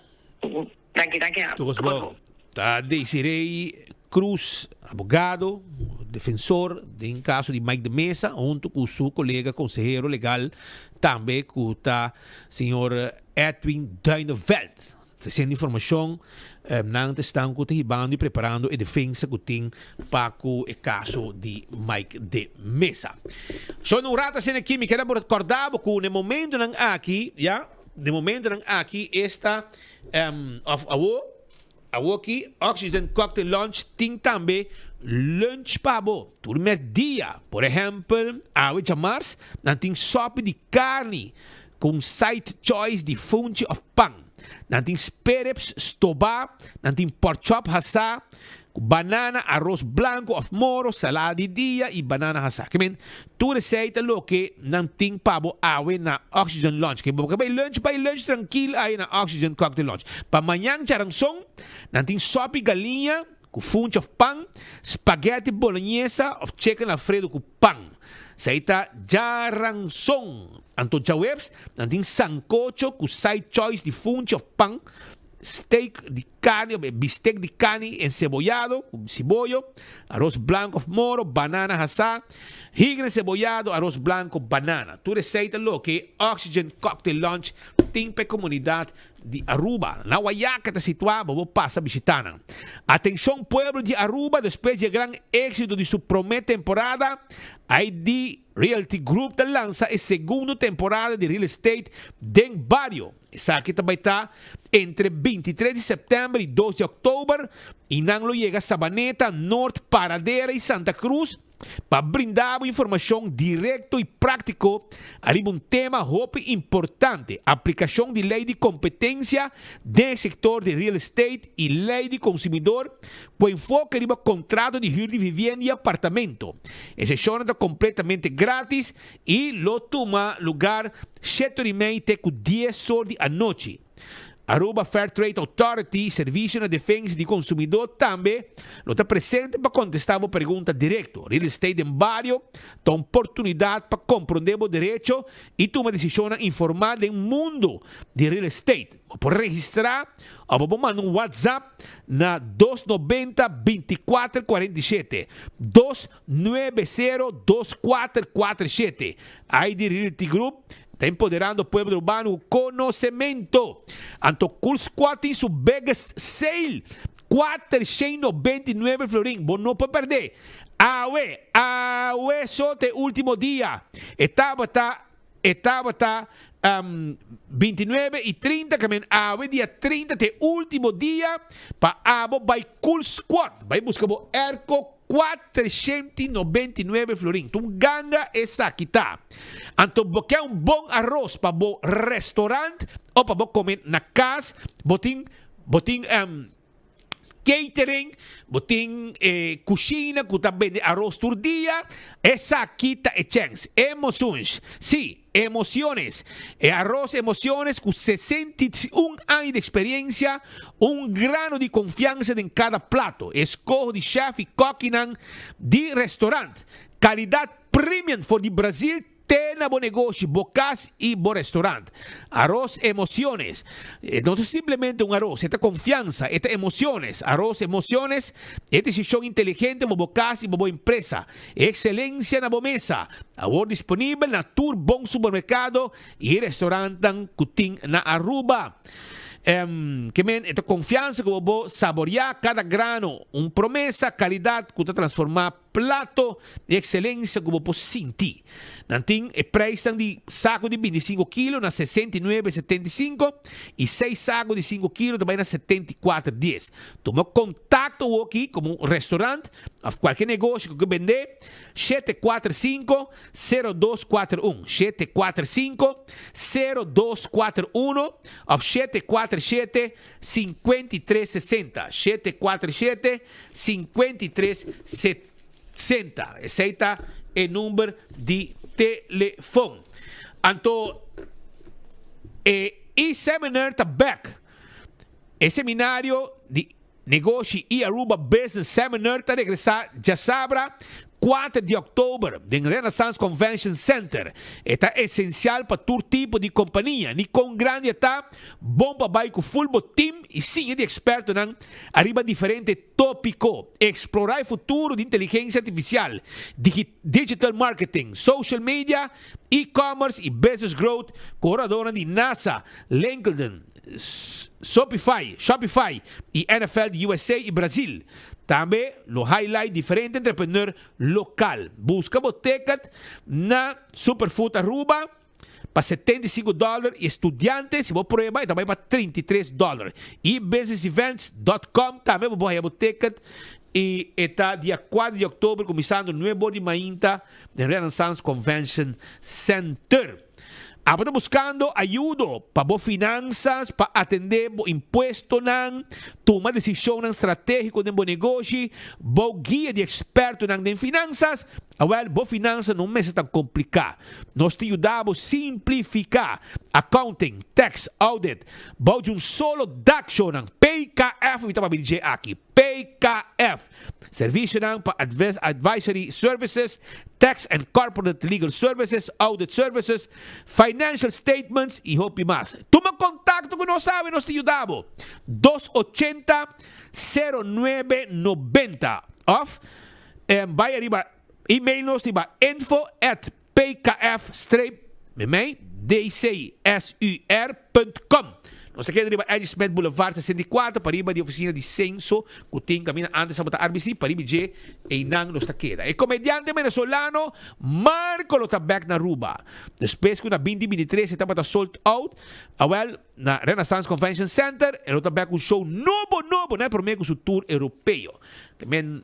Danke. Tudo bom. Tá Desiree Cruz, abogado, defensor em caso de Mike de Mesa, junto com seu colega conselheiro legal, também com o senhor Edwin Duineveld, trazendo informação não estão cultivando e preparando a defesa que tem para o caso de Mike de Mesa. Só no rata sendo aqui, me quero recordar que no momento não aqui, de momento não aqui está aqui Oxygen Cocktail Lunch tem também lunch pabo todo dia, por exemplo, a chamar não tem sopa de carne com side choice de funte of pan. Não tem spereps, stobá, não tem pork chop hasa, banana, arroz blanco of moro, salada de dia e banana hasa. Que men, tu receita lo que não tem pabo awe na Oxygen Lunch. Que vai lunch tranquilo aí na Oxygen Cocktail Lunch. Pa manhã charang song, não tem sopa galinha com funte of pan, spaghetti bolognese of chicken alfredo com pan. Saita jarangsong. Anton Chawebs, nanting sancocho com side choice de funte of pan, steak de carne, bistec de carne encebollado, com cibollo, arroz blanco of moro, banana hasa, higre cebollado, arroz blanco, banana. Tu receita lo que Oxygen Cocktail Lunch tem para a comunidade de Aruba. Na Guayaca está situada, vou passar visitando. Atenção, pueblo de Aruba, depois do grande êxito de sua primeira temporada, a ID Realty Group lança a segunda temporada de real estate em Barrio. Essa aqui também está entre 23 de setembro e 2 de outubro. E não chega Sabaneta, Norte, Paradera e Santa Cruz. Para brindar informação direto e prático, arriba tema hope importante, aplicação de lei de competência do setor de real estate e lei de consumidor, com enfoque arriba contrato de de vivienda e apartamento. Essa sessão está completamente grátis e lo toma lugar 7h30 com 10 horas da noite. Aruba Fair Trade Authority, Serviço na Defesa do Consumidor, também está presente para contestar a pergunta direto. Real Estate em Barrio, tem oportunidade para compreender o direito e tomar decisão informada em mundo de real estate. Por registrar, ou para mandar WhatsApp na 290-2447, 290-2447. Aí de Realty Group, está empoderando o pueblo urbano com conhecimento. Anto cool squatting su biggest sale. 499 florin. Vos não pode perder. Awe só te último dia. Etapa 29 e 30, que awe dia 30 te último dia. Pa abo by cool squat. Vai buscar o erco 499 florin. Tu ganga essa aqui tá. Então, quer bom arroz para o restaurante ou para comer na casa, botin catering, botin cozinha, que tá vende arroz todo dia. Essa aqui tá a chance. Emoções. Sim, emociones. Arroz Emociones com 61 anos de experiência, grano de confiança em cada prato. Escolha de chefe e coquinan de restaurante. Qualidade premium for de Brasil. Tem bom negócio, bocas e bom restaurante. Arroz Emociones. Não é simplesmente arroz, é confiança, é emociones. Arroz Emociones é decisão inteligente, bocas e boa empresa. Excelência na boa mesa. Agora disponível na Tour Bom Supermercado e restaurante Cutim na Aruba. Que esta confiança que vou saborear cada grano, promessa, qualidade que está transformar plato de excelência como po sinti. Nanting e prijs dan die saco de 25 kilo na 69,75 e 6 saco de 5 kilo também na 74,10. Toma contato aqui como um restaurante ou qualquer negócio que vender 745-0241 745-0241 ou 747-5360 747-5360. Esse é o número de telefone. Anto e seminar tá back. E seminário de negócio e Aruba Business Seminar tá regressar já sabra 4 de outubro no Renaissance Convention Center. Está essencial para todo tipo de companhia. Ni com grande está bom para baixo com full team e sim de experto nan arriba diferente tópico. Explorar o futuro de inteligência artificial, digital marketing, social media, e-commerce e business growth. Corredora de NASA, LinkedIn, Shopify e NFL de USA e Brasil. Também lo highlight diferente entrepreneur local. Busca boteca na Superfood Aruba para $75 e estudiantes se vou prueba e também para $33. E businessevents.com também vou a boteca e está dia 4 de outubro começando novo de mainta no Renaissance Convention Center. Estamos buscando ajuda para boas finanças, para atender o imposto, tomar decisão estratégica de bom negócio, boa guia de experto em finanças. Boa finança não é tão complicado. Nós te ajudamos a simplificar accounting, tax, audit, boa de solo daction, PKF, e estamos dizer aqui, PKF. Serviço para advisory services, tax and corporate legal services, audit services, financial statements e hope mais. Toma contato com nós, nós te ajudamos. 280-0990 off. Vai arriba, e-mail nos para info@pkf-dcsur.com. Nós aqui arriba Edge Smith Boulevard 64 para arriba de oficina de censo que tem caminho antes da RBC para arriba de Einang nos taqueda. E comediante venezolano Marco lo back na Aruba. Depois que na 2023 estava sold out, na Renaissance Convention Center, ele está back um show novo, né, por meio com seu tour europeu. Também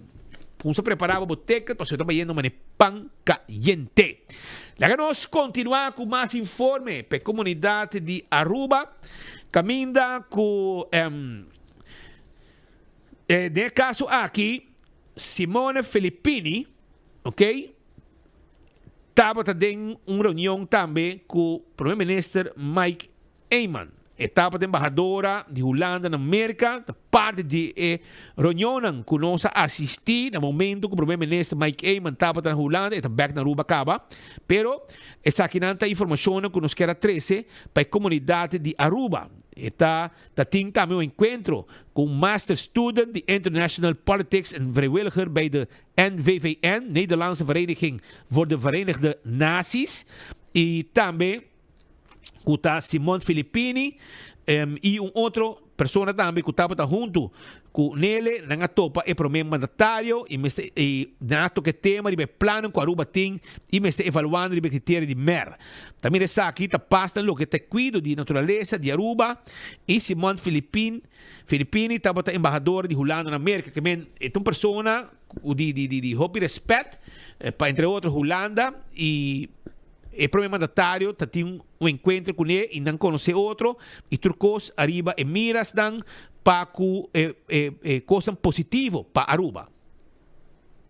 kung se preparava boteca, para você estar yendo uma pan caliente. Vamos continuar com mais informe para a comunidade de Aruba. Caminda com, nesse caso aqui, Simone Filippini, ok? Estava em uma reunião também com o primeiro-ministro Mike Eyman. Etapa de embajadora de Holanda na América, da parte de reunião que nós assistimos no momento que o primeiro-ministro Mike Eyman estava na Holanda e está back na Aruba acaba. Pero essa aqui não é informação que nós queremos trazer para a comunidade de Aruba. Está tem também um encontro com um Master Student de International Politics en vrijwilliger bij de NVVN, Nederlandse Vereniging voor de Verenigde Naties. E também com Simone Filippini e outra pessoa também que estava junto com ele na topa é primeiro mandatário e na que tema de plano com Aruba tem e me está evaluando de critério de mer. Também essa aqui está passando o que te cuido de natureza de Aruba e Simone Filippini estava embajador de Holanda na América que é uma pessoa de hope respeito para entre outros Holanda e o primeiro mandatário tem um encontro com ele e não conhece outro e turcos arriba e miras dan para coisa positiva para Aruba.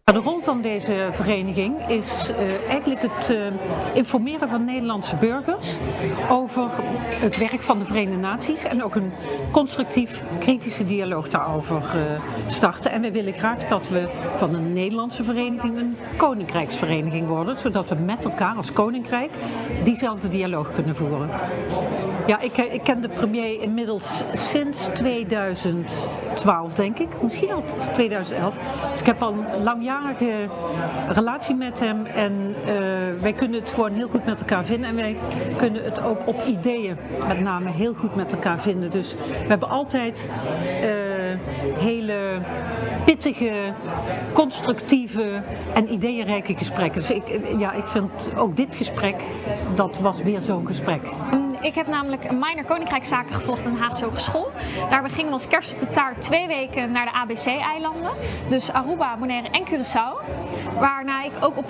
De rol van deze vereniging is eigenlijk het informeren van Nederlandse burgers over het werk van de Verenigde Naties en ook een constructief kritische dialoog daarover starten. En we willen graag dat we van een Nederlandse vereniging een koninkrijksvereniging worden, zodat we met elkaar als koninkrijk diezelfde dialoog kunnen voeren. Ja, ik ken de premier inmiddels sinds 2012 denk ik, misschien al 2011. Dus ik heb al een langjarige relatie met hem en wij kunnen het gewoon heel goed met elkaar vinden en wij kunnen het ook op ideeën met name heel goed met elkaar vinden. Dus we hebben altijd hele pittige, constructieve en ideeënrijke gesprekken. Dus ik vind ook dit gesprek, dat was weer zo'n gesprek. Ik heb namelijk een minor Koninkrijkszaken gevolgd aan de Haagse Hogeschool. Daarbij gingen we als kerst op de taart 2 weken naar de ABC-eilanden. Dus Aruba, Bonaire en Curaçao. Waarna ik ook op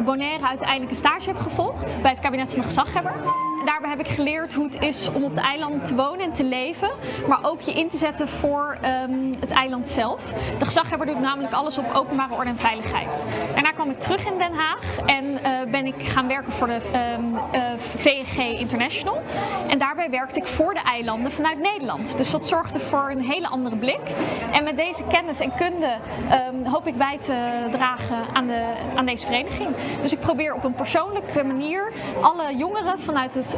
Bonaire uiteindelijk een stage heb gevolgd bij het kabinet van de gezaghebber. En daarbij heb ik geleerd hoe het is om op de eilanden te wonen en te leven, maar ook je in te zetten voor het eiland zelf. De gezaghebber doet namelijk alles op openbare orde en veiligheid. Daarna kwam ik terug in Den Haag en ben ik gaan werken voor de VNG International. En daarbij werkte ik voor de eilanden vanuit Nederland. Dus dat zorgde voor een hele andere blik. En met deze kennis en kunde hoop ik bij te dragen aan deze vereniging. Dus ik probeer op een persoonlijke manier alle jongeren vanuit het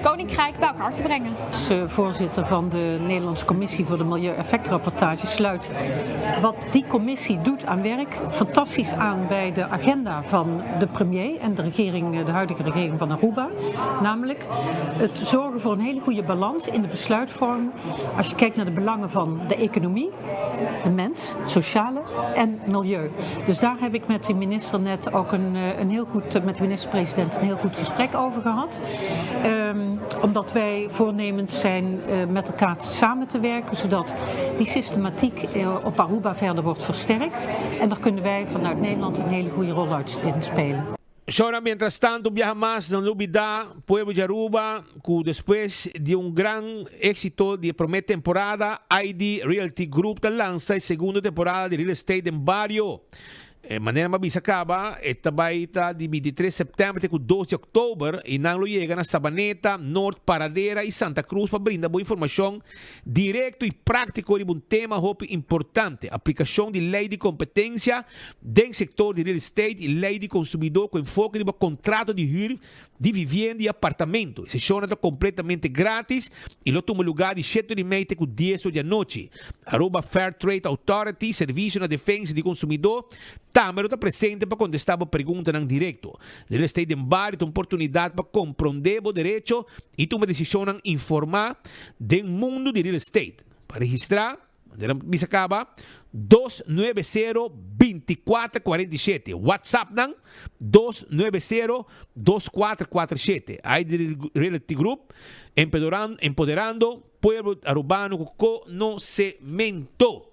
Koninkrijk bij elkaar te brengen. Als voorzitter van de Nederlandse Commissie voor de Milieueffectrapportage sluit wat die commissie doet aan werk fantastisch aan bij de agenda van de premier en de huidige regering van Aruba. Namelijk het zorgen voor een hele goede balans in de besluitvorming als je kijkt naar de belangen van de economie, de mens, het sociale en milieu. Dus daar heb ik met de minister net ook met de minister-president een heel goed gesprek over gehad. Omdat wij voornemens zijn met elkaar samen te werken, zodat die systematiek op Aruba verder wordt versterkt. En daar kunnen wij vanuit Nederland een hele goede rol in spelen. Ahora, mientras tanto, viaja más de Lubida, pueblo de Aruba, que después de un gran éxito de primera temporada, ID Realty Group lanza la segunda temporada de Real Estate en Barrio. Manera mabisacaba, esta baita de 23 de septiembre con 2 de octubre y lo llegan a Sabaneta, Norte, Paradera y Santa Cruz para brindar buena información directo y práctico de un tema importante, aplicación de ley de competencia del sector de real estate y ley de consumidor con enfoque de contrato de huur de vivienda y apartamento. Se suena completamente gratis y lo toma lugar de 7h30 con 10 de la noche. Aruba Fair Trade Authority, Servicio de Defensa de Consumidor, também está presente para contestar perguntas em direto. Real Estate em Barrio, uma oportunidade para compreender o direito e tomar decisão informar do mundo de real estate. Para registrar, me acaba 290-2447. WhatsApp nang 290-2447. Aí de Realty Group, empoderando pueblo arubano com conhecimento.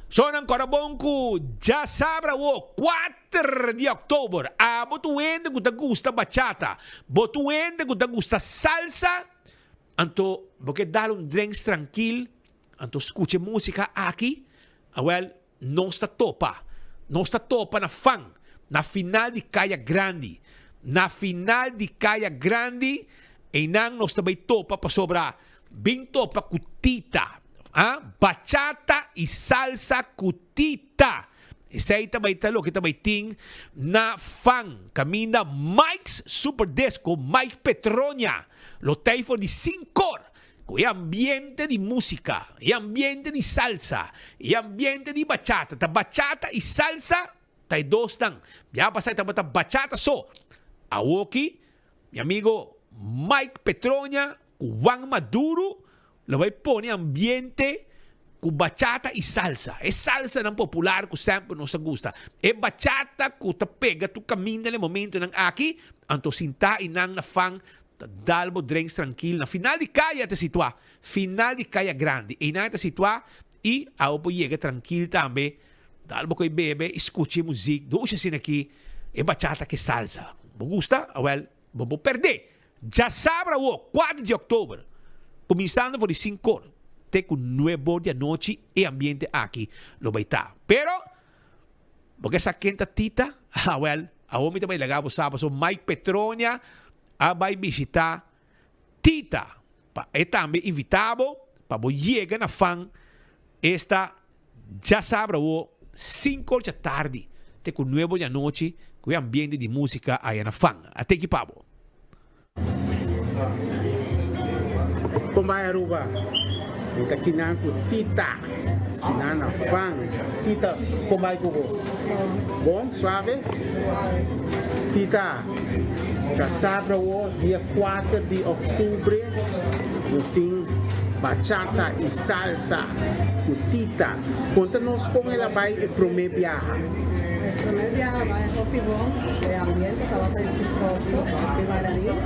Sono ancora bonco, già sabrà 4 di ottobre. Botuende che ti gusta bachata, botuende che ti gusta salsa. Anto, perché dare un drink tranquillo, anto escuche musica aqui, non sta topa na fan, na final di Caia Grande. Na final di Caia Grande, e non sta bei topa pa sobra, bin topa cutita. Bachata y salsa cutita. Esa ita baita que tabaiting na fan. Camina Mike's Super Disco, Mike Petronia. Lo taifo di 5 con ambiente di musica, y ambiente di salsa, y ambiente di bachata. Ta bachata y salsa, tai dos dan. Ya pasay ta bachata so. Awoki, mi amigo Mike Petronia, Juan Maduro, lo vai pone ambiente con bachata y salsa. Es salsa tan popular que siempre nos gusta. Es bachata que te pega, tu camina en el momento en aquí, anto sinta y nan na fan, dalbo drinks tranquilo. Na final de calle te situa, final de calle grande. Y na te situa y a opo llega tranquilo también. Dalbo que bebe, escuche música, ducha sin aquí, es bachata que salsa. ¿Me gusta? Bobo perde. Ya sabrá 4 de octubre. Começando por 5 horas, até com 9 da noite e ambiente aqui no Baitá. Pero, porque essa quinta tita, a homem também legal para sábado, so Mike Petronia vai visitar tita. E também invitado para chegar na fan esta, já sabe, 5 horas da tarde, até com 9 da noite, com o ambiente de música aí na fan. Até que pabo. Kumbaya Aruba, kita kinang ku tita, kinana fan, tita kumbay kubo. Bom, suave. Tita, já sábado, dia 4 de outubro, nós temos bachata e salsa, cutita. Conta-nos como ela vai e primeiro viaja. El primer viaje va a Hopibón, de ambiente, que va a ser chistoso, aquí bailarín.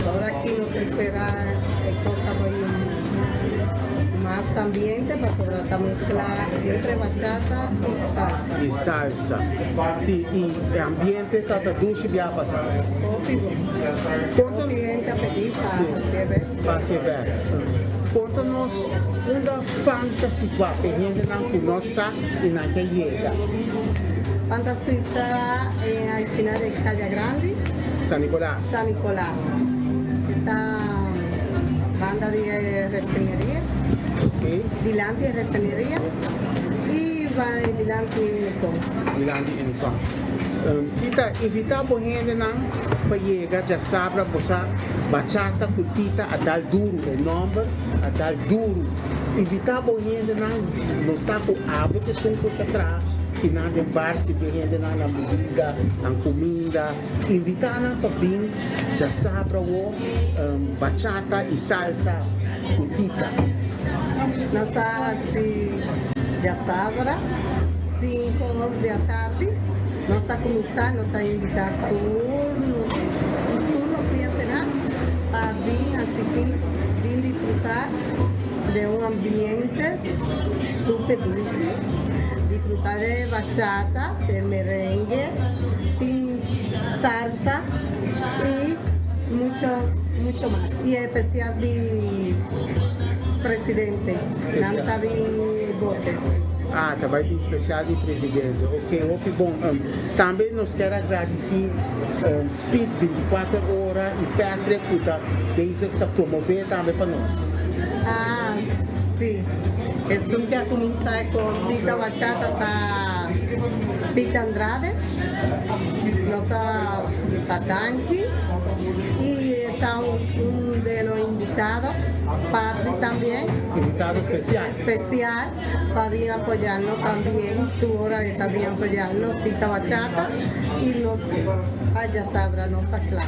Ahora aquí nos espera más ambiente para sobre la mezcla entre bachata y salsa. E salsa. Sim, e ambiente está duche viaja passar. Hopibón. Conta-nos. Gente a pedir para se ver. Conta-nos uma fantasia que a gente não conhece e não quer chegar. Fantasita al final de Calle Grande. San Nicolás. San Nicolás. Esta banda de refinería. Okay. Dilanti de refinería. Y va Dilanti en Nicón. Dilanti en Nicón. Kita invita a gente para chegar, já sabe, você bachata, cutita, a dar duro, o nome, a dar duro. Invita a gente não sabe o hábito que são coisas atrás. Que na de bar se vende na bebida, na comida, invitando para vir, já sabe o bachata e salsa, cutita. Nós está assim, já sabe, 5 horas da tarde, nós está começando, nós está invitando turno clientelar a vir assistir, vir disfrutar de ambiente super dulce. Disfrutar de bachata, de merengue, salsa y mucho más. Y especial de presidente, Nanta Bote. Ah, também tem especial de presidente. Ok, bom. Também nós queremos agradecer Speed 24 horas e Patrick que está promover também para nós. Ah, sim. El Zoom que comienza con Pita Bachata está Pita Andrade, no está Danky y está un de los invitados, Patri también. Invitado especial. Especial, para bien apoyarnos también, tu hora de también apoyarnos, Pita Bachata y nos ya sabrá, no está claro.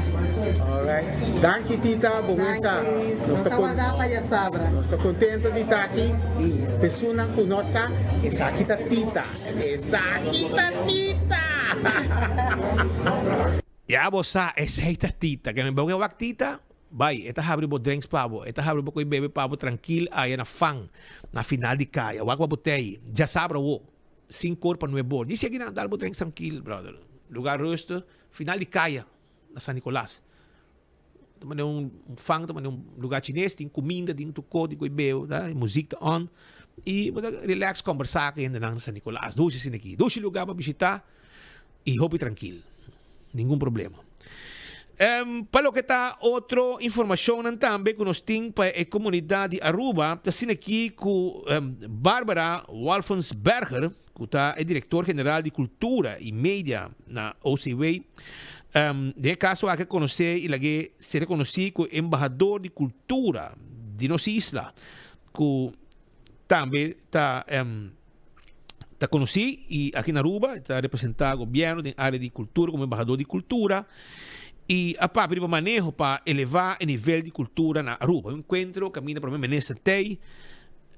Alright. Danke, Tita. Bom estar. Nós está guardado para já sabrá. Nós estamos contentes de estar aqui e pessoa não conhece essa aqui tá Tita. Essa aqui tá Tita. Ya bosa, esa es Tita, que me veo que Tita. Vai, esta abre bo drinks pabo, esta abre bo bebe pabo tranquilo aí na fan, na final de caia. Wak botei, já sabe wo. 5 horas para 9 horas. Dice aqui na dar bo drinks tranquilo, brother. Lugar rusto, final de caia, na San Nicolás. Também fan, também lugar chinês, tem comida, tem tuco, tem bebeu, tá? Música on. E relax conversar aqui na San Nicolás. Doce assim aqui. Doce lugar para visitar e hope tranquilo. Nenhum problema. Para lo que está outra informação também que nós temos para a comunidade de Aruba, está sendo aqui com Bárbara Wolfensberger, que é diretor-geral de Cultura e Mídia na OCW. De caso, há que conhecer e que se reconhecer como embajador de cultura de nossa isla, que também está conhecido e aqui na Aruba está representado o governo na área de cultura como embajador de cultura. E a para manejo para elevar o nível de cultura na Aruba. Eu encontro caminho para o ministro Tei,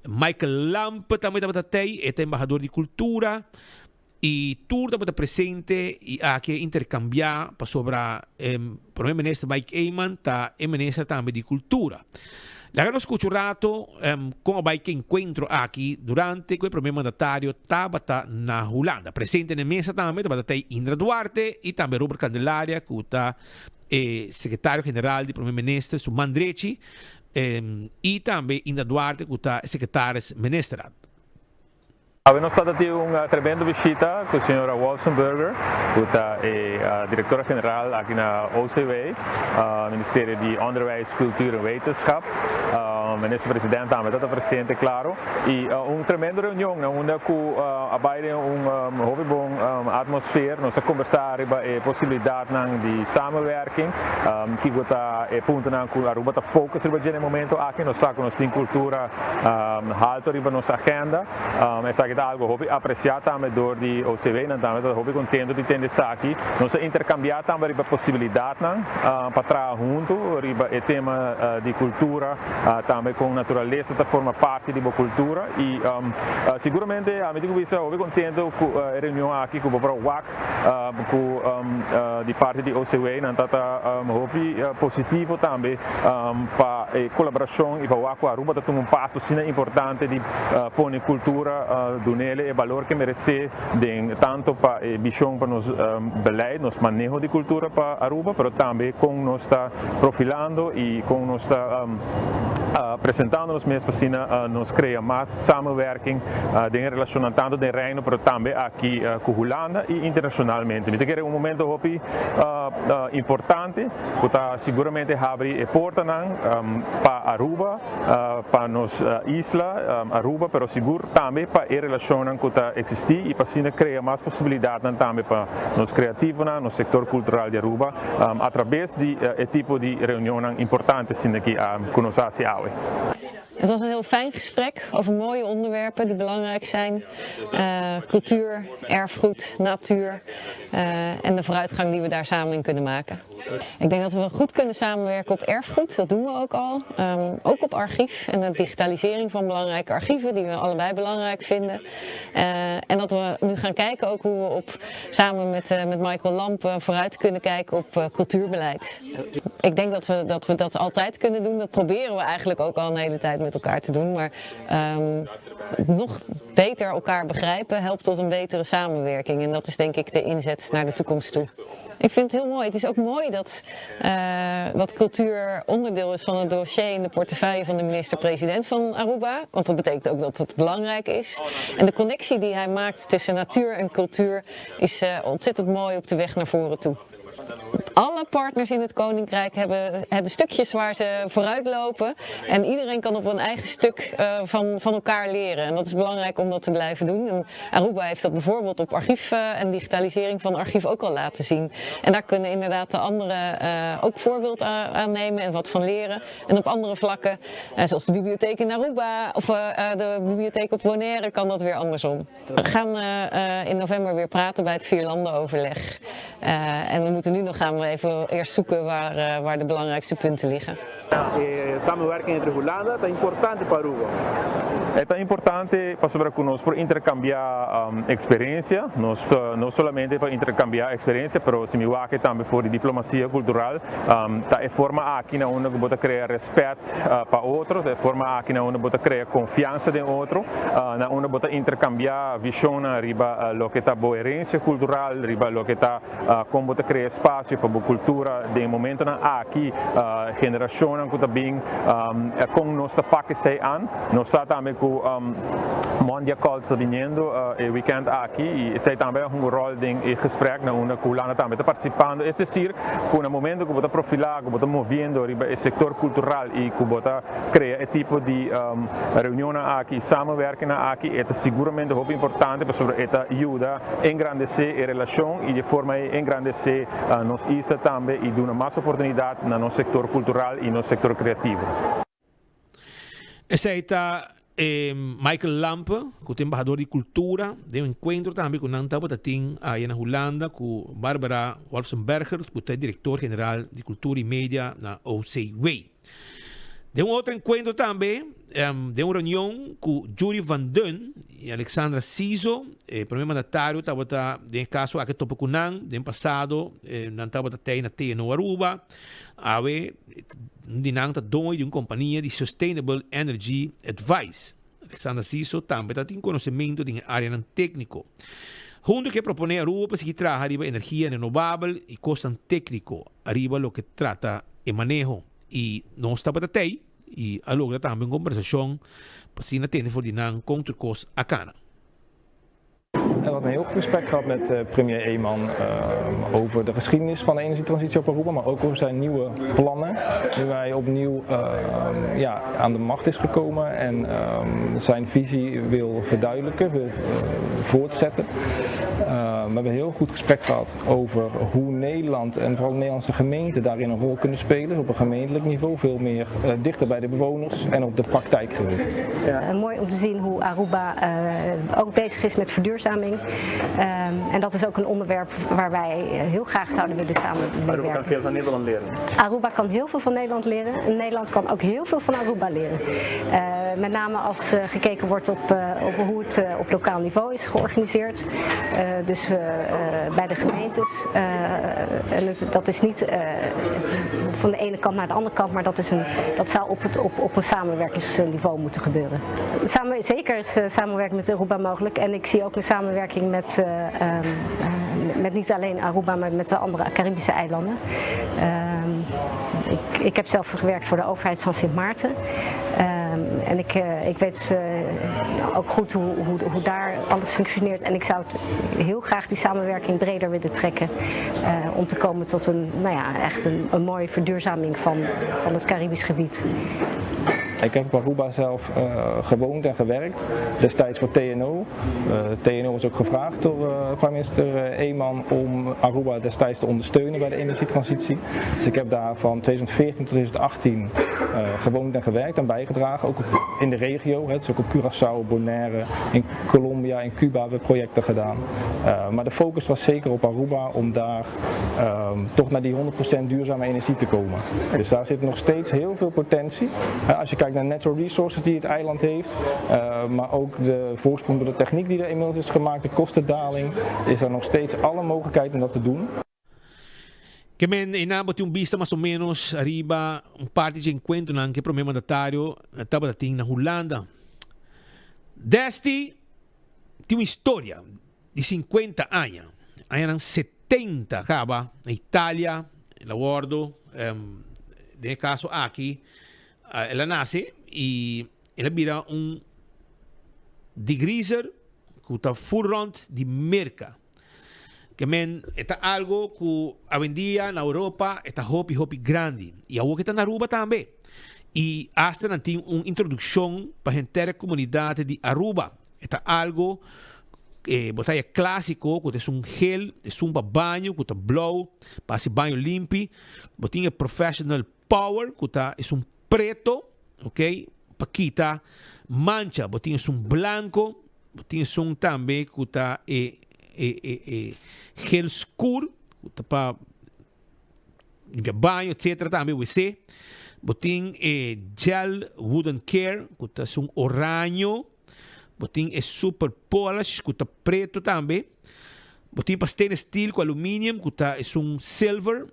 Michael Lamp também está Tei, é embajador de cultura. E tudo está presente e há que intercambiar para sobre o primeiro-ministro Mike Eyman, está o ministro também de cultura. Lá nós escutamos com o que encontro aqui durante que o primeiro mandatário estava na Holanda. Presente na mesa também está Indra Duarte e também Robert Candelaria, que está secretário-geral do primeiro-ministro, Sumandrechi, e também Indra Duarte, que está secretário-ministro. Abbiamo stata una tremenda visita con la signora Wolfenberger, direttore generale aqui na OCW, Ministério de Onderwijs, Cultuur en Wetenschap. Minister-president também está presente, claro. E uma tremenda reunião, onde abaixo uma boa atmosfera, nós conversar sobre a possibilidade de samenwerking, que está ponto na Aruba está focus no momento aqui, nós sabemos que nós temos cultura alta na nossa agenda. É algo que apreciado também door die OCW, en também estou contente de ter isso aqui. Nós intercambiar também a possibilidade para trabalhar junto, o tema de cultura, também também com natureza tá forma parte da cultura e seguramente a mim digo isso eu contento com a reunião aqui com o próprio WAC com de parte de OCW não tá positivo também para colaboração e para o WAC Aruba tá um passo importante de pôr cultura do nele e valor que merece tanto para visão para nos beleid, nos manejo de cultura para Aruba, mas também com nos está profilando e com nos está apresentando nos mesmos para nos cria mais samenwerking em relação tanto de reino, mas também aqui com Holanda e internacionalmente. Me quero momento hopi importante, que seguramente abre porta para Aruba, para nos isla Aruba, pero seguro também para a relação que existir e para assim criar mais possibilidades também para nos criativos no setor cultural de Aruba através de tipo de reunião importante que nós fazemos. Het was een heel fijn gesprek over mooie onderwerpen die belangrijk zijn. Cultuur, erfgoed, natuur en de vooruitgang die we daar samen in kunnen maken. Ik denk dat we goed kunnen samenwerken op erfgoed, dat doen we ook al. Ook op archief en de digitalisering van belangrijke archieven die we allebei belangrijk vinden. En dat we nu gaan kijken ook hoe we samen met Michael Lamp vooruit kunnen kijken op cultuurbeleid. Ik denk dat we dat altijd kunnen doen, dat proberen we eigenlijk ook al een hele tijd met elkaar te doen. Maar nog beter elkaar begrijpen helpt tot een betere samenwerking. En dat is denk ik de inzet naar de toekomst toe. Ik vind het heel mooi. Het is ook mooi dat cultuur onderdeel is van het dossier in de portefeuille van de minister-president van Aruba. Want dat betekent ook dat het belangrijk is. En de connectie die hij maakt tussen natuur en cultuur is ontzettend mooi op de weg naar voren toe. Alle partners in het Koninkrijk hebben stukjes waar ze vooruit lopen. En iedereen kan op een eigen stuk van elkaar leren. En dat is belangrijk om dat te blijven doen. En Aruba heeft dat bijvoorbeeld op archief en digitalisering van archief ook al laten zien. En daar kunnen inderdaad de anderen ook voorbeeld aan nemen en wat van leren. En op andere vlakken, zoals de bibliotheek in Aruba of de bibliotheek op Bonaire, kan dat weer andersom. We gaan in november weer praten bij het Vierlandenoverleg. En we moeten nu nog gaan we even eerst zoeken waar de belangrijkste punten liggen. Samenwerking entre Holanda é importante para Aruba. É importante para conosco intercambiar experiência, não somente para intercambiar experiência, mas se me waque também for diplomacia cultural, é forma aqui na onde bota criar respeito para outros, é forma aqui na onde bota criar confiança de outro, na onde bota intercambiar visão riba lo que tá boa herência cultural, riba lo que tá como bota criar espaço para boa cultura de momento na aqui geração que tá bem com nós tá paque sei an, nós tá também com Mondia Calls está vindo e weekend aqui e sei também rol em gesprek na onde Holanda também está participando, é decir, com o momento que bota profilar, que bota movendo riba o setor cultural e que bota criar esse tipo de reunião aqui, samenwerking aqui, é seguramente muito importante para esta ajuda a engrandecer a relação e de forma a engrandecer nos isla também e dar mais oportunidade no nosso setor cultural e no setor criativo. Essa é Michael Lamp, que é embajador de cultura, de encontro também com Nanta Botatin, aí na Holanda, com Barbara Wolfsenberger, que é diretor-geral de cultura e mídia na OCW. De outro encontro também, de uma reunião com Judy Van Dun e Alexandra Siso, primeiro mandatário, estava em caso aqui topo com Nan, de passado, não estava na TNO Aruba, ave dinang dono de uma companhia de Sustainable Energy Advice. Alexandra Siso também tem conhecimento de área técnico. Junto que propone Aruba para seguir trabalhar arriba energia renovável e custo técnico, arriba lo que trata de manejo. E nós estamos até e a logra também conversação para se atender voor die naam contra cos Akana. We hadden een heel goed gesprek gehad met premier Eeman over de geschiedenis van de energietransitie op Aruba, maar ook over zijn nieuwe plannen. Nu hij opnieuw aan de macht is gekomen en zijn visie wil verduidelijken, wil voortzetten. We hebben een heel goed gesprek gehad over hoe Nederland en vooral de Nederlandse gemeenten daarin een rol kunnen spelen. Op een gemeentelijk niveau, veel meer dichter bij de bewoners en op de praktijk gericht. Mooi om te zien hoe Aruba ook bezig is met verduurzaming verduurzaming. En dat is ook een onderwerp waar wij heel graag zouden willen samenwerken. Aruba kan veel van Nederland leren. Aruba kan heel veel van Nederland leren. En Nederland kan ook heel veel van Aruba leren. Met name als gekeken wordt op hoe het op lokaal niveau is georganiseerd. Dus bij de gemeentes. En dat is niet van de ene kant naar de andere kant, maar dat zou op een samenwerkingsniveau moeten gebeuren. Zeker is samenwerking met Aruba mogelijk. En ik zie ook een samenwerking met niet alleen Aruba, maar met de andere Caribische eilanden. Ik heb zelf gewerkt voor de overheid van Sint Maarten. En ik weet ook goed hoe daar alles functioneert. En ik zou heel graag die samenwerking breder willen trekken. Om te komen tot echt een mooie verduurzaming van het Caribisch gebied. Ik heb op Aruba zelf gewoond en gewerkt, destijds voor TNO. TNO was ook gevraagd door prime minister Eeman om Aruba destijds te ondersteunen bij de energietransitie. Dus ik heb daar van 2014 tot 2018 gewoond en gewerkt en bijgedragen, ook in de regio. Dus ook op Curaçao, Bonaire, in Colombia, in Cuba hebben we projecten gedaan. Maar de focus was zeker op Aruba om daar toch naar die 100% duurzame energie te komen. Dus daar zit nog steeds heel veel potentie. Als je kijkt naar natural resources die het eiland heeft, maar ook de voorsprong door de techniek die er inmiddels is gemaakt, de kostendaling, is er nog steeds alle mogelijkheden om dat te doen. Que men inabot yung vista más o menos arriba un parte de encuentro ng primer mandatario estaba dating na Holanda. Desti tem uma história de 50 anos. Aí ng 70 acaba na Itália, la guardo, de caso aqui, ela nace y ela vira un digriser que está full rond de merca. Que men está algo que avendia na Europa está hopi grande e algo que está na Aruba também. E hasta não tem uma introdução para a inteira comunidade de Aruba. Está algo botar clássico, que é gel, é banho, que está blow, para esse banho limpo. Botinha professional power, que é preto, ok? Para quitar mancha, botinha blanco, botinha também que está gel escuro, para limpar banho, etc. Também WC. Botin gel wooden care, que é oranho. Botin super polish, que é preto também. Botin para stainless steel com alumínio, que é silver.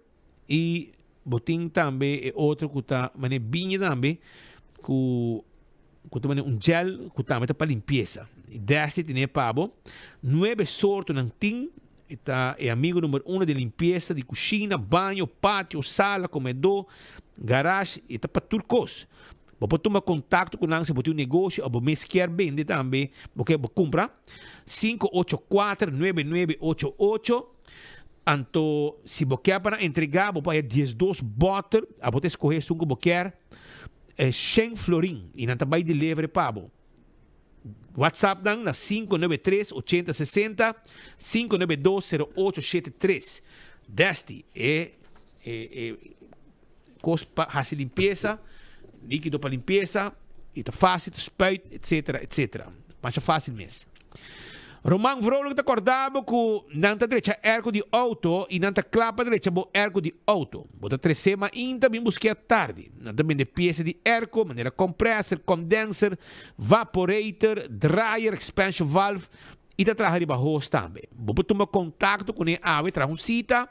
E botin também outro que está vinha também, que também gel que também para limpeza. E desse tem pabo 9 sortes de tin. Está amigo número 1 de limpeza de cozinha, banho, pátio, sala, comedor, garagem. Está para turcos. Você tomar contato com nós, se você tem um negócio ou você quer vender também, você compra 584-9988. Então, se você quer para entregar, você vai 12 botas, você escolher se você quer 100 florim e não vai delivery para você. WhatsApp dan na 593-8060, 592-0873. Desti coisa para limpeza, líquido para limpeza, e tá fácil, spuit, etc. Mas é fácil mesmo. Roman vrolijk te acordava com nanta direita ergo de auto e nanta clapa direita bo ergo de auto. Bota tresema inta bem busquei tarde. Nanta bem de peça de ergo, maneira compressor, condenser, vaporator, dryer, expansion valve e da traga de barros também. Bota tomar contato com a ave tra cita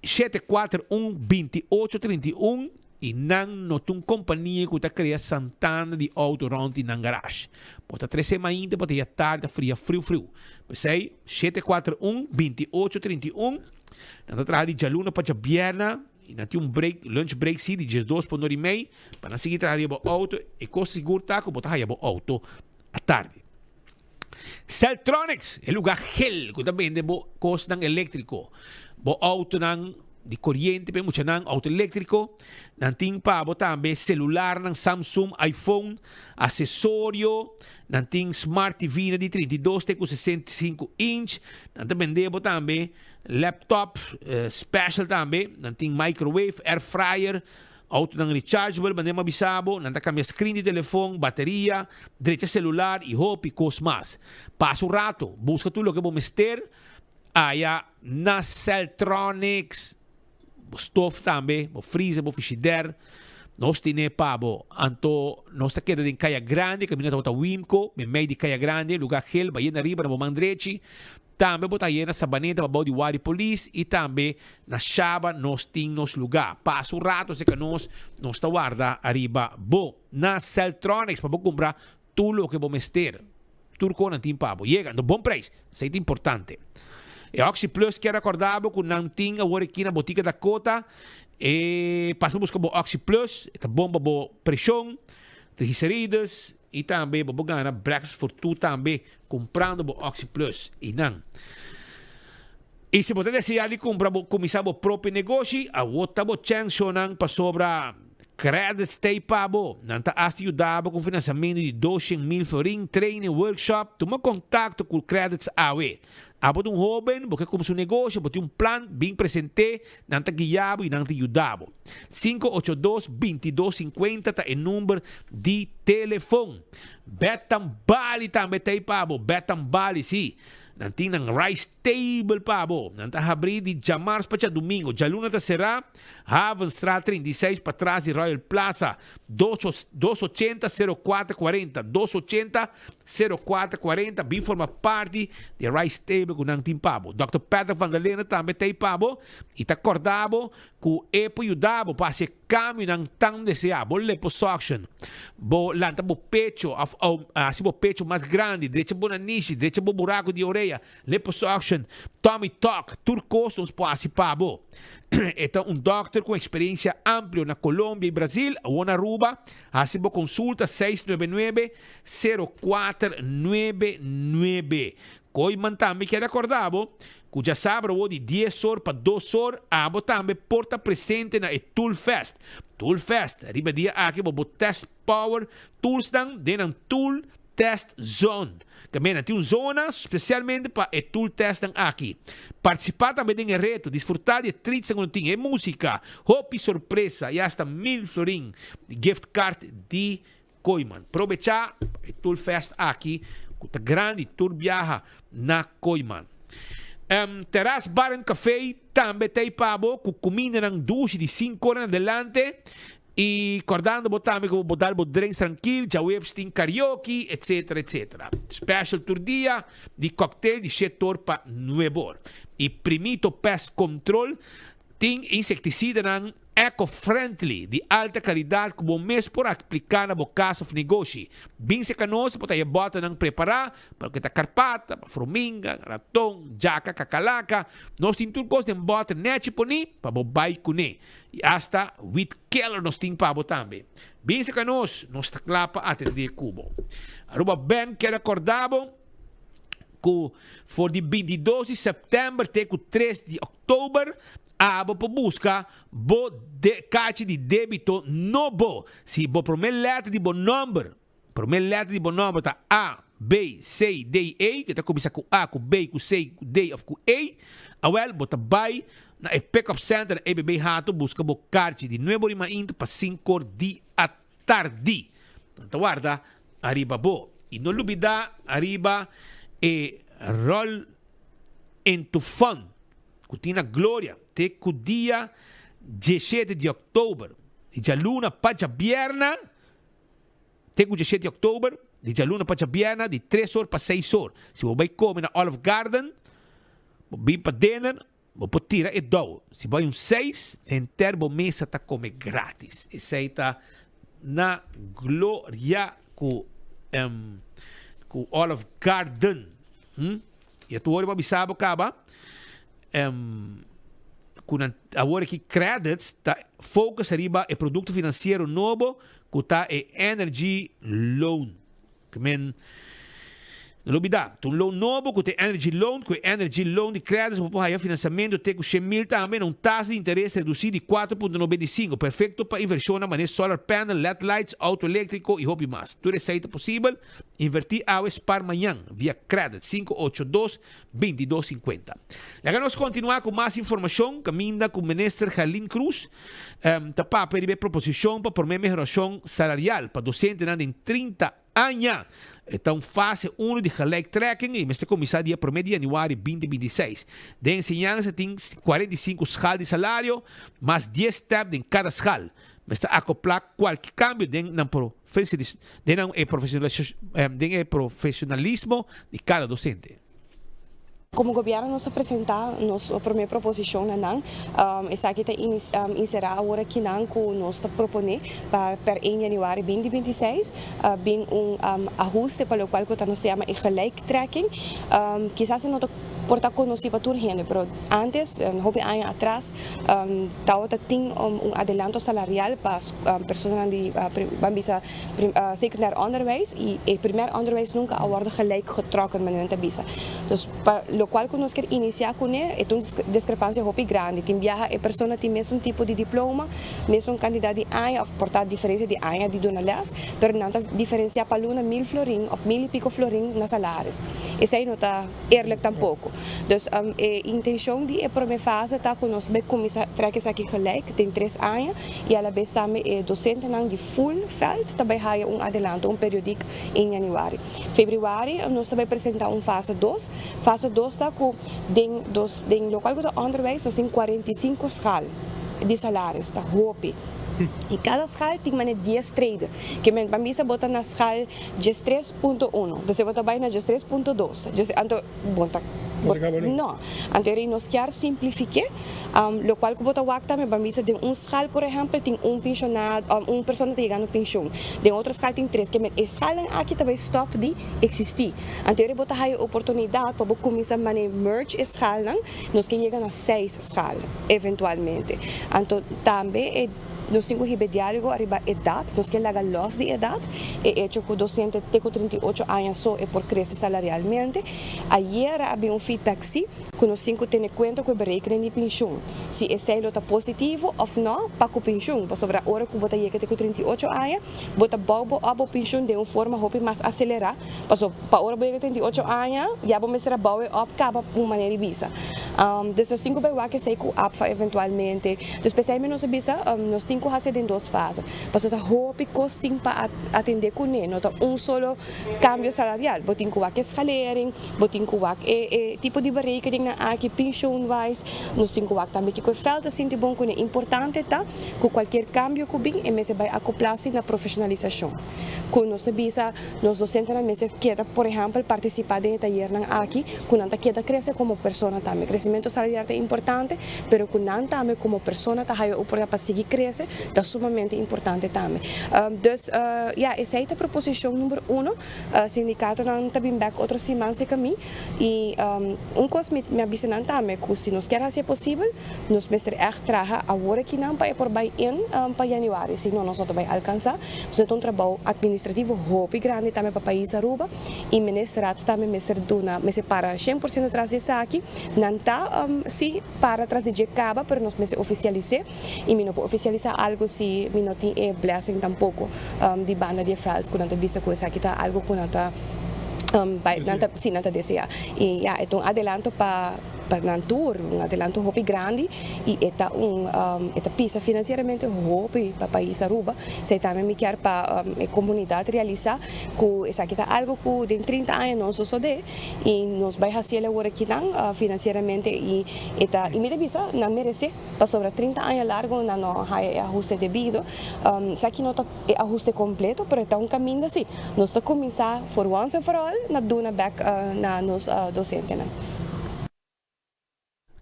741-2831 e não notum companhia que está criando Santana de auto round in garage. Bota 3 semanas ainda, bota tarde, frio. Sei, 741-2831. Não traga de jaluna para Bierna. E não tem break, lunch break sim, de 12 por 9h30. Para não seguir traga o auto. E com seguro tá, que bota o auto à tarde. Celtronics, é lugar gel, que também vende coisa elétrico. Bo auto não de corriente, pero mucho nang auto eléctrico, nanting pa também celular ng Samsung, iPhone, accesorio, nanting Smart TV de 32 com 65 inch, nanting vendebo também laptop special também, nanting microwave, air fryer, auto ng rechargeable, banda mabisabo, nanta kami screen di telefone, bateria, diretsa celular, iho, picos mas. Paso rato, busca tulo que bo mister, aya na Celtronics, bo stove tambe, bo freezer, bo frigider, nós tine pabo, anto nós ta queda din Kaya Grande, caminho ta Wimco, me meio de Kaya Grande, lugar gel, baía na riba na Bomandrechi, também botar na Sabaneta, babau de Wadi Police, e também na Chaba nós ting nos lugar. Passa o rato, se que nós ta guarda arriba, bo, na Celtronics, para comprar tudo o que vamos ter. Turco não tem pabo, chega, no bom preço, isso é importante. E Oxy Plus, que era acordável, com não tinha, agora aqui na botica da Cota, e passa a buscar o Oxy Plus, esta bomba bo pressão, triglicérides, e também bo ganhar breakfast for two também, comprando o Oxy Plus, e não. E se você desejar de comprar, começar o próprio negócio, a outra chance para sobra credit stay pabo, nanta asti ajudava com financiamento de 200,000 florin, training, workshop, toma contato com credits AWE. Abo de jovem, porque como seu negócio, bote plan bem presente, nanta guiabo e nanta ajudava. 582-2250 tá o número de telefone. Betam Bali também tem pabo, Betam Bali sim. Nanti ng rice table pabo. Nanta abrir de Jamars pa siya domingo. Jaluna ta será Haven Straat 36 para trás de Royal Plaza. 280-0440. 280-0440. Bem forma parte de rice table com nang team pabo. Dr. Patrick Van Galena também tem pabo. E ta acordabo com epo yudabo para se cambio ng tang desea. Bo liposuction. Bo lanta bo pecho. Si bo pecho mais grande. Direcha bo na niche. Direcha bo buraco de orelha. Liposuction, Tommy Talk, Turcos nos pabo. Então, doctor com experiência ampla na Colômbia e Brasil, ou na Aruba, assim consulta 699-0499. Coiman também quer acordado, cuja sabra de 10 horas para 2 horas, abo também porta presente na Tool Fest. Tool Fest, riba dia aqui, bo test power, tools dan, denang tool test zone. Também tem uma zona especialmente para o tool test aqui. Participar também tem reto, desfrutar de 30 segundos de música, hobby surpresa e hasta 1,000 florin de gift card de Coiman. Aproveitar o tool fest aqui, com a grande tour viaja na Coiman. Terrace Bar and Café também tem pabo, com comida ng duche de 5 horas adelante. E acordando, botamos como botar o drinks tranquilo, já Webstein karaoke, etc, etc. Special tour dia de cocktail de 7 horas para 9 horas. E primito pest control tem insecticida ng eco-friendly de alta qualidade que bom mês por aplicar na casa of negócio. Bem se canoso, pode bota ng preparar para que ta carpata, formiga, ratong, jaca, cacalaca. Nós temos tudo coisa de bota nete poni para bobay kune. E hasta with keller nós temos para também. Bem se canoso, nós taklapa atender cubo. Aruba bem que acordado que for de 22 de setembro até 3 de outubro, abo po busca bo de caixa de débito novo. Se bo primeira letra de bo number, tá A, B, C, D, E, que tá começa com A, com B, com C, com D, of com E. Awel, bota vai na pick-up center EBB Hato, busca bo caixa de novo rima into para 5 de a tarde. Então guarda, arriba bo. E não lubida, arriba e roll into fun. Cutina Glória, te cu dia 17 de outubro, de luna para vierna, te cu 17 de outubro, de luna para vierna, de 3 horas para 6 horas. Se você vai comer na Olive Garden, vai para dinner, você tira e dou. Se vai 6, inteiro mesa está comer grátis. Isso aí está na Glória com Olive Garden. E a tua hora para bisabo acaba. Agora que credits tá focus arriba é produto financeiro novo que tá é energy loan que men Lobida, tu loan novo com energy loan de crédito para o financiamento tem com 100.000 também uma taxa de interesse reduzida de 4,95, perfeito para inversão na maneira solar panel, LED lights, auto elétrico e hobby mais. Tu receita possível, invertir hours para amanhã via crédito 582-2250. Agora nós continuar com mais informação, caminha com o ministro Jalín Cruz, para pedir proposição para promover melhoração salarial para docentes em 30 anos. Então, fase 1 de gelijk tracking e vai começar dia 1 de januário de 2026. De ensinança tem 45 escalas de salário, mais 10 steps em cada escala. Mas está acoplar qualquer cambio dentro do profissionalismo de cada docente. Como governo nos apresentar nossa primeira proposição não essa que inserir agora que não que nós proponer para em janeiro 2026 bem ajuste para o qual que nós chama gelijk tracking quizás não porta conhecido para gente, mas antes houve anos atrás tinha adelanto salarial para pessoas de secundário onderwijs e primeiro onderwijs nunca wordt gelijk getrokken met een visa. Dus lo qual que nós quer iniciar com é uma discrepância muito grande. Tem viaja e pessoa tem mesmo tipo de diploma, mesmo quantidade de anos, ou portar diferença de anos de dona las, mas não diferenciar para luna 1.000 florin ou 1.000 e pico florin nas salários. Isso aí não está eerlijk tampouco. Dus a intenção de a primeira fase está com nós bem começar a trazer isso aqui gelijk, tem 3 anos e ela bem também docente não de full veld, também há adelanto, periódico em janeiro. Fevereiro nós também apresentar fase 2. Fase 2 está com den local do onderwijs, nós temos 45 escalas de salários, está hope. E cada escala tem 10 trade, que me bambisa bota na escala 3.1, você bota bem na 3.2. Então, bota não, então nós quer simplificar, o qual que bota o também bambisa de escala, por exemplo, tem pensionado, pessoa que ganha pensão, de outra escala tem 3, que a escala aqui também stop de existir. Então bota a oportunidade para começar a merge escala, nós que chega na 6 escala, eventualmente. Então também nós temos que diálogo arriba idade, nós queremos lagar los de idade, e hecho que o docente tem 38 anos só e por crescer salarialmente. Ayer havia feedback sim, que nós temos que ter em conta com o berekening de pensão. Se esse está positivo ou não, para a pensão, para sobre a hora que você chega com 38 anos, você bouba a pensão de uma forma mais acelerada, para a hora que você 38 anos, já vamos estar bouba a cabo de uma maneira visa. Então nós temos que ver que sei que a eventualmente, especialmente nós visa, nós temos que fazer em 2 fases. Porque a roupa custa para atender com ele, não é solo cambio salarial. Você tem que ver escalering, você tem que ver tipo de berekening aqui pensioen-wise. Nós temos que ver também que o veld assim de bom com é importante tá, que qualquer cambio que vem, e vai acoplar-se na profissionalização. Quando nós visa, nós docentes na mesa queda, por exemplo, participar de taller aqui, quando não queda crescer como pessoa também. Crescimento salarial é importante, mas quando não também como pessoa tá aí para seguir crescer é sumamente importante também. Dus essa é a proposição número 1. Sindicato não está bem back outras semanas que mim e coisa me avisa não também que se nós queremos ser possível, nós mestre echt traga a hora que não para por bem para janeiro, se não nós não vai alcançar. Nós temos trabalho administrativo muito grande também para o país Aruba e ministrados também mestre dona, mas para 100% trazer isso aqui, não está sim para trazer de cabo, para nós mestre oficializar e me não oficializar algo se não tem blessing tampouco de banda de veld quando a visa coisa aqui tá algo quando está sim não está desejar e então adelanto para Nantur, adelanto muito grande e esta pisa financeiramente muito para o país Aruba. Se também me quer para a comunidade realizar que essa aqui está algo que em 30 anos não sucede e nós vai fazer agora aqui não financeiramente e me devisa não merece para sobre 30 anos largo não há ajuste devido. Se aqui não é ajuste completo, mas está caminho assim. Nós está começar for once and for all na dona back na nos docentes.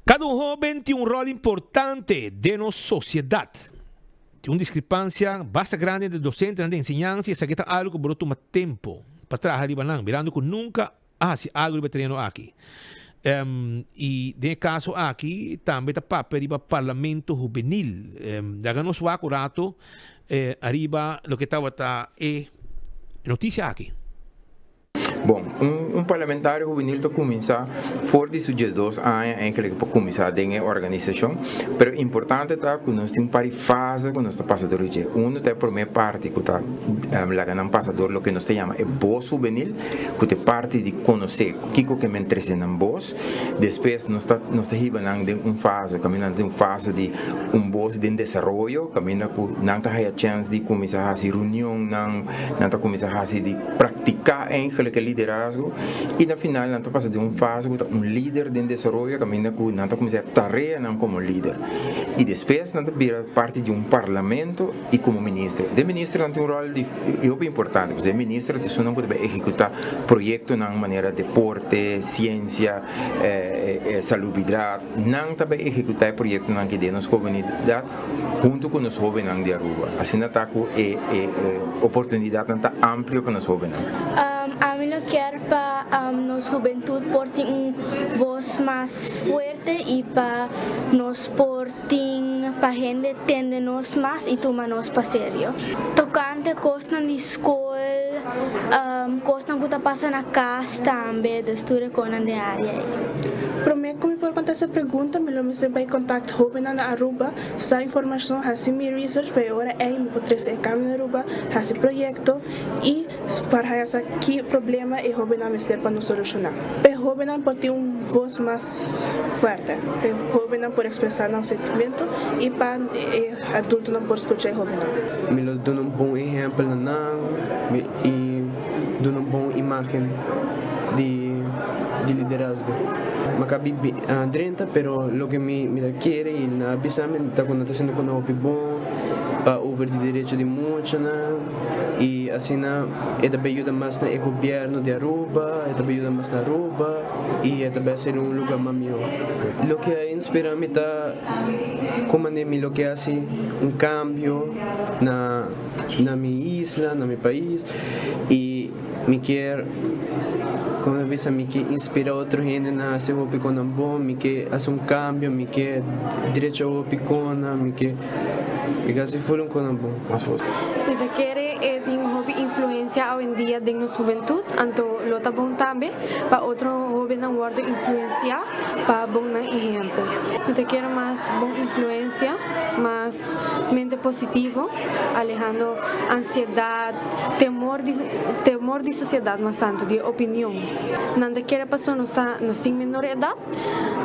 Cada joven tem rol importante de nossa sociedade. Tem uma discrepância bastante grande de docentes de ensinança e isso aqui é algo que por tomar tempo para trabalhar ali, mirando que nunca há algo de treino aqui. E nesse caso aqui também está papel para o parlamento juvenil. Daí nós vamos acurato arriba o que estava é notícia aqui. Bom, parlamentário juvenil está começar fora de seus 2 anos eigenlijk para começar a organização, mas importante está que nós temos para fase que nós está passador de tem a primeira parte que está lá ganhando passador o que nós chama é voz juvenil, que é parte de conhecer o que me interessa na voz, depois nós está ribando de fase, caminhando de fase de voz de desenvolvimento, caminhando que não está a chance de começar a fazer reunião, não está começar a fazer de praticar eigenlijk liderazgo. E no final, nós passamos de fase que líder de desenvolvimento, que nós começamos a tarefa como líder. E depois, nós vira parte de parlamento e como ministro. De ministro, nós tem rol importante, porque o ministro tem que executar projetos na maneira de deporte, ciência, salubridade. Nós também executar projetos na que nos comunidade junto com os jovens de Aruba. Assim, nós temos oportunidade ampla para os jovens. A mí lo quiero para nos juventud porque voz más fuerte y para nos porting para gente entendernos más y tomarnos para serio. Tocante cosas de escuela, cosas que pasan na casa também, de estudo com a área. Prometo que por conta essa pergunta, me lembro sempre em contato jovem na Aruba, essa informação, assim minha research, para agora me poder ser caminho na Aruba, esse projeto e para essa que problema é jovem na mestre para nos solucionar. Para jovem pode ter voz mais forte, para jovem pode expressar um sentimento e para adulto não pode escutar jovem. Me dá bom exemplo e dá bom imagem de liderazgo. Macabi 30, pero lo que me quiere y na avisame está cuando está haciendo con algo bom para over de direito de muitos, e assim também ajuda mais no governo de Aruba, também ajuda mais na Aruba e também ser lugar mais melhor. Lo que inspira me tá como me lo que hace cambio na minha isla, na meu país e me quer como a vez me que inspira outro gente na ser o picona bom, me que faz cambio, me que direito ao picona, me que se for cona bom. Me quiere tem hobby influência hoje em dia de nossa juventude, então lo tá bom também para outro hobby não guardo influência para bom exemplo. Me quero mais bom influência, mais mente positivo, alejando ansiedade, temor de sociedade, mas tanto de opinião. Nada quer pessoa nos tem menor idade,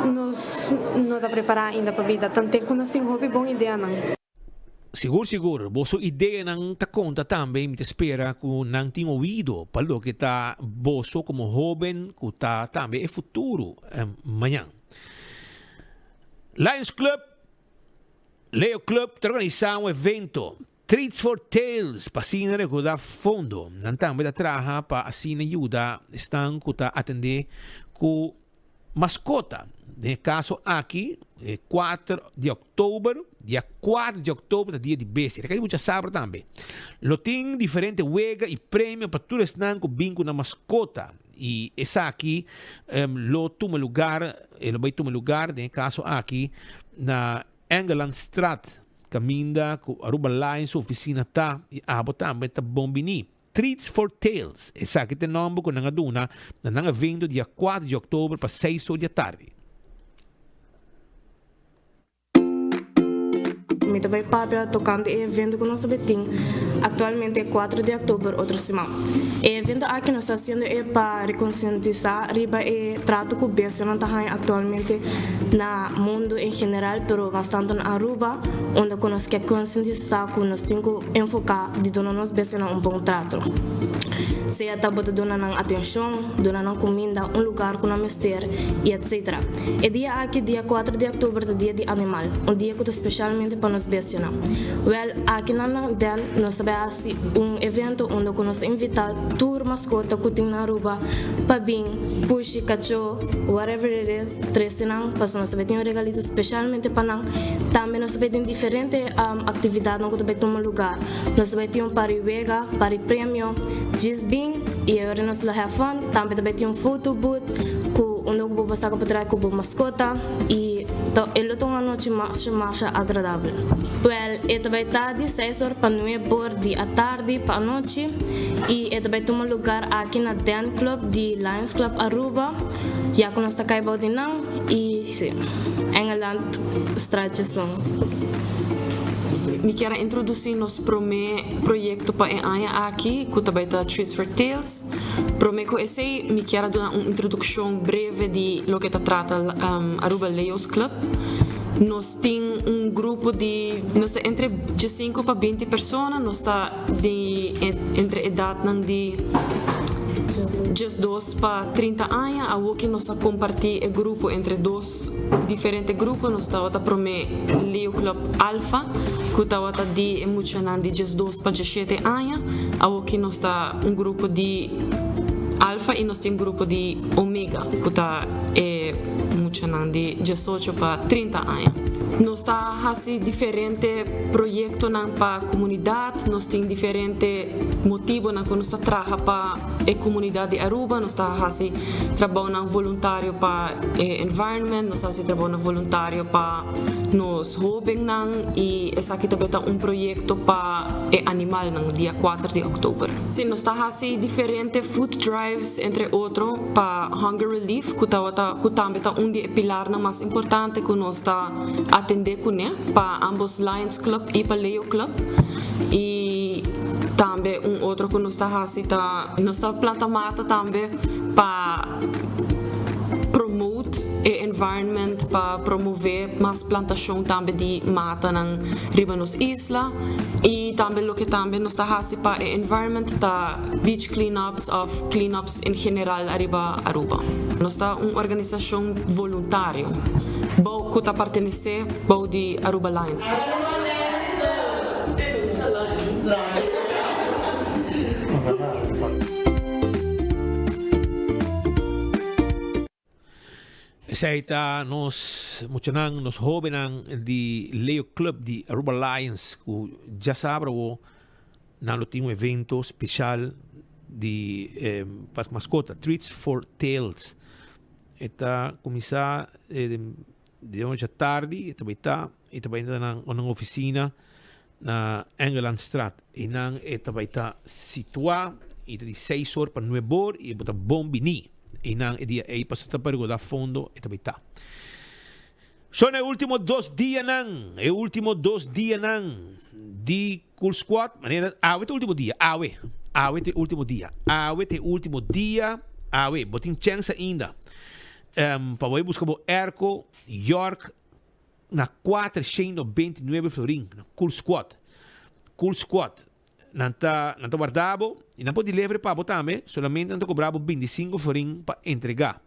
nos não está preparada ainda para a vida, tanto que nós temos hobby bom ideia não. Siguro, boso ideia ng takonta também me espera kung nang ting ouvido palo kita boso como joven kuta também é futuro amanhã. Lions Club, Leo Club organiza evento Treats for Tales pasinare kuda fondo nantang da traha pa asina yuda estão kuta atender ku mascota. No caso aqui, 4 de outubro, dia 4 de outubro, dia de bestia. Recai muita sabra também. Lo tem diferente wega e prêmio para todos que com bingo na mascota. E essa aqui, lo toma lugar, lo vai tomar lugar, no caso aqui, na Engelandstraat, caminda com Aruba Lions, oficina tá, e abo também tá bombini. Treats for Tales. Essa aqui tem nome com nangaduna, na evento dia 4 de outubro, para 6 da tarde. Me também papel tocando o evento que nós temos atualmente é 4 de outubro, outra semana. O evento aqui nós estamos fazendo é para conscientizar riba o trato com o besta não está atualmente no mundo em geral, mas bastante na Aruba, onde nós queremos conscientizar que nós temos que enfocar de donar nos besta um bom trato. Se a tábua de donar atenção, donar comida, lugar com nós ter e etc. O dia aqui, dia 4 de outubro, é dia de animal, dia que é especialmente para nos bestas. Aqui nós temos evento onde nós invitamos tour mascota que tem na Aruba para vir, push, cachorro, whatever it is, trecinam, para nós temos regalito especialmente para nós. Também nós temos diferentes atividades que nós temos lugar. Nós temos pariwega, prêmio, Gisbin, e agora nós vamos have fun. Também temos photo booth, onde nós vamos estar com a mascota e Então, ele tem uma noite mais agradável. Well, ele vai estar de 6 horas para 9 horas à tarde para a noite. E ele vai tomar lugar aqui na Dance Club de Lions Club Aruba. Já que nós estamos aqui em Baudinão. E sim, Engeland, Strategição. Me quero introduzir nosso primeiro projeto para a aqui, que também está Trees for Tales. Prometo esse, me quero dar uma introdução breve de lo que trata Aruba Lions Club. Nós temos grupo de, nós entre 5 para 20 pessoas, nós está entre idade de 12 para 30 anos, a que nós compartilhamos o grupo entre dois diferentes grupos, nós está para o Leo Club Alpha, que está de emocionante de 12 para 17 anos, a que nós está grupo de Alpha e nós temos grupo de Omega, que está emocionante de 18 para 30 anos. Nós está fazendo diferentes projetos para a comunidade, nós temos diferentes motivos que nós trabalhamos para a comunidade de Aruba, nós está fazendo trabalho voluntário para o environment, nós está trabalho voluntário para os jovens e esse aqui também é projeto para o animal no dia 4 de outubro. Sim, nós está fazendo diferentes food drives, entre outros, para Hunger Relief, que também é um dos pilares mais importantes que nós está atender para ambos Lions Club e para Leo Club. E também outro que nós está fazendo, nós está plantando mata também para promote o environment, para promover mais plantação também de mata na riba nos isla. E também o que também nós está fazendo para o environment, tá beach cleanups em geral arriba Aruba. Nós está uma organização voluntária. Que está pertencer ao de Aruba Lions. Essa está nos jovens de Leo Club de Aruba Lions, que já sabem que tem evento especial de para mascota, Treats for Tales. Está começar de hoje à tarde, e também está na oficina na Engelandstraat. E também está situado de 6 horas para 9 horas e está bom bini. E dia aí passa a perguntar fundo e também está. São os últimos 2 dias de Cool Squad. Maneira, este último dia, este último dia, botin chance ainda. Para buscar o Erco York na 429 florin, na Cool Squad. Não está guardado e não pode levar para também, solamente não cobrava 25 florin para entregar.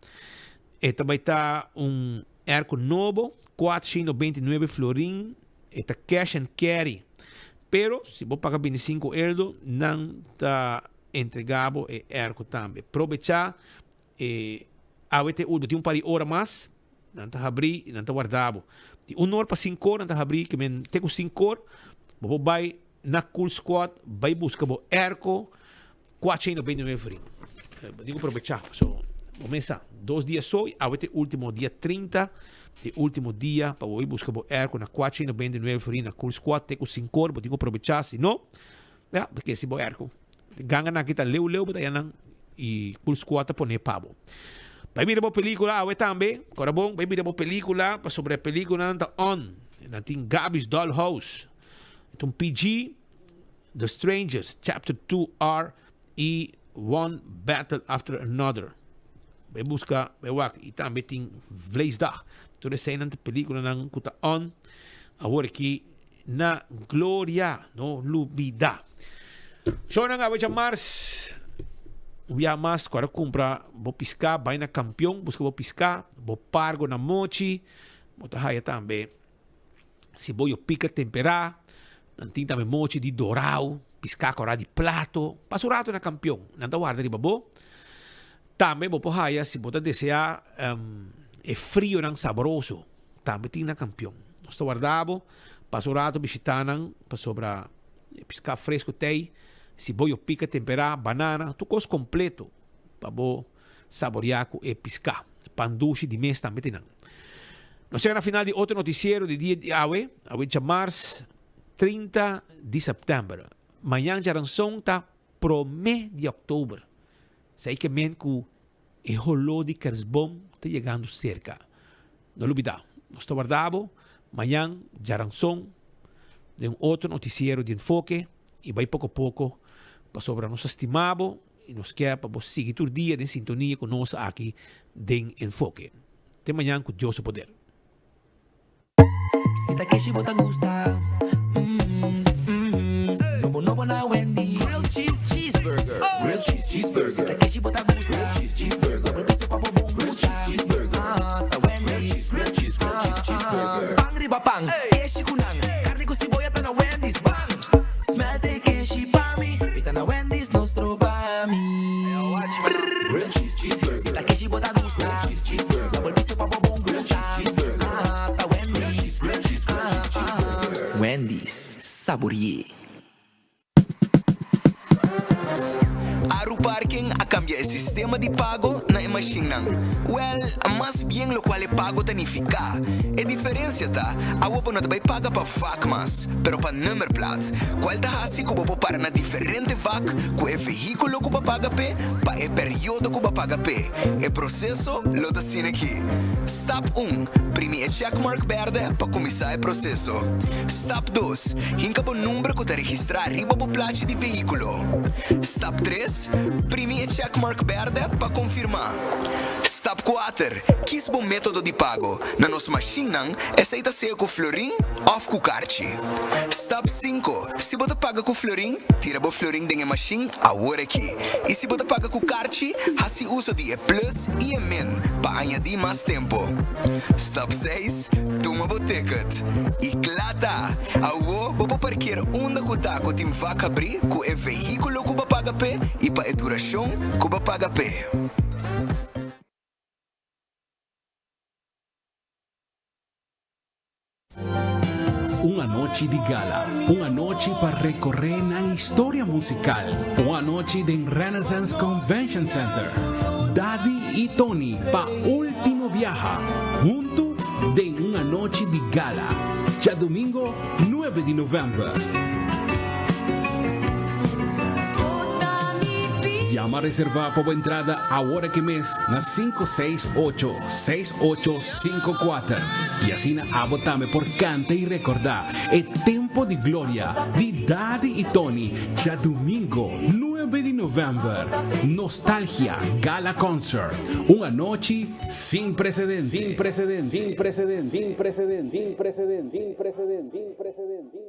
E também está Erco novo, 429 florin, está cash and carry. Pero, se você pagar 25 euros, não está entregado e Erco também. Aproveitar tem par de horas mais, não está abrir e não está guardado. De 1 hora para 5 horas, não está abrir, que tem com 5 horas, você vai na Cool Squad, vai buscar o Erco, 429 florin. Digo aproveitar, começa 2 dias só, este último dia 30, de último dia, para você buscar o Erco na 429 florin, na Cool Squad, tem com 5 horas, digo aproveitar, se não, porque se o Erco, ganha na kita leu, e Cool Squad está pondo pavo. Vai mirar uma película, também, agora bom, vai mirar uma película, sobre a película não On, não tem Gabby's Dollhouse, então PG, The Strangers, Chapter 2R e One Battle After Another. Vai buscar, e também tem Vleesdag, toda essa película não está On, agora aqui na Glória, no Lubida. So na nga, Mars, via mas agora compra, vou piscar, vai na campeão, busca vou piscar, vou pargo na mochi, vou tahaya também. Se vou eu pica temperar, não tem também mochi de dorau, piscar agora de plato, passurato na campeão, não tá guarda de babo. Também vou tahaya, se vou desejar é frio não saboroso, também tem na campeão. Nós tá guardado, passurato bisitanan, para sobra piscar fresco tem. Se voy pica temperar, banana, tu coisa completo para bo saborear e piscar. Pandushi de mês também tem. Nos llega a final de outro noticiero de dia de hoje, hoje março 30 de setembro. Amanhã já ranção tá pro mês de outubro. Sei que men que o rolo de Kersbom está chegando cerca. Não olvidar, nós estamos guardando, amanhã já ranção de outro noticiero de enfoque e vai pouco a pouco para sobre nos estimado e nos quer para seguir todo dia em sintonia com nós aqui de enfoque. Até amanhã com Deus o poder. Si Takeshi bota gusta, no na Wendy. Grilled cheese cheeseburger. Grilled cheese cheeseburger. Si Takeshi bota gusta, grilled cheese cheeseburger. Grilled cheese cheeseburger. Wendy's. Grilled cheese cheeseburger. Pang riba pang, keshi kunang. Carne con cebolla ta na Wendy's bang. Smell Takeshi pami, pita na Wendy's nostro bami. Grilled cheese cheeseburger. Si Takeshi bota gusta, grilled cheese cheeseburger. Grilled cheese cheeseburger. Wendy's, saboreie. Aru Parking a cambia el sistema de pago na machine nang. Well, mas bien lo cual pago tanifica. E diferencia ta, a wopo não vai paga pa vac mas, pero pa number plate. Qual ta hasi ko bopo para na diferente vac, ko e veículo ko paga pe, pa e periodo ko paga pe. E processo lo ta sin aqui. Step 1, primi e checkmark verde pa começar o processo. Step 2, hinka bo número ko ta registrar riba bo placa de veículo. Step 3, primi e checkmark verde pa confirmar. Step 4, quis bom método de pago. Na nossa machine nang, aceita ser com florim ou com cartão. Step 5, se você paga com florim, tira o florim da machine agora aqui. E se você paga com cartão, assim uso de E plus e E min para añadir mais tempo. Step 6, toma o ticket. E clata, agora você parquear onde você está com o vaca abrir com o veículo que você paga pé e para a duração que você paga pé. Uma noite de gala, uma noite para recorrer na história musical, uma noite em Renaissance Convention Center. Daddy e Tony pa último viaja, junto de uma noite de gala, já domingo 9 de novembro. Llama a reservar por entrada ahora que mes na 568-6854 e assina a botame por canta e recordar é tempo de glória de Daddy e Tony já domingo 9 de novembro. Nostalgia Gala Concert, uma noite sem precedentes. Sem precedentes. Sem precedentes. Sem precedentes. Sem precedentes. Sem precedentes. Sem precedentes.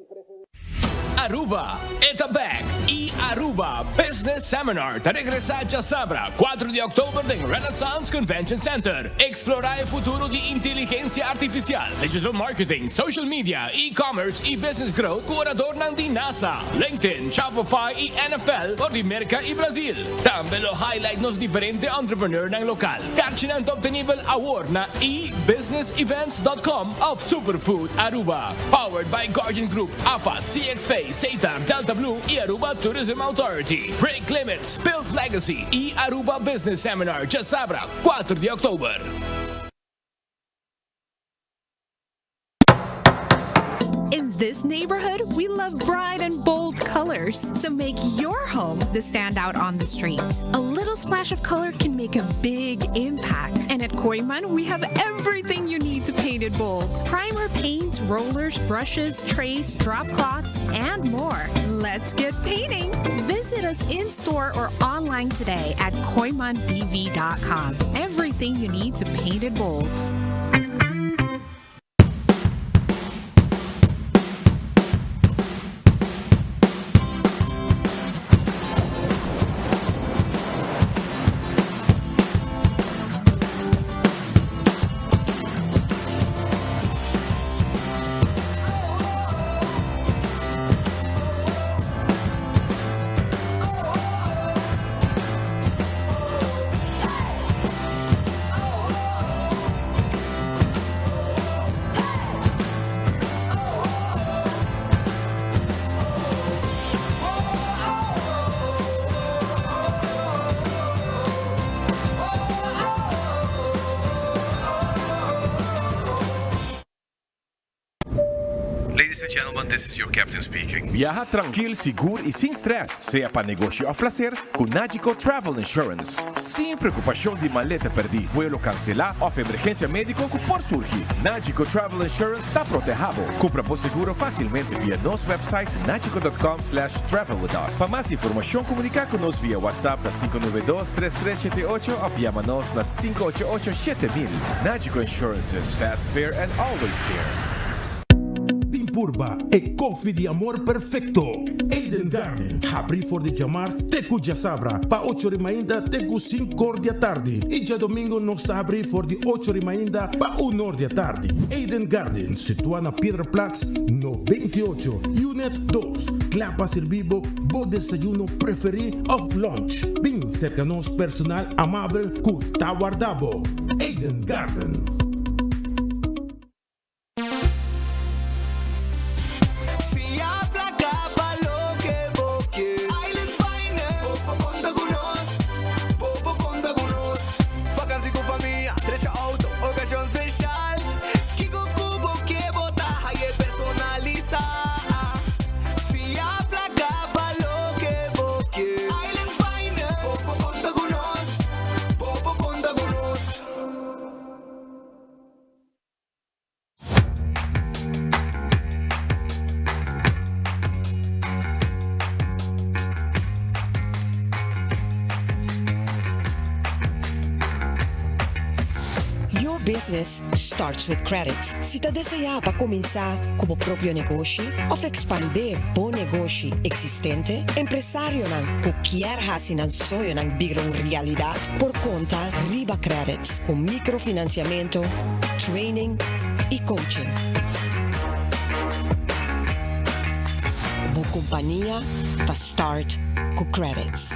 Aruba, Etabag e Aruba Business Seminar te regresa a Sabra 4 de outubro em Renaissance Convention Center. Explorar o futuro de inteligência artificial, digital marketing, social media, e-commerce e business growth com orador de NASA, LinkedIn, Shopify e NFL por América e Brasil. Também o highlight nos diferentes entrepreneurs ng local. Catchinang top nível award na ebusinessevents.com of Superfood Aruba. Powered by Guardian Group, APA, CXP, Satar, Delta Blue e Aruba Tourism Authority. Break Limits, Build Legacy e Aruba Business Seminar, já Sabra, 4 de outubro. In this neighborhood, we love bright and bold colors, so make your home the standout on the street. A little splash of color can make a big impact, and at Koiman, we have everything you need to paint it bold. Primer paint, rollers, brushes, trays, drop cloths, and more. Let's get painting! Visit us in-store or online today at koimanbv.com. Everything you need to paint it bold. Ladies and gentlemen, this is your captain speaking. Viaja tranquilo, seguro e sem stress, seja para negócio ou placer, com Nagico Travel Insurance. Sem preocupação de maleta perdida, vuelo cancelar ou emergência médica que por surgir. Nagico Travel Insurance está protegido. Compra por seguro facilmente via nosso website nagico.com/travel with us. Para mais informação, comunicar conosco via WhatsApp na 592-3378 ou chama-nos na 588-7000. Nagico Insurances, fast, fair and always there. Purba e koffie di amor perfecto. Eden Garden. Abri for de chamars teku jasabra. Pa 8 rimainda teku 5 dia tardi. E já domingo nós está abri for de 8 rimainda pa 1 dia tardi. Eden Garden, situada na Piedraplatz, no 28, Unit 2. Clapa servibo, bo desayuno preferi of lunch. Bem cerca nos personal amável ku tawardabo. Eden Garden. Business starts with credits. Se você deseja para começar como próprio negócio ou expandir bom negócio existente, empresário que quer fazer um sonho virar uma realidade por conta Riba Credits com microfinanciamento, training e coaching. Uma companhia que start com credits.